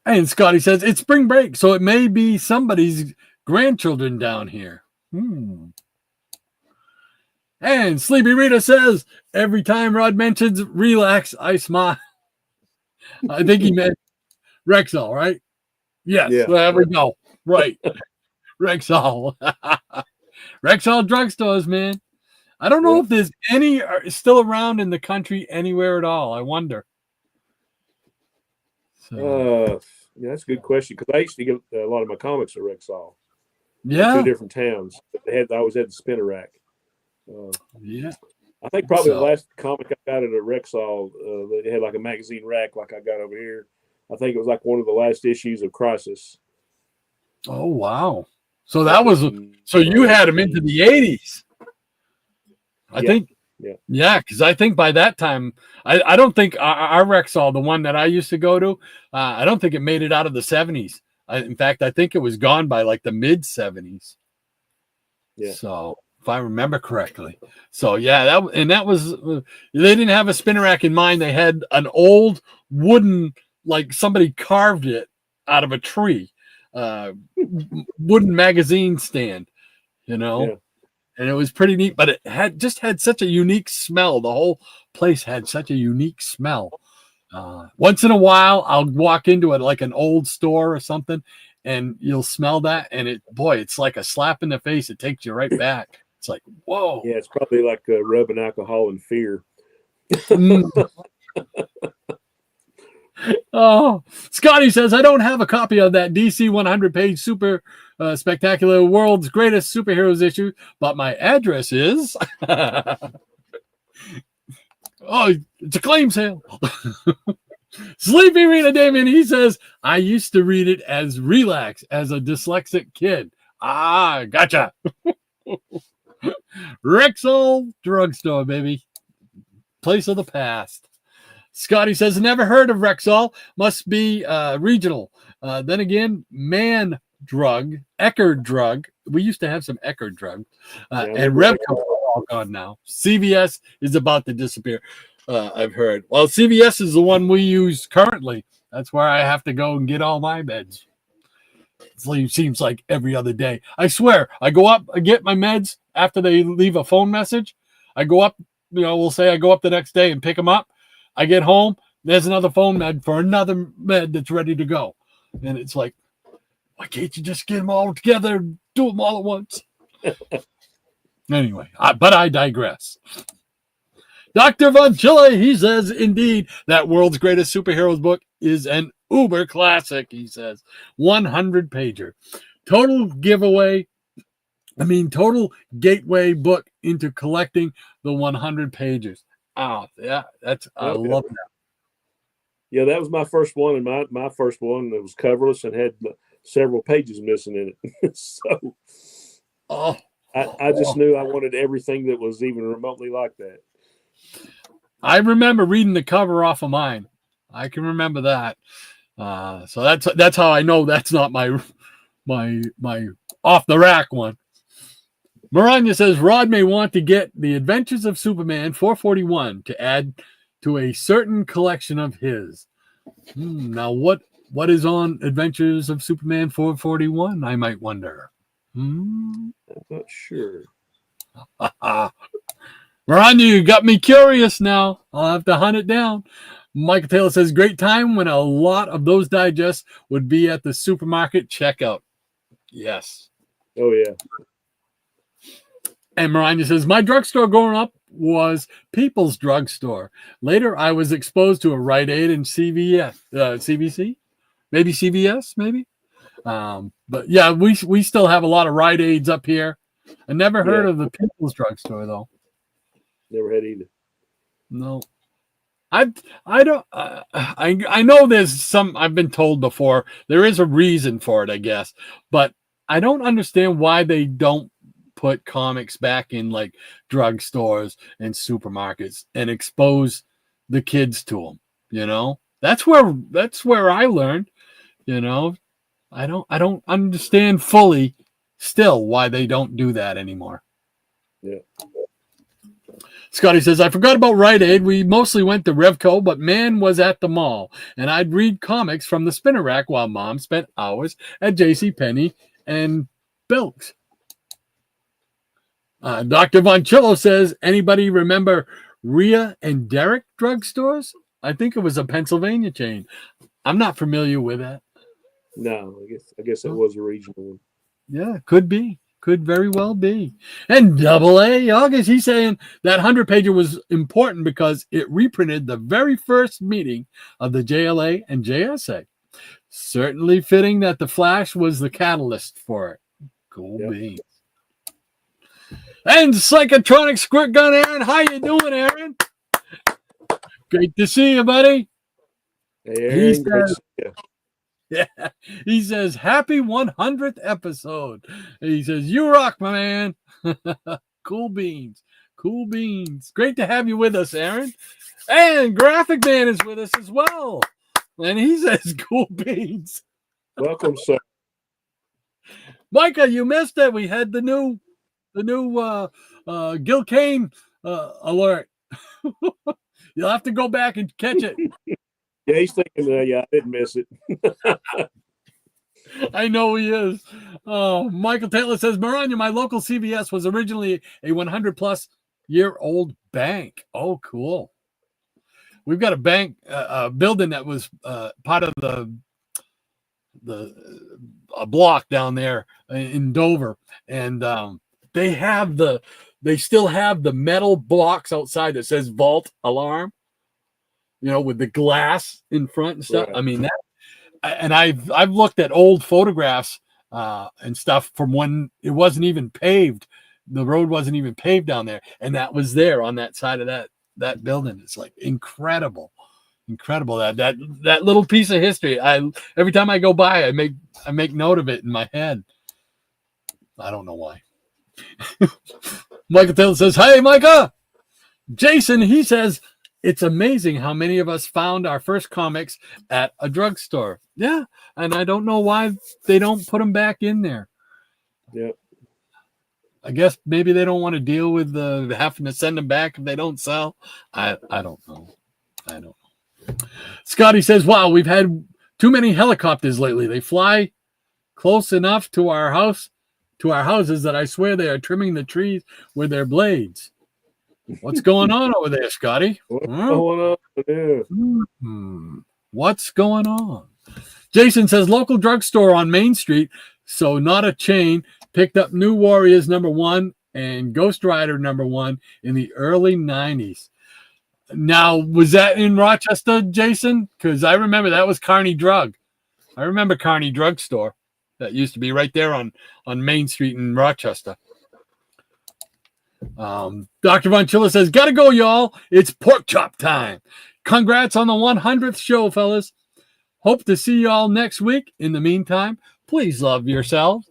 Speaker 1: And Scotty says, it's spring break, so it may be somebody's grandchildren down here. And Sleepy Rita says, every time Rod mentions relax, I smile. I think he meant Rexall, right? Yes,
Speaker 2: Yeah.
Speaker 1: There we go. Right. Rexall. Rexall drugstores, man. I don't know if there's any still around in the country anywhere at all. I wonder. So.
Speaker 2: Yeah, that's a good question because I used to get a lot of my comics at Rexall.
Speaker 1: Yeah.
Speaker 2: Two different towns. I always had the spinner rack.
Speaker 1: Yeah.
Speaker 2: I think probably the last comic I got at a Rexall, they had like a magazine rack like I got over here. I think it was like one of the last issues of Crisis.
Speaker 1: Oh, wow. So that was, so you had him into the 80s. I think. Yeah, because I think by that time, I don't think our Rexall, the one that I used to go to, I don't think it made it out of the 70s. In fact, I think it was gone by like the mid 70s.
Speaker 2: Yeah.
Speaker 1: So if I remember correctly. So yeah, that was they didn't have a spinner rack in mind. They had an old wooden like somebody carved it out of a tree, wooden magazine stand, you know.
Speaker 2: Yeah.
Speaker 1: And it was pretty neat, but it had such a unique smell. The whole place had such a unique smell. Once in a while, I'll walk into it like an old store or something, and you'll smell that, and it's like a slap in the face. It takes you right back. It's like, whoa.
Speaker 2: Yeah, it's probably like rubbing alcohol in fear.
Speaker 1: Oh, Scotty says, I don't have a copy of that DC 100-page super spectacular world's greatest superheroes issue, but my address is. Oh, it's a claim sale. Sleepy Rita Damien, he says, I used to read it as relax as a dyslexic kid. Ah, gotcha. Rexall Drugstore, baby. Place of the past. Scotty says, never heard of Rexall. Must be regional. Then again, Man Drug, Eckerd Drug. We used to have some Eckerd Drug. And Revco are all gone now. CVS is about to disappear, I've heard. Well, CVS is the one we use currently. That's where I have to go and get all my meds. It seems like every other day. I swear, I go up, I get my meds after they leave a phone message. I go up, we'll say I go up the next day and pick them up. I get home, there's another phone med for another med that's ready to go. And it's like, why can't you just get them all together and do them all at once? Anyway, but I digress. Dr. Von Chile, he says, indeed, that world's greatest superheroes book is an uber classic, he says. 100-pager. Total gateway book into collecting the 100 pages. Oh, yeah, I love that.
Speaker 2: Yeah, that was my first one, and my first one that was coverless and had several pages missing in it. So I just knew I wanted everything that was even remotely like that.
Speaker 1: I remember reading the cover off of mine. I can remember that. So that's how I know that's not my off the rack one. Maranya says Rod may want to get The Adventures of Superman 441 to add to a certain collection of his. Now, what is on Adventures of Superman 441? I might wonder.
Speaker 2: I'm not sure.
Speaker 1: Maranya, you got me curious now. I'll have to hunt it down. Michael Taylor says, great time when a lot of those digests would be at the supermarket checkout. Yes.
Speaker 2: Oh, yeah.
Speaker 1: And Maranya says, my drugstore growing up was People's Drugstore. Later, I was exposed to a Rite Aid and CVC, maybe CVS, maybe. But yeah, we still have a lot of Rite Aids up here. I never heard of the People's Drugstore though.
Speaker 2: Never had either.
Speaker 1: No, I don't. I know there's some. I've been told before there is a reason for it, I guess, but I don't understand why they don't put comics back in like drugstores and supermarkets and expose the kids to them. That's where I learned. I don't understand fully still why they don't do that anymore.
Speaker 2: Yeah.
Speaker 1: Scotty says, I forgot about Rite Aid. We mostly went to Revco, but Man was at the mall, and I'd read comics from the spinner rack while Mom spent hours at JCPenney and Belk's. Dr. Von Chillo says, anybody remember Rhea and Derek drugstores? I think it was a Pennsylvania chain. I'm not familiar with that.
Speaker 2: No, I guess that was a regional one.
Speaker 1: Yeah, could be. Could very well be. And Double A August, he's saying that 100-pager was important because it reprinted the very first meeting of the JLA and JSA. Certainly fitting that the Flash was the catalyst for it. Cool beans. And Psychotronic Squirt Gun Aaron, how you doing, Aaron? Great to see you, buddy.
Speaker 2: Hey, Aaron, great to see you.
Speaker 1: Yeah, he says, happy 100th episode. He says, you rock, my man. Cool beans. Cool beans. Great to have you with us, Aaron. And Graphic Man is with us as well. And he says, cool beans.
Speaker 2: Welcome, sir.
Speaker 1: Micah, you missed it. We had the new Gil Kane alert. You'll have to go back and catch it.
Speaker 2: Yeah, he's thinking, yeah, I didn't miss it.
Speaker 1: I know he is. Oh, Michael Taylor says, Maranya, my local CVS was originally a 100-plus year old bank. Oh, cool. We've got a bank building that was part of a block down there in Dover, and they still have the metal box outside that says vault alarm, with the glass in front and stuff.
Speaker 2: Right.
Speaker 1: I mean, I've looked at old photographs and stuff from when it wasn't even paved. The road wasn't even paved down there, and that was there on that side of that building. It's like incredible that little piece of history. Every time I go by, I make note of it in my head. I don't know why. Michael Taylor says, "Hey, Micah." Jason, he says, it's amazing how many of us found our first comics at a drugstore. Yeah, and I don't know why they don't put them back in there.
Speaker 2: Yep.
Speaker 1: I guess maybe they don't want to deal with having to send them back if they don't sell. I don't know. Scotty says, wow, we've had too many helicopters lately. They fly close enough to our houses that I swear they are trimming the trees with their blades. What's going on over there, Scotty?
Speaker 2: What's going on? Yeah.
Speaker 1: What's going on? Jason says, local drugstore on Main Street, so not a chain, picked up New Warriors #1 and Ghost Rider #1 in the early 90s. Now, was that in Rochester, Jason? Because I remember that was Kearney Drug. I remember Kearney Drug Store. That used to be right there on Main Street in Rochester. Dr. Von Chilla says, gotta go, y'all. It's pork chop time. Congrats on the 100th show, fellas. Hope to see y'all next week. In the meantime, please love yourselves.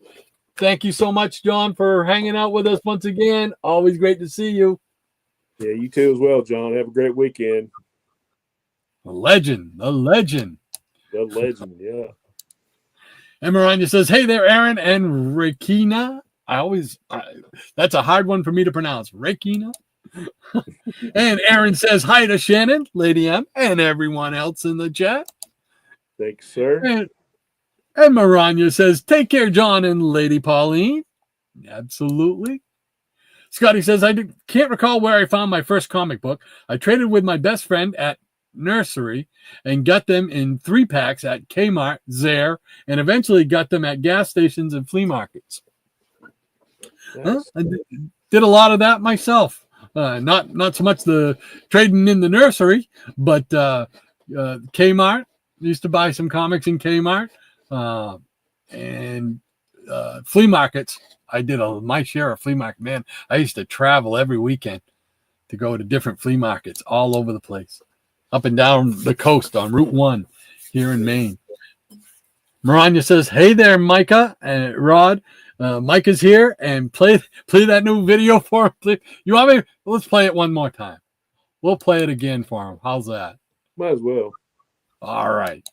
Speaker 1: Thank you so much, John, for hanging out with us once again. Always great to see you.
Speaker 2: Yeah, you too as well, John. Have a great weekend.
Speaker 1: The legend.
Speaker 2: The legend, yeah.
Speaker 1: And Maranya says, hey there, Aaron and Rekina. That's a hard one for me to pronounce. Rekina. And Aaron says, hi to Shannon, Lady M, and everyone else in the chat.
Speaker 2: Thanks, sir.
Speaker 1: And Maranya says, take care, John and Lady Pauline. Absolutely. Scotty says, I can't recall where I found my first comic book. I traded with my best friend at nursery and got them in 3-packs at Kmart, Zare, and eventually got them at gas stations and flea markets.
Speaker 2: Nice.
Speaker 1: I did a lot of that myself. Not so much the trading in the nursery, but Kmart. Used to buy some comics in Kmart, and flea markets. I did my share of flea market. Man, I used to travel every weekend to go to different flea markets all over the place, up and down the coast on Route 1 here in Maine. Maranya says, hey there, Micah and Rod. Micah's here, and play that new video for him, please. You want me? Let's play it one more time. We'll play it again for him. How's that?
Speaker 2: Might as well.
Speaker 1: All right.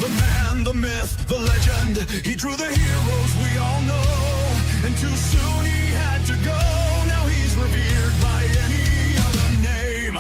Speaker 3: The man, the myth, the legend. He drew the heroes we all know. And too soon he had to go. Now he's revered by any other name.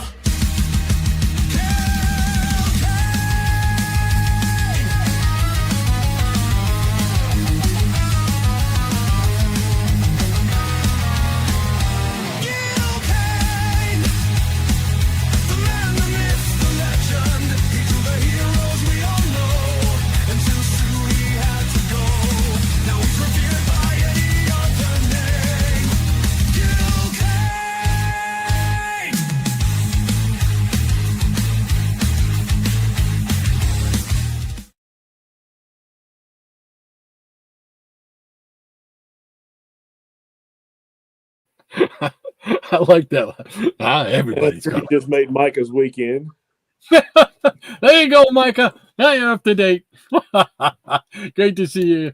Speaker 1: I like that. Everybody's got
Speaker 2: Just made Micah's weekend.
Speaker 1: There you go, Micah. Now you're up to date. Great to see you.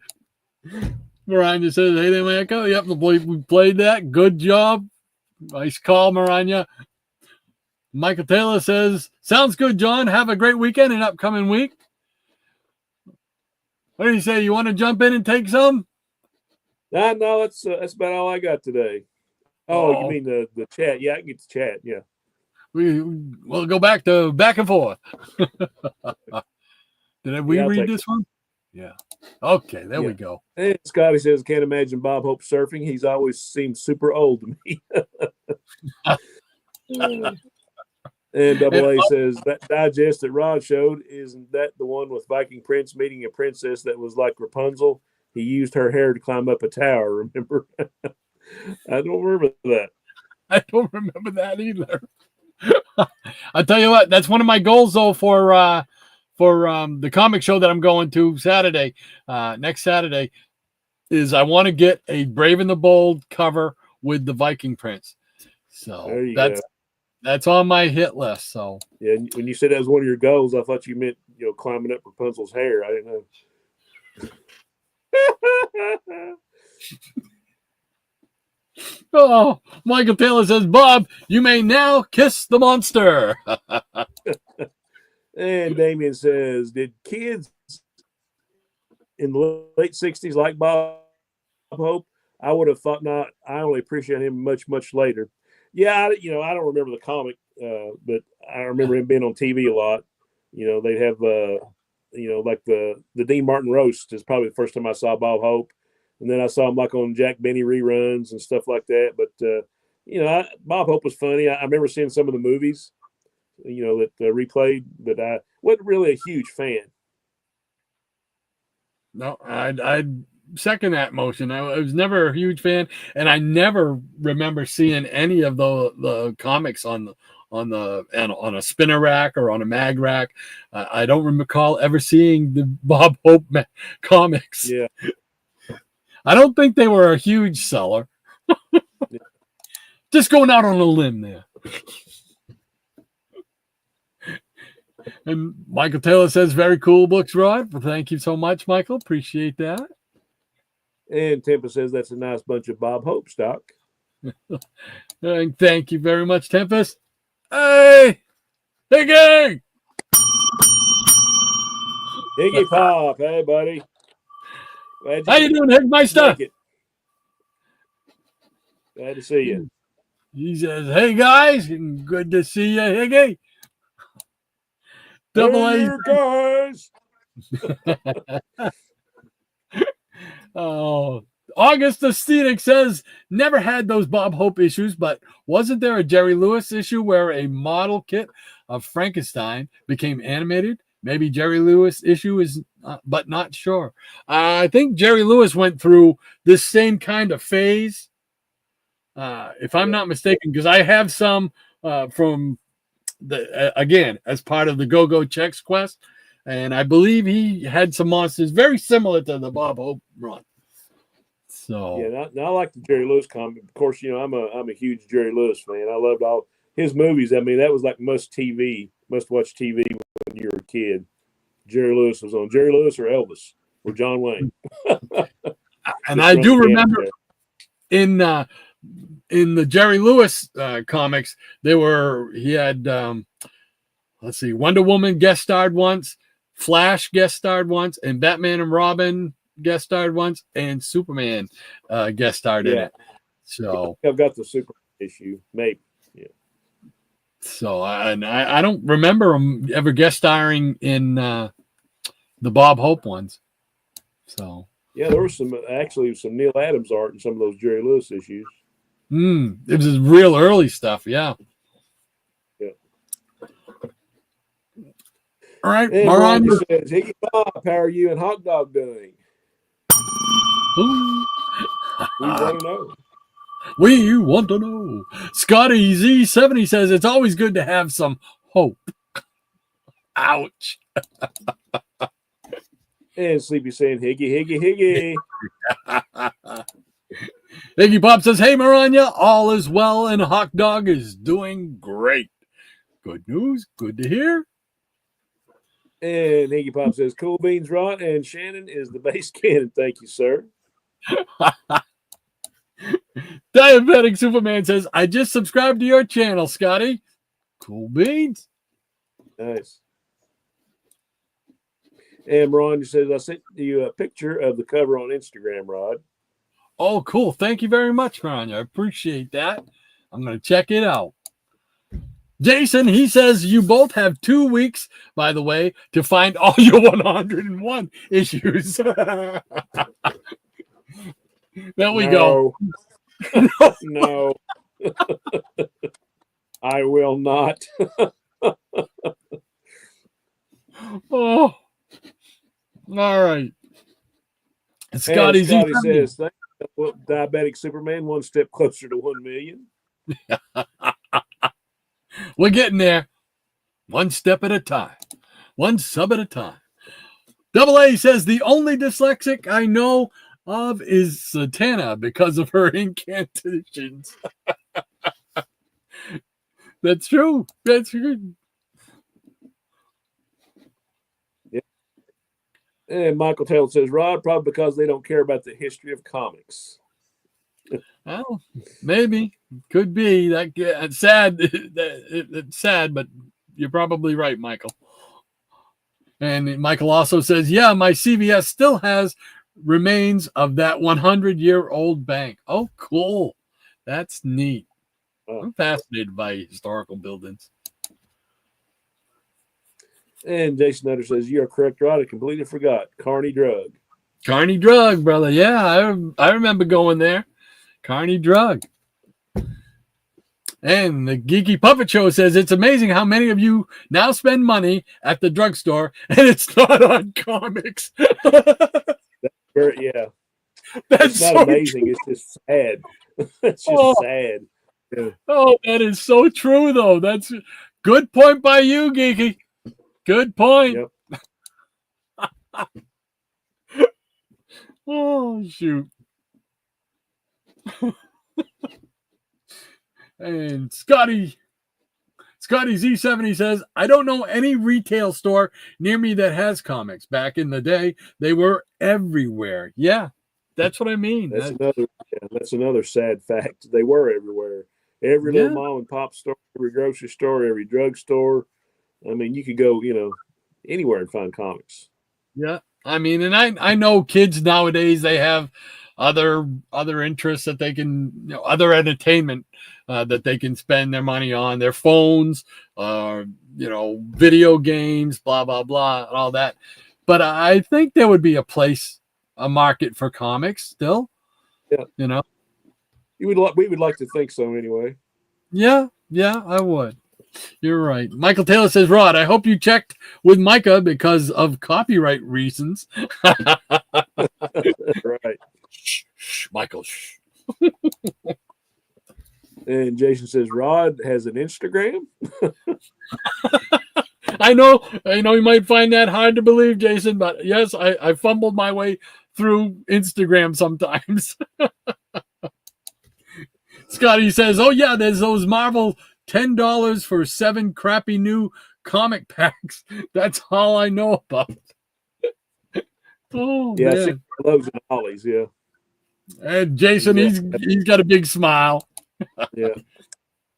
Speaker 1: Maranya says, hey there, Micah. Yep, we played that. Good job. Nice call, Maranya. Michael Taylor says, sounds good, John. Have a great weekend and upcoming week. What do you say? You want to jump in and take some?
Speaker 2: No, that's about all I got today. Oh, you mean the chat? Yeah, I can get the chat. Yeah.
Speaker 1: We'll go back and forth. Did we
Speaker 2: Yeah, I'll
Speaker 1: read
Speaker 2: take
Speaker 1: this one? Yeah. Okay, there we
Speaker 2: Yeah.
Speaker 1: go.
Speaker 2: And Scotty says, can't imagine Bob Hope surfing. He's always seemed super old to me. And Double A says, that digest that Rod showed, isn't that the one with Viking Prince meeting a princess that was like Rapunzel? He used her hair to climb up a tower, remember? I don't remember that.
Speaker 1: I don't remember that either. I'll tell you what, that's one of my goals though for the comic show that I'm going to Saturday, next Saturday, is I want to get a Brave and the Bold cover with the Viking Prince. So that's on my hit list. So
Speaker 2: yeah, when you said that was one of your goals, I thought you meant climbing up Rapunzel's hair. I didn't know.
Speaker 1: Oh, Michael Taylor says, Bob, you may now kiss the monster.
Speaker 2: And Damien says, did kids in the late 60s like Bob Hope? I would have thought not. I only appreciate him much, much later. Yeah, I don't remember the comic, but I remember him being on TV a lot. They'd have, like the Dean Martin roast is probably the first time I saw Bob Hope. And then I saw him like on Jack Benny reruns and stuff like that. But, Bob Hope was funny. I remember seeing some of the movies, that replayed, but I wasn't really a huge fan.
Speaker 1: No, I'd second that motion. I was never a huge fan, and I never remember seeing any of the comics on a spinner rack or on a mag rack. I don't recall ever seeing the Bob Hope comics.
Speaker 2: Yeah.
Speaker 1: I don't think they were a huge seller. Just going out on a limb there. And Michael Taylor says, very cool books, Rod. Well, thank you so much, Michael. Appreciate that.
Speaker 2: And Tempest says that's a nice bunch of Bob Hope stock.
Speaker 1: And thank you very much, Tempest. Hey! Higgy!
Speaker 2: Higgy Pop. Hey, buddy.
Speaker 1: How you doing, Higmeister?
Speaker 2: Glad to see you.
Speaker 1: He says, hey, guys. Good to see you, Higgy. Double A
Speaker 2: guys.
Speaker 1: Oh, August the Scenic says, never had those Bob Hope issues, but wasn't there a Jerry Lewis issue where a model kit of Frankenstein became animated? Maybe Jerry Lewis issue is, but not sure. I think Jerry Lewis went through this same kind of phase, if I'm not mistaken, because I have some from again, as part of the Go-Go Chex Quest. And I believe he had some monsters very similar to the Bob Hope run. So
Speaker 2: yeah, I like the Jerry Lewis comic. Of course, I'm a huge Jerry Lewis fan. I loved all his movies. I mean, that was like must watch TV when you were a kid. Jerry Lewis was on. Jerry Lewis or Elvis or John Wayne.
Speaker 1: And I do remember in the Jerry Lewis comics, he had Wonder Woman guest starred once, Flash guest starred once, and Batman and Robin guest starred once, and Superman guest starred in it. So
Speaker 2: I've got the Super issue, maybe. Yeah.
Speaker 1: So I don't remember him ever guest starring in the Bob Hope ones. So
Speaker 2: yeah, there was some Neil Adams art in some of those Jerry Lewis issues.
Speaker 1: It was real early stuff. Yeah. All right,
Speaker 2: Maron says, Higgy Bob, how are you and Hot Dog doing? We want to know.
Speaker 1: We want to know. Scotty Z70 says it's always good to have some hope. Ouch.
Speaker 2: And Sleepy saying, Higgy.
Speaker 1: Higgy Pop says, hey, Maranya, all is well and Hot Dog is doing great. Good news. Good to hear.
Speaker 2: And Higgy Pop says, cool beans, Rod, and Shannon is the base cannon. Thank you, sir.
Speaker 1: Diabetic Superman says, I just subscribed to your channel, Scotty. Cool beans.
Speaker 2: Nice. And Ron says, I sent you a picture of the cover on Instagram, Rod.
Speaker 1: Oh, cool. Thank you very much, Rania. I appreciate that. I'm going to check it out. Jason, he says you both have 2 weeks, by the way, to find all your 101 issues. There we go.
Speaker 2: No. I will not.
Speaker 1: Oh, all right.
Speaker 2: Scotty says, "Thank you, Diabetic Superman, one step closer to 1 million."
Speaker 1: We're getting there. One step at a time. One sub at a time. Double A says the only dyslexic I know of is Satana because of her incantations. That's true. That's true.
Speaker 2: Yeah. And Michael Taylor says, Rod, probably because they don't care about the history of comics.
Speaker 1: Well, maybe. Could be. It's sad. It's sad, but you're probably right, Michael. And Michael also says, yeah, my CVS still has remains of that 100-year-old bank. Oh, cool. That's neat. I'm fascinated by historical buildings.
Speaker 2: And Jason Nutter says, you are correct, Rod. I completely forgot. Carney Drug.
Speaker 1: Carney Drug, brother. Yeah, I remember going there. Carney Drug. And the Geeky Puppet Show says, it's amazing how many of you now spend money at the drugstore and it's not on comics.
Speaker 2: Yeah.
Speaker 1: That's
Speaker 2: it's not
Speaker 1: so
Speaker 2: amazing.
Speaker 1: True.
Speaker 2: It's just sad. It's just sad. Yeah.
Speaker 1: Oh, that is so true, though. That's good point by you, Geeky. Good point.
Speaker 2: Yep.
Speaker 1: Oh, shoot. And Scotty Z70 says, I don't know any retail store near me that has comics. Back in the day, they were everywhere. Yeah, that's what I mean.
Speaker 2: That's another sad fact. They were everywhere. Every little mom and pop store, every grocery store, every drugstore. I mean, you could go, anywhere and find comics.
Speaker 1: Yeah. I mean, and I know kids nowadays, they have other interests that they can, other entertainment that they can spend their money on, their phones, video games, blah, blah, blah, and all that. But I think there would be a market for comics still.
Speaker 2: Yeah. We would like to think so anyway.
Speaker 1: Yeah, I would. You're right. Michael Taylor says, Rod, I hope you checked with Micah because of copyright reasons.
Speaker 2: Right.
Speaker 1: Shh, Michael. Shh.
Speaker 2: And Jason says, Rod has an Instagram.
Speaker 1: I know you might find that hard to believe, Jason, but yes, I fumbled my way through Instagram sometimes. Scotty says, oh yeah, there's those Marvel $10 for 7 crappy new comic packs. That's all I know about. Oh,
Speaker 2: yeah,
Speaker 1: man.
Speaker 2: Loaves and Ollies, yeah.
Speaker 1: And Jason, he's got a big smile.
Speaker 2: Yeah.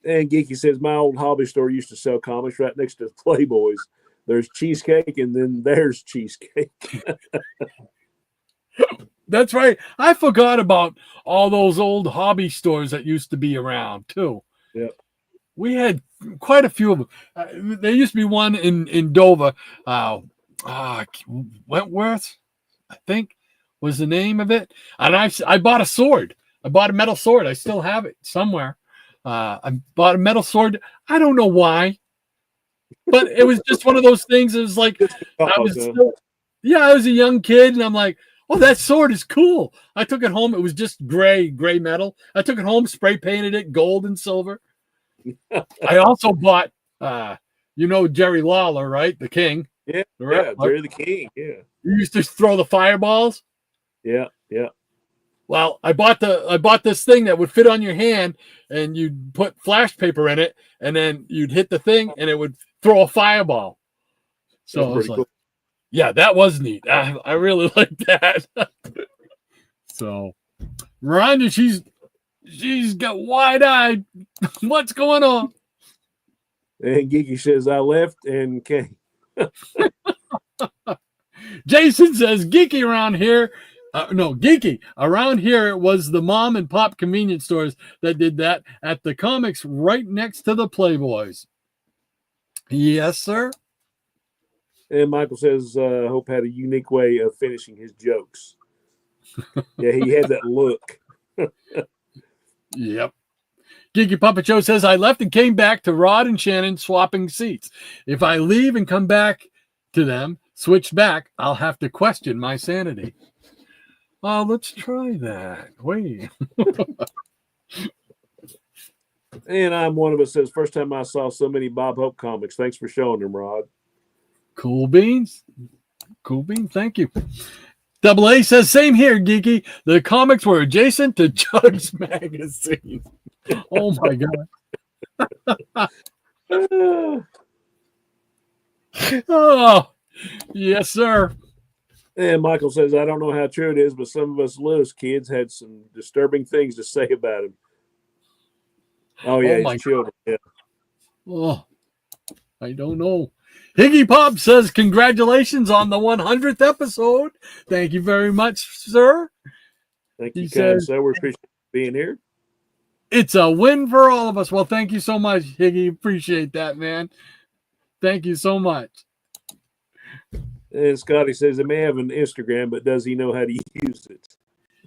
Speaker 2: And Geeky says, my old hobby store used to sell comics right next to Playboys. There's cheesecake, and then there's cheesecake.
Speaker 1: That's right. I forgot about all those old hobby stores that used to be around, too.
Speaker 2: Yeah.
Speaker 1: We had quite a few of them. There used to be one in Dover. Wentworth, I think, was the name of it. And I bought a sword. I bought a metal sword. I still have it somewhere. I bought a metal sword. I don't know why, but it was just one of those things. It was like I was a young kid, and I'm like, oh, that sword is cool. I took it home. It was just gray metal. I took it home, spray painted it gold and silver. I also bought, Jerry Lawler, right? The King.
Speaker 2: Yeah, Jerry the King. Yeah.
Speaker 1: You used to throw the fireballs.
Speaker 2: Yeah.
Speaker 1: Well, I bought this thing that would fit on your hand, and you'd put flash paper in it, and then you'd hit the thing, and it would throw a fireball. So I was like, cool. Yeah, that was neat. I really like that. So, Rhonda, she's got wide-eyed. What's going on?
Speaker 2: And Geeky says, I left and came.
Speaker 1: Jason says, Geeky around here No, geeky. Around here, it was the mom and pop convenience stores that did that at the comics right next to the Playboys. Yes, sir.
Speaker 2: And Michael says, Hope had a unique way of finishing his jokes. Yeah, he had that look.
Speaker 1: Yep. Geeky Puppet Show says, I left and came back to Rod and Shannon swapping seats. If I leave and come back to them, switch back, I'll have to question my sanity. Let's try that. Wait.
Speaker 2: And I'm one of us says, first time I saw so many Bob Hope comics. Thanks for showing them, Rod.
Speaker 1: Cool beans. Cool beans. Thank you. Double A says, same here, Geeky. The comics were adjacent to Jug's magazine. Oh, my God. Oh, yes, sir.
Speaker 2: And Michael says, I don't know how true it is, but some of us Lewis kids had some disturbing things to say about him. Oh, yeah,
Speaker 1: my
Speaker 2: his children. Yeah.
Speaker 1: Oh, I don't know. Higgy Pop says, congratulations on the 100th episode. Thank you very much, sir.
Speaker 2: Thank you, sir. We appreciate being here.
Speaker 1: It's a win for all of us. Well, thank you so much, Higgy. Appreciate that, man. Thank you so much.
Speaker 2: And Scotty says, he may have an Instagram, but does he know how to use it?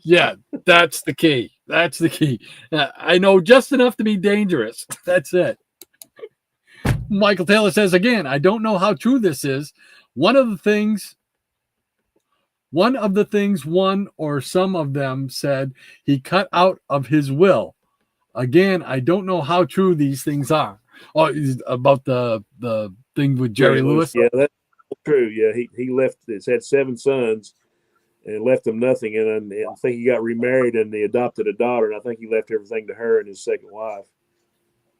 Speaker 1: Yeah, that's the key. That's the key. I know just enough to be dangerous. That's it. Michael Taylor says, again, I don't know how true this is. One of the things one or some of them said he cut out of his will. Again, I don't know how true these things are. Oh, about the thing with Jerry Lewis.
Speaker 2: Yeah, that's true. Yeah, he left. It's had 7 sons and left them nothing. And I think he got remarried and they adopted a daughter. And I think he left everything to her and his second wife.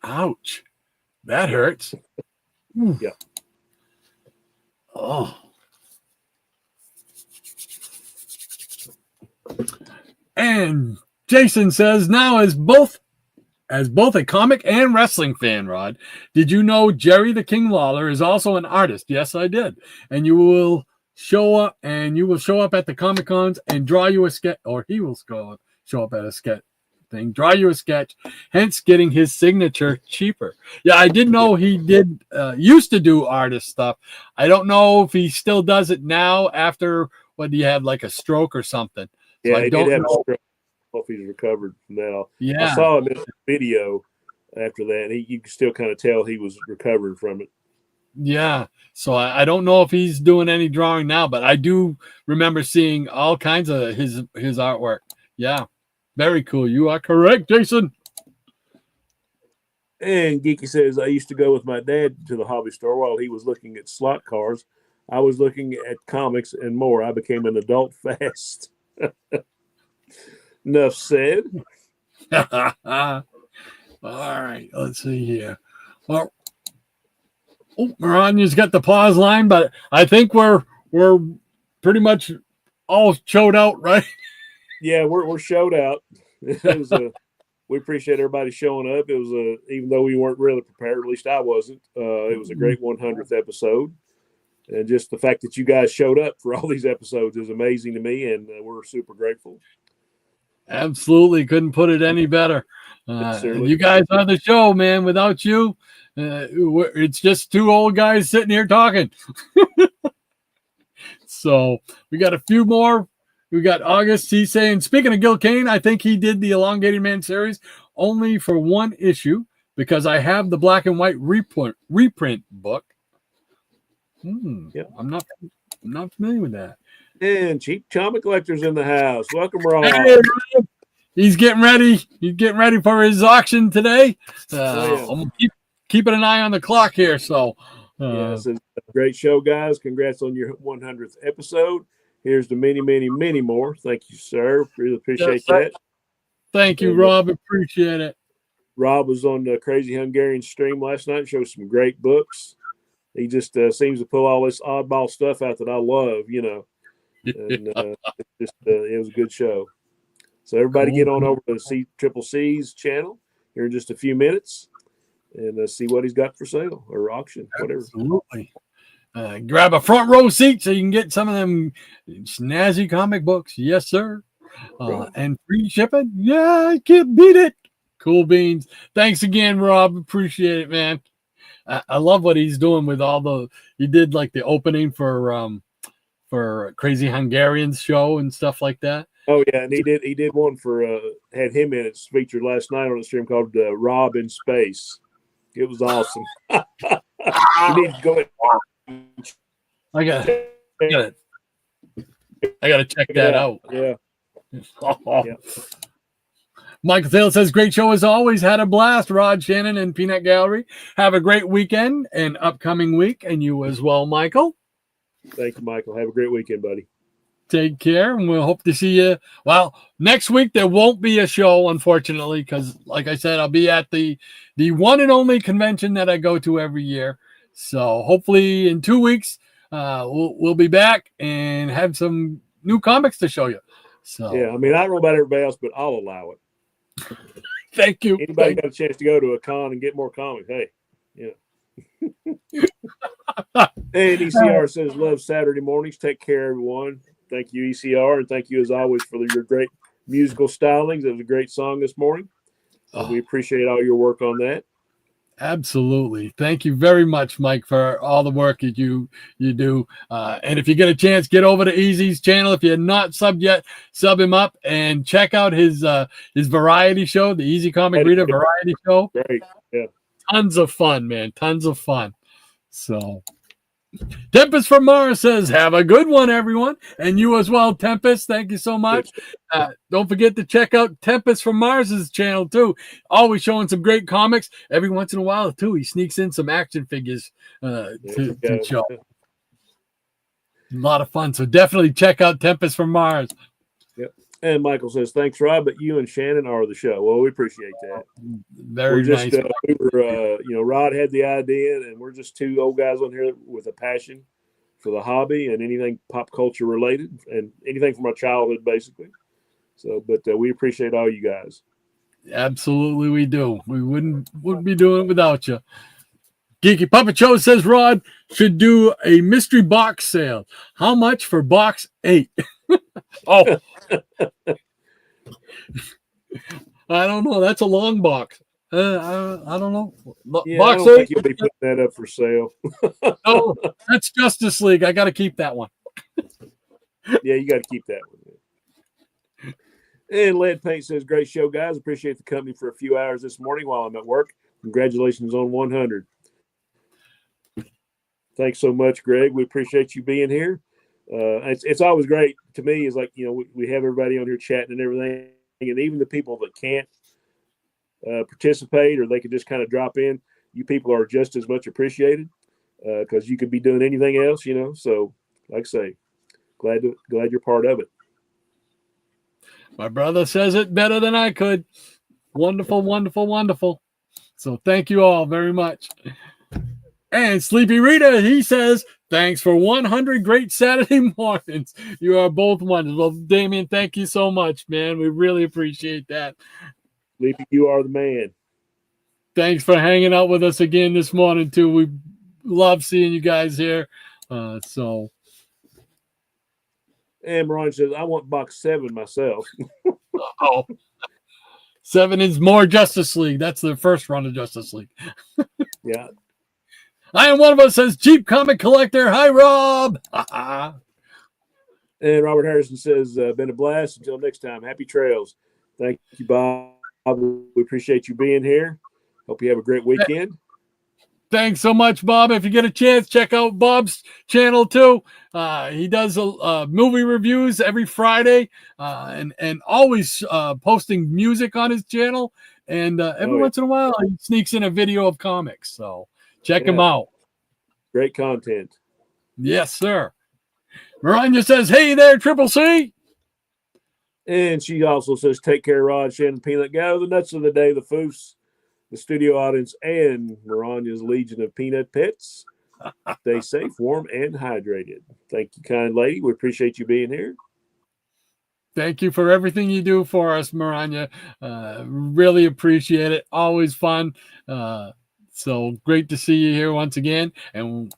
Speaker 1: Ouch. That hurts.
Speaker 2: Yeah.
Speaker 1: Oh. And Jason says, now as both a comic and wrestling fan, Rod, did you know Jerry the King Lawler is also an artist? Yes, I did. And you will show up at the Comic Cons and draw you a sketch, or he will show up at a sketch thing, draw you a sketch, hence getting his signature cheaper. Yeah, I did know he did used to do artist stuff. I don't know if he still does it now after what he had like a stroke or something. So
Speaker 2: Yeah,
Speaker 1: I
Speaker 2: he
Speaker 1: don't
Speaker 2: did have
Speaker 1: know.
Speaker 2: a stroke. I don't know if he's recovered from that.
Speaker 1: Yeah.
Speaker 2: I saw him in the video after that. And you can still kind of tell he was recovering from it.
Speaker 1: Yeah. So I don't know if he's doing any drawing now, but I do remember seeing all kinds of his artwork. Yeah. Very cool. You are correct, Jason.
Speaker 2: And Geeky says, I used to go with my dad to the hobby store while he was looking at slot cars. I was looking at comics and more. I became an adult fast. Enough said.
Speaker 1: All right. Let's see here. Well, Marania's got the pause line, but I think we're pretty much all showed out, right?
Speaker 2: Yeah, we're showed out. It was we appreciate everybody showing up. It was even though we weren't really prepared, at least I wasn't. It was a great 100th episode, and just the fact that you guys showed up for all these episodes is amazing to me, and we're super grateful.
Speaker 1: Absolutely, couldn't put it any better. You guys are the show, man. Without you, it's just 2 old guys sitting here talking. So we got a few more. We got August. He's saying, speaking of Gil Kane, I think he did the Elongated Man series only for 1 issue because I have the black and white reprint book.
Speaker 2: Yep.
Speaker 1: I'm not familiar with that.
Speaker 2: And Cheap Comic Collectors in the house. Welcome, Rob.
Speaker 1: Hey, he's getting ready. He's getting ready for his auction today. I'm keeping an eye on the clock here. So,
Speaker 2: yes, it's a great show, guys. Congrats on your 100th episode. Here's the many, many, many more. Thank you, sir. Really appreciate that.
Speaker 1: Thank you, Rob. Appreciate it.
Speaker 2: Rob was on the Crazy Hungarian stream last night. Showed some great books. He just seems to pull all this oddball stuff out that I love, you know. And it was a good show. So everybody get on over to Triple C's channel here in just a few minutes and see what he's got for sale or auction, whatever.
Speaker 1: Grab a front row seat so you can get some of them snazzy comic books. Yes, sir. And free shipping. Yeah, I can't beat it. Cool beans. Thanks again, Rob. Appreciate it, man. I love what he's doing with all the. He did like the opening for Crazy Hungarians show and stuff like that.
Speaker 2: Oh yeah, and he did one for had him in it featured last night on the stream called Rob in Space. It was awesome. You need to go ahead.
Speaker 1: I gotta check that out.
Speaker 2: Yeah.
Speaker 1: Yeah. Michael Taylor says, great show as always. Had a blast, Rod, Shannon, and Peanut Gallery. Have a great weekend and upcoming week, and you as well, Michael.
Speaker 2: Thank you, Michael. Have a great weekend, buddy.
Speaker 1: Take care, and we'll hope to see you. Well, next week there won't be a show, unfortunately, because, like I said, I'll be at the one and only convention that I go to every year. So hopefully in 2 weeks, we'll be back and have some new comics to show you. So
Speaker 2: yeah, I mean, I don't know about everybody else, but I'll allow it.
Speaker 1: Thank you.
Speaker 2: Anybody got a chance to go to a con and get more comics? Hey, yeah. And ECR says, love Saturday mornings. Take care, everyone. Thank you, ECR, and thank you as always for your great musical stylings. It was a great song this morning. We appreciate all your work on that.
Speaker 1: Absolutely. Thank you very much, Mike, for all the work that you do. And if you get a chance, get over to Easy's channel. If you're not subbed yet, sub him up and check out his variety show, the Easy Comic Reader Variety Show.
Speaker 2: Great. Yeah.
Speaker 1: Tons of fun, man. Tons of fun. So Tempest from Mars says, have a good one, everyone. And you as well, Tempest. Thank you so much. Don't forget to check out Tempest from Mars's channel, too. Always showing some great comics. Every once in a while, too, he sneaks in some action figures to show. A lot of fun. So definitely check out Tempest from Mars.
Speaker 2: Yep. And Michael says, thanks, Rob, but you and Shannon are the show. Well, we appreciate that.
Speaker 1: Very nice.
Speaker 2: Rod had the idea, and we're just two old guys on here with a passion for the hobby and anything pop culture related and anything from our childhood, basically. So, but we appreciate all you guys.
Speaker 1: Absolutely, we do. We wouldn't be doing it without you. Geeky Puppet Show says Rod should do a mystery box sale. How much for box 8? Oh, I don't know. That's a long box. I don't know.
Speaker 2: Yeah,
Speaker 1: box
Speaker 2: I don't
Speaker 1: 8.
Speaker 2: think you'll be putting that up for sale.
Speaker 1: Oh, that's Justice League. I got to keep that one.
Speaker 2: Yeah, you got to keep that one. And Lead Paint says, great show, guys. Appreciate the company for a few hours this morning while I'm at work. Congratulations on 100. Thanks so much, Greg. We appreciate you being here. It's always great to me. Is like, we have everybody on here chatting and everything, and even the people that can't participate or they could just kind of drop in. You people are just as much appreciated because you could be doing anything else, So, like I say, glad you're part of it.
Speaker 1: My brother says it better than I could. Wonderful, wonderful, wonderful. So thank you all very much. And Sleepy Rita, he says, thanks for 100 great Saturday mornings. You are both wonderful. Damien, thank you so much, man. We really appreciate that.
Speaker 2: Sleepy, you are the man.
Speaker 1: Thanks for hanging out with us again this morning, too. We love seeing you guys here.
Speaker 2: And Ron says, I want box 7 myself.
Speaker 1: 7 is more Justice League. That's the first run of Justice League.
Speaker 2: Yeah.
Speaker 1: I am one of us, says Cheap Comic Collector. Hi, Rob.
Speaker 2: And Robert Harrison says, been a blast. Until next time, happy trails. Thank you, Bob. We appreciate you being here. Hope you have a great weekend.
Speaker 1: Thanks so much, Bob. If you get a chance, check out Bob's channel too. He does movie reviews every Friday and always posting music on his channel. And every once in a while, he sneaks in a video of comics. So check him out.
Speaker 2: Great content.
Speaker 1: Yes, sir. Miranda says, hey there, Triple C.
Speaker 2: And she also says, take care, Rod, Shannon, Peanut. Gather the nuts of the day, the foos, the studio audience, and Miranya's legion of peanut pets. Stay safe, warm, and hydrated. Thank you, kind lady. We appreciate you being here.
Speaker 1: Thank you for everything you do for us, Miranya. Really appreciate it. Always fun. So great to see you here once again. And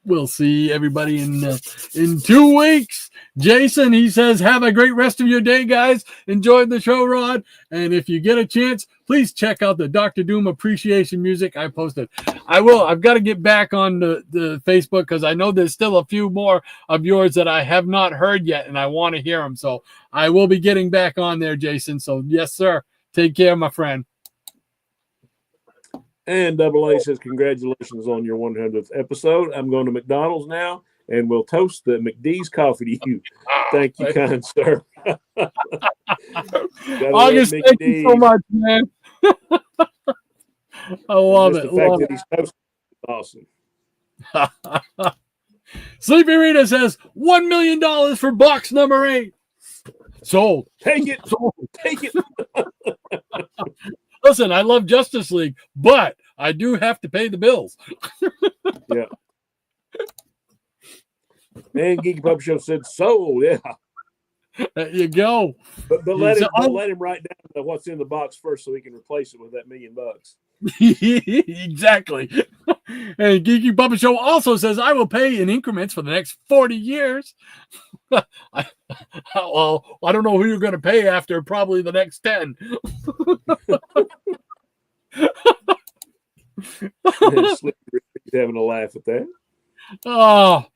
Speaker 1: we'll see everybody in 2 weeks. Jason, he says, have a great rest of your day, guys. Enjoyed the show, Rod. And if you get a chance, please check out the Dr. Doom appreciation music I posted. I will. I've got to get back on the Facebook because I know there's still a few more of yours that I have not heard yet, and I want to hear them. So I will be getting back on there, Jason. So yes, sir. Take care, my friend.
Speaker 2: And Double A says, congratulations on your 100th episode. I'm going to McDonald's now, and we'll toast the McD's coffee to you. Thank you, kind sir.
Speaker 1: August, thank you so much, man. I love it.
Speaker 2: The fact that he's toasting is awesome.
Speaker 1: Sleepy Rita says, $1 million for box number 8. Sold.
Speaker 2: Take it.
Speaker 1: Sold.
Speaker 2: Take it.
Speaker 1: Listen, I love Justice League, but I do have to pay the bills.
Speaker 2: Yeah. And Geeky Puppy Show said sold. Yeah.
Speaker 1: There you go.
Speaker 2: But let him write down what's in the box first so he can replace it with that $1 million.
Speaker 1: Exactly. And Geeky Puppet Show also says, I will pay in increments for the next 40 years. Well, I don't know who you're going to pay after probably the next 10.
Speaker 2: He's having a laugh at that.
Speaker 1: Oh,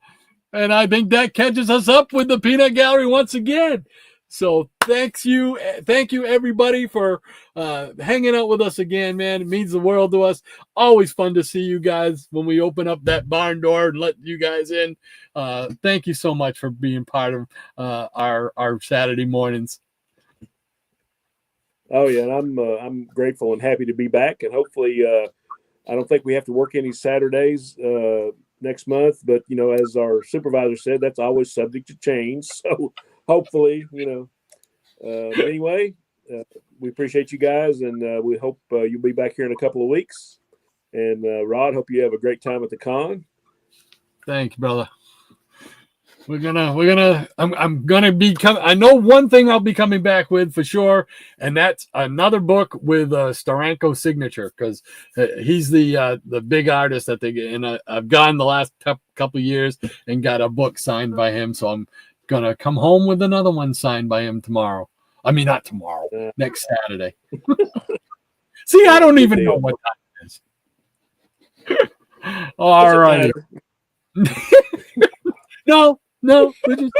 Speaker 1: and I think that catches us up with the Peanut Gallery once again. So thank you everybody for hanging out with us again, man. It means the world to us. Always fun to see you guys when we open up that barn door and let you guys in. Thank you so much for being part of our Saturday mornings.
Speaker 2: Oh yeah, and I'm grateful and happy to be back, and hopefully I don't think we have to work any Saturdays next month, but as our supervisor said, that's always subject to change. So hopefully, anyway, we appreciate you guys, and we hope you'll be back here in a couple of weeks. And Rod, hope you have a great time at the con.
Speaker 1: Thank you, brother. I'm gonna be coming. I know one thing I'll be coming back with for sure, and that's another book with Steranko signature, because he's the big artist that they get. And I've gone the last couple of years and got a book signed by him, so I'm gonna come home with another one signed by him tomorrow. I mean, not tomorrow, next Saturday. See, I don't even know what time it is. All right. No, we just...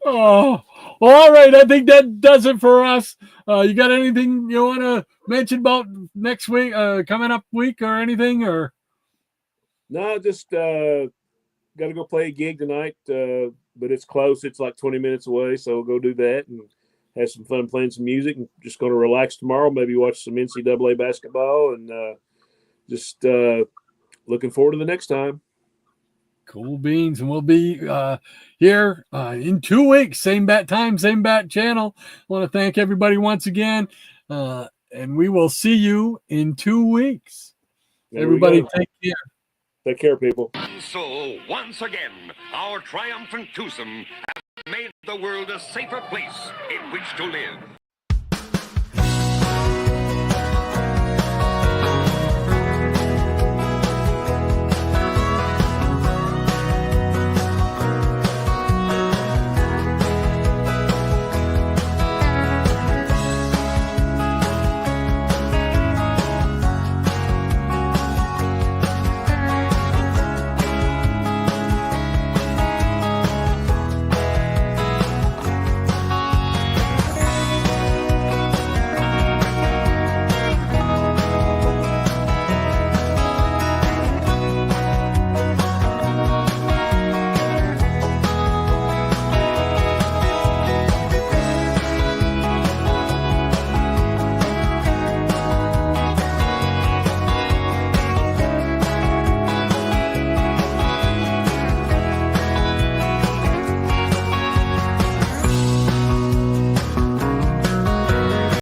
Speaker 1: Oh, well, all right. I think that does it for us. You got anything you want to mention about next week, coming up week, or anything? Or
Speaker 2: no, just got to go play a gig tonight, but it's close. It's like 20 minutes away, so we'll go do that and have some fun playing some music. And just going to relax tomorrow. Maybe watch some NCAA basketball, and just looking forward to the next time.
Speaker 1: Cool beans. And we'll be here in 2 weeks. Same bat time, same bat channel. I want to thank everybody once again. And we will see you in 2 weeks. Everybody take care.
Speaker 2: Take care, people.
Speaker 5: And so, once again, our triumphant twosome has made the world a safer place in which to live.